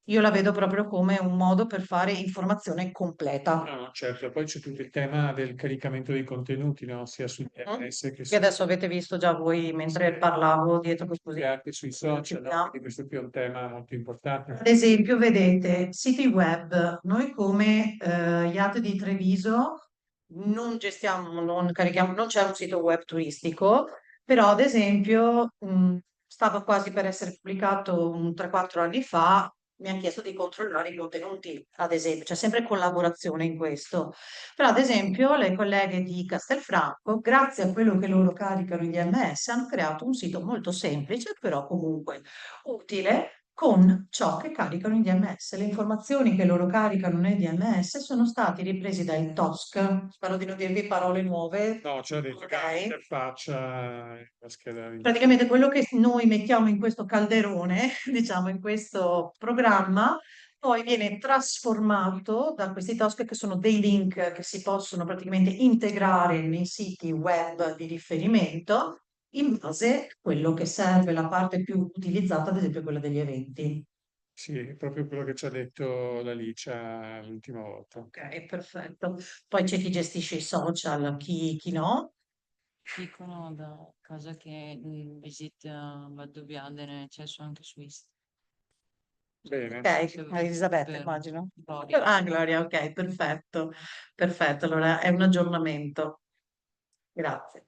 io la vedo proprio come un modo per fare informazione completa. No, no, certo, poi c'è tutto il tema del caricamento dei contenuti, no? Sia sul Mhm. TMS che Che adesso avete visto già voi mentre parlavo dietro così. che anche sui social, no? Quindi questo qui è un tema molto importante. Ad esempio, vedete, siti web, noi come IAT di Treviso non gestiamo, non carichiamo, non c'è un sito web turistico, però ad esempio stava quasi per essere pubblicato 3-4 anni fa, mi hanno chiesto di controllare i contenuti, ad esempio, c'è sempre collaborazione in questo. Però ad esempio le colleghe di Castelfranco, grazie a quello che loro caricano in DMS, hanno creato un sito molto semplice, però comunque utile con ciò che caricano i DMS. Le informazioni che loro caricano nei DMS sono stati ripresi dal TOSC. Spero di non dirvi parole nuove. No, c'è detto che Ok? l'interfaccia, la scheda Praticamente quello che noi mettiamo in questo calderone, diciamo in questo programma, poi viene trasformato da questi task che sono dei link che si possono praticamente integrare nei siti web di riferimento in base a quello che serve, la parte più utilizzata, ad esempio quella degli eventi. sì, è proprio quello che ci ha detto la Licia l'ultima volta. Ok, perfetto. Poi c'è chi gestisce i social, chi no. Dicono da casa che Visit va a doppiare nel accesso anche su Instagram. Bene. Ok, Elisabetta, Per immagino. Gloria. Ah, Gloria, ok, perfetto. Perfetto, allora è un aggiornamento. Grazie.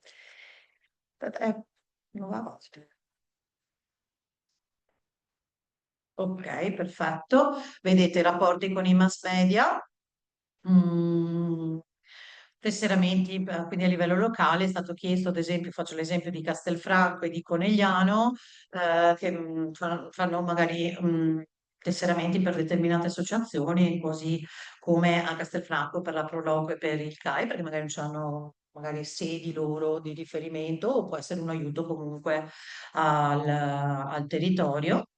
Non va avanti. Ok, perfetto. Vedete i rapporti con i mass media. Mm, tesseramenti, quindi a livello locale è stato chiesto, ad esempio, faccio l'esempio di Castelfranco e di Conegliano, che fanno magari tesseramenti per determinate associazioni, così come a Castelfranco per la Proloco e per il CAI, perché magari non hanno magari sedi loro di riferimento o può essere un aiuto comunque al territorio.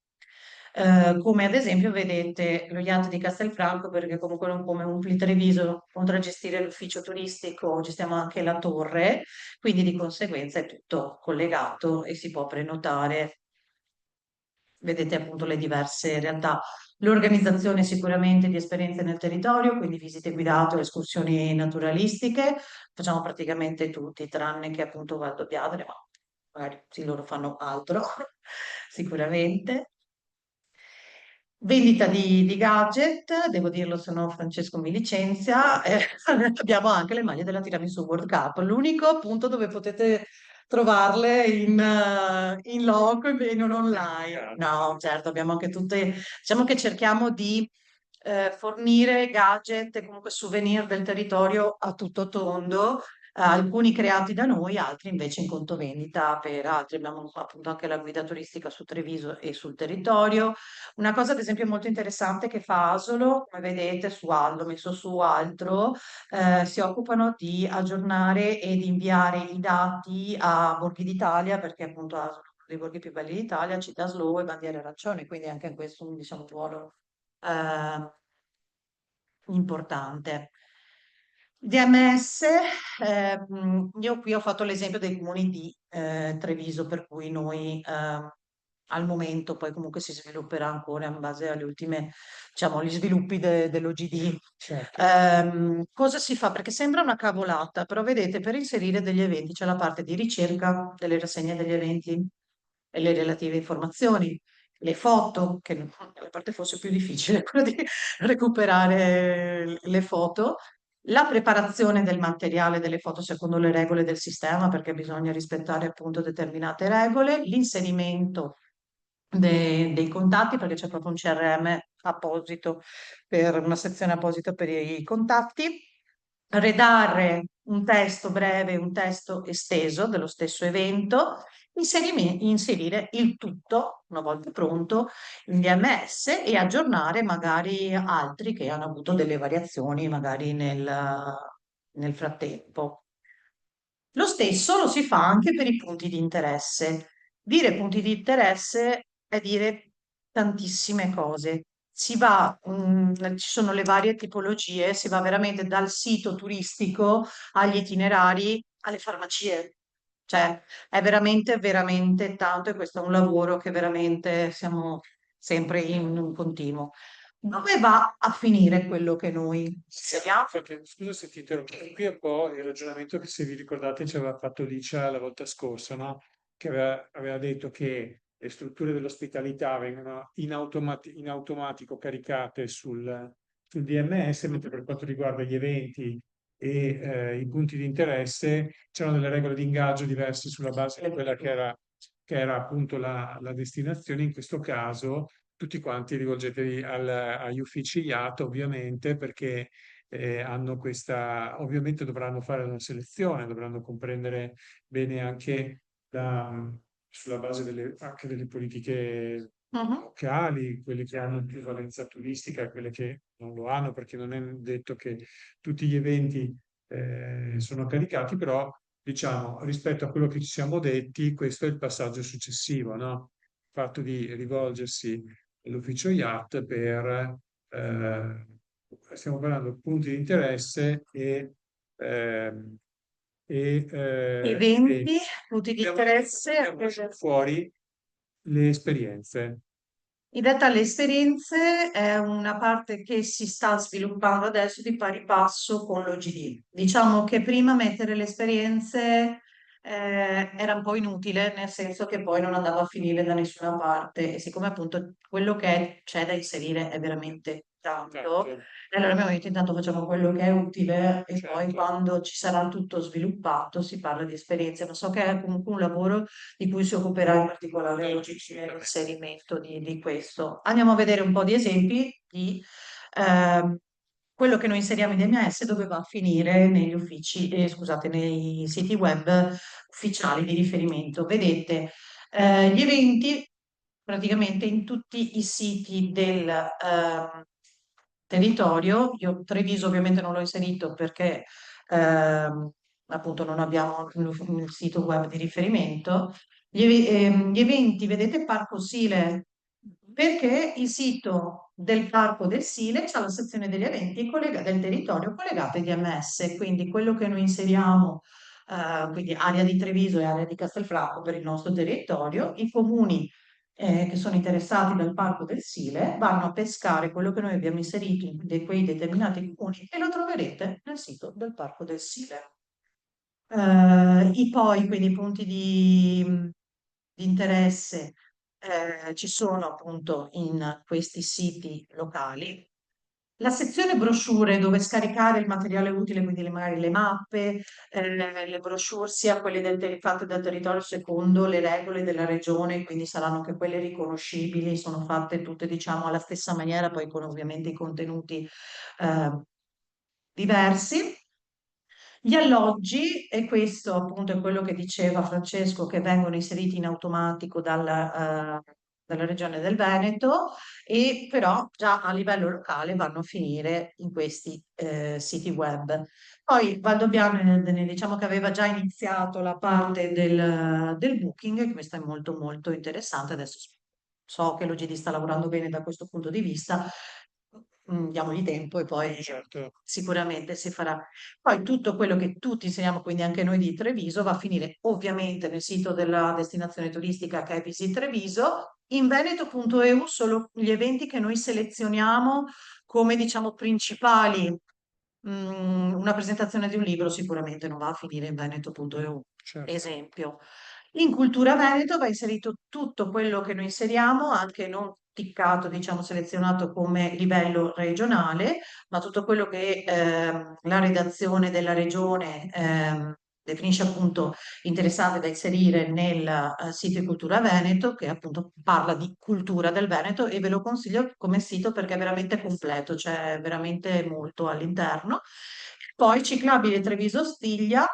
Come ad esempio vedete lo yacht di Castelfranco, perché comunque non come un Treviso, oltre a gestire l'ufficio turistico, gestiamo anche la torre, quindi di conseguenza è tutto collegato e si può prenotare. Vedete appunto le diverse realtà. L'organizzazione sicuramente di esperienze nel territorio, quindi visite guidate o escursioni naturalistiche, facciamo praticamente tutti, tranne che appunto Valdo Biadre, ma magari sì, loro fanno altro, sicuramente. Vendita di gadget, devo dirlo, sono Francesco mi licenzia, abbiamo anche le maglie della Tiramisù World Cup, l'unico punto dove potete trovarle in loco e non online. No, certo, abbiamo anche tutte, diciamo che cerchiamo di fornire gadget e comunque souvenir del territorio a tutto tondo, alcuni creati da noi, altri invece in conto vendita per altri. Abbiamo appunto anche la guida turistica su Treviso e sul territorio. Una cosa, ad esempio, molto interessante che fa Asolo, come vedete su Aldo, messo su altro, si occupano di aggiornare ed inviare i dati a Borghi d'Italia, perché appunto Asolo è uno dei borghi più belli d'Italia, città slow e bandiere arancioni, quindi anche in questo un diciamo, ruolo eh, importante. DMS, io qui ho fatto l'esempio dei comuni di Treviso, per cui noi al momento poi comunque si svilupperà ancora in base alle ultime, diciamo, gli sviluppi dell'OGD. Certo. Cosa si fa? Perché sembra una cavolata, però vedete, per inserire degli eventi c'è la parte di ricerca delle rassegne degli eventi e le relative informazioni, le foto, che la parte forse più difficile, quella di recuperare le foto, la preparazione del materiale delle foto secondo le regole del sistema, perché bisogna rispettare appunto determinate regole, l'inserimento dei contatti, perché c'è proprio un CRM apposito per una sezione apposita per i contatti, redare un testo breve e un testo esteso dello stesso evento, inserire il tutto, una volta pronto, in DMS e aggiornare magari altri che hanno avuto delle variazioni magari nel frattempo. Lo stesso lo si fa anche per i punti di interesse. Dire punti di interesse è dire tantissime cose. Ci sono le varie tipologie, si va veramente dal sito turistico agli itinerari alle farmacie. Cioè, è veramente, veramente tanto e questo è un lavoro che veramente siamo sempre in un continuo. Dove va a finire quello che noi siamo? Scusa se ti interrompo, qui è un po' il ragionamento che se vi ricordate ci aveva fatto Licia la volta scorsa, no? Che aveva detto che le strutture dell'ospitalità vengono in automatico caricate sul DMS, mentre per quanto riguarda gli eventi e i punti di interesse c'erano delle regole di ingaggio diverse sulla base di quella che era appunto la destinazione. In questo caso tutti quanti rivolgetevi agli uffici IAT ovviamente, perché hanno questa, ovviamente dovranno fare una selezione, dovranno comprendere bene anche sulla base anche delle politiche Mhm. locali, quelle che hanno più valenza turistica e quelle che non lo hanno, perché non è detto che tutti gli eventi sono caricati, però diciamo rispetto a quello che ci siamo detti, questo è il passaggio successivo, no? Il fatto di rivolgersi all'ufficio IAT per, stiamo parlando di punti di interesse ehm, Eventi, punti di interesse. abbiamo fuori le esperienze. In realtà le esperienze è una parte che si sta sviluppando adesso di pari passo con l'OGD. Diciamo che prima mettere le esperienze era un po' inutile, nel senso che poi non andava a finire da nessuna parte e siccome appunto quello che c'è da inserire è veramente tanto, Certo, e allora abbiamo detto intanto facciamo quello che è utile e poi certo. quando ci sarà tutto sviluppato si parla di esperienze, ma so che è comunque un lavoro di cui si occuperà in particolare No, oggi assolutamente. nell'inserimento di questo. Andiamo a vedere un po' di esempi di ehm, quello che noi inseriamo in DMS dove va a finire negli uffici, scusate, nei siti web ufficiali di riferimento. Vedete, gli eventi praticamente in tutti i siti del territorio. Io Treviso ovviamente non l'ho inserito perché appunto non abbiamo il sito web di riferimento. Gli eventi, vedete Parco Sile, perché il sito del Parco del Sile c'ha la sezione degli eventi del territorio collegata ai DMS, quindi quello che noi inseriamo, quindi area di Treviso e area di Castelfranco per il nostro territorio, i comuni che sono interessati dal Parco del Sile vanno a pescare quello che noi abbiamo inserito in quei determinati comuni e lo troverete nel sito del Parco del Sile. Quindi i punti di interesse ci sono appunto in questi siti locali. La sezione brochure dove scaricare il materiale utile, quindi magari le mappe, le brochure, sia quelle fatte dal territorio secondo le regole della regione, quindi saranno anche quelle riconoscibili, sono fatte tutte diciamo alla stessa maniera, poi con ovviamente i contenuti eh, diversi. Gli alloggi, e questo appunto è quello che diceva Francesco, che vengono inseriti in automatico dalla Regione del Veneto, e però già a livello locale vanno a finire in questi siti web. Poi Valdobbiadene, diciamo che aveva già iniziato la parte del booking, che questa è molto molto interessante. Adesso so che l'OGD sta lavorando bene da questo punto di vista, diamogli tempo e poi Certo. sicuramente si farà. Poi tutto quello che tutti inseriamo, quindi anche noi di Treviso, va a finire ovviamente nel sito della destinazione turistica che è Visit Treviso. In Veneto.eu solo gli eventi che noi selezioniamo come diciamo principali. Una presentazione di un libro sicuramente non va a finire in Veneto.eu, Certo. esempio. In Cultura Veneto va inserito tutto quello che noi inseriamo, anche non ticcato, diciamo selezionato come livello regionale, ma tutto quello che la redazione della regione definisce appunto interessante da inserire nel sito di Cultura Veneto, che appunto parla di cultura del Veneto e ve lo consiglio come sito perché è veramente completo, c'è veramente molto all'interno. Poi Ciclabile Treviso Stiglia,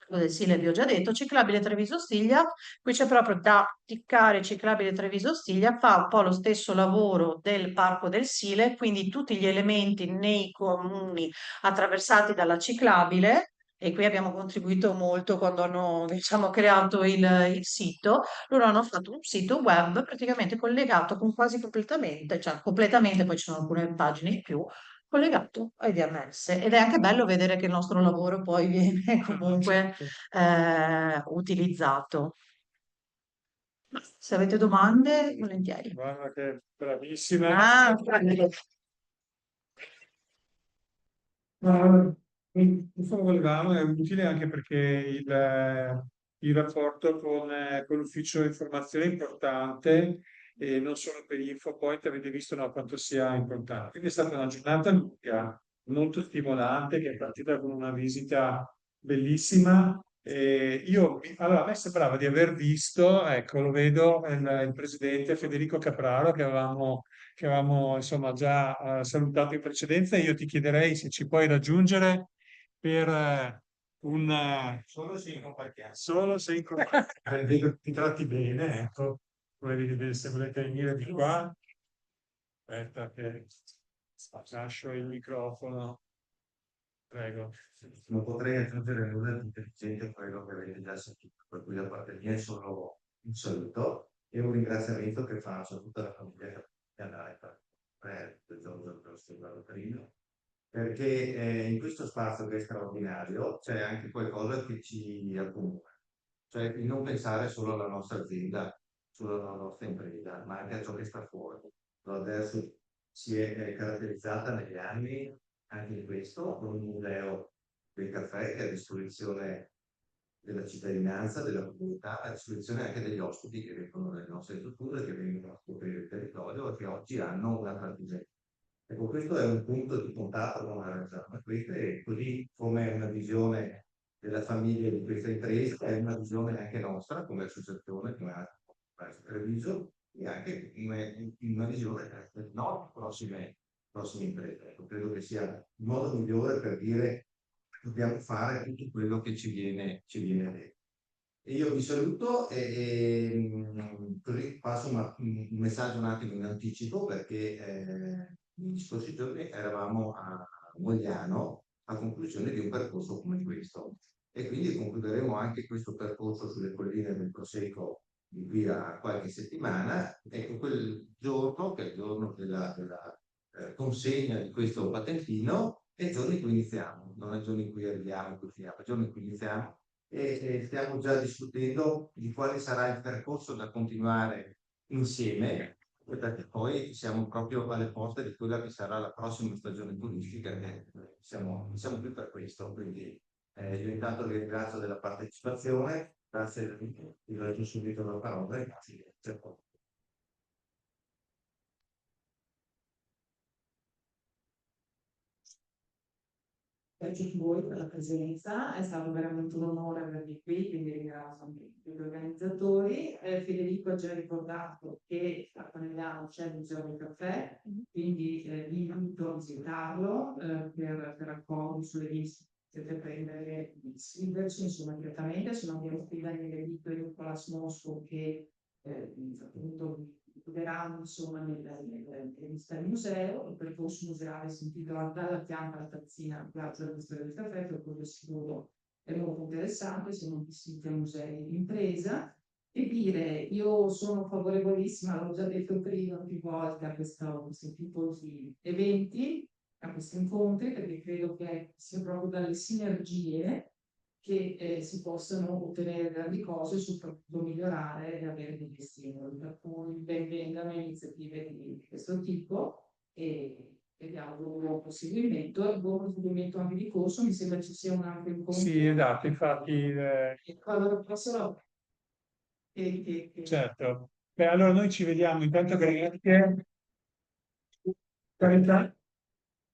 quello del Sile vi ho già detto, Ciclabile Treviso Stiglia, qui c'è proprio da ticcare Ciclabile Treviso Stiglia, fa un po' lo stesso lavoro del Parco del Sile, quindi tutti gli elementi nei comuni attraversati dalla ciclabile, e qui abbiamo contribuito molto quando hanno, diciamo, creato il sito. Loro hanno fatto un sito web praticamente collegato con quasi completamente, cioè completamente, poi ci sono alcune pagine in più, collegato ai DMS. Ed è anche bello vedere che il nostro lavoro poi viene comunque Certo. utilizzato. Se avete domande, volentieri. Guarda che bravissima. Ah, Ma questo volevamo, è utile anche perché il rapporto con l'ufficio informazione è importante e non solo per InfoPoint avete visto no, quanto sia importante. Quindi è stata una giornata lunga, molto stimolante, che è partita con una visita bellissima. Allora, a me sembrava di aver visto, ecco, lo vedo, il presidente Federico Capraro che avevamo insomma già salutato in precedenza. Io ti chiederei se ci puoi raggiungere per solo se in compagnia. Solo se in compagnia. Vedo che ti tratti bene, ecco. Se volete venire di qua, aspetta che lascio il microfono. Prego. Non potrei aggiungere nulla di intelligente a quello che avete già sentito, per cui da parte mia è solo un saluto e un ringraziamento che faccio a tutta la famiglia che andrà a fare il giorno dello Stella Torino, perché in questo spazio che è straordinario c'è anche qualcosa che ci accomuna, cioè il non pensare solo alla nostra azienda, solo alla nostra impresa, ma anche a ciò che sta fuori. Adesso si è caratterizzata negli anni anche in questo, con un museo del caffè che è a disposizione della cittadinanza, della comunità, a disposizione anche degli ospiti che vengono nelle nostre strutture, che vengono a scoprire il territorio e che oggi hanno una partigianità. Ecco, questo è un punto di contatto con la realtà, e così come è una visione della famiglia di questa impresa, è una visione anche nostra come associazione, come anche Treviso, e anche una visione delle nostre prossime imprese. Ecco, credo che sia il modo migliore per dire che dobbiamo fare tutto quello che ci viene detto. E io vi saluto e così passo un messaggio un attimo in anticipo perché negli scorsi giorni eravamo a Mogliano a conclusione di un percorso come questo e quindi concluderemo anche questo percorso sulle colline del Prosecco di qui a qualche settimana. Ecco, quel giorno, che è il giorno della consegna di questo patentino, è il giorno in cui iniziamo, non è il giorno in cui arriviamo e cui finiamo, è il giorno in cui iniziamo e stiamo già discutendo di quale sarà il percorso da continuare insieme, perché poi siamo proprio alle porte di quella che sarà la prossima stagione turistica e siamo qui per questo. Quindi io intanto vi ringrazio della partecipazione, grazie, vi lascio subito la parola e grazie. Per tutti voi per la presenza, è stato veramente un onore avervi qui, quindi ringrazio anche gli organizzatori. Federico ha già ricordato che a Conegliano c'è il Museo del Caffè, quindi vi invito a visitarlo per raccogliere sulle liste, potete prendere, iscriverci insomma direttamente, se non abbiamo qui Daniele Vito e Nicolas Mosco che appunto guideranno insomma nelle visite al museo. Il percorso museale si intitola Dalla Pianta alla Tazzina al Piazza del Museo del Caffè, per cui sicuro è molto interessante se non visiti musei di impresa. E dire, io sono favorevolissima, l'ho già detto prima più volte, a questo tipo di eventi, a questi incontri, perché credo che sia proprio dalle sinergie che si possano ottenere grandi cose e soprattutto migliorare e avere degli stimoli. Per cui ben vengano iniziative di questo tipo e vi auguro un buon proseguimento e un buon proseguimento anche di corso. Mi sembra ci sia un ampio incontro. Sì, esatto, infatti, Allora, prossimo. certo. Beh, allora noi ci vediamo, intanto grazie. Carità.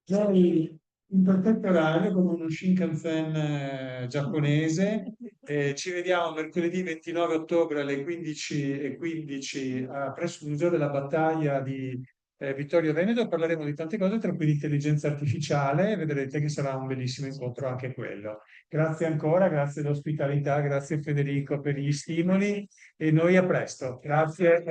Noi in perfetto orario con uno Shinkansen giapponese. Ci vediamo mercoledì 29 ottobre alle 15:15 presso il Museo della Battaglia di Vittorio Veneto. Parleremo di tante cose, tra cui di intelligenza artificiale. Vedrete che sarà un bellissimo incontro anche quello. Grazie ancora, grazie dell'ospitalità, grazie Federico per gli stimoli e noi a presto. Grazie.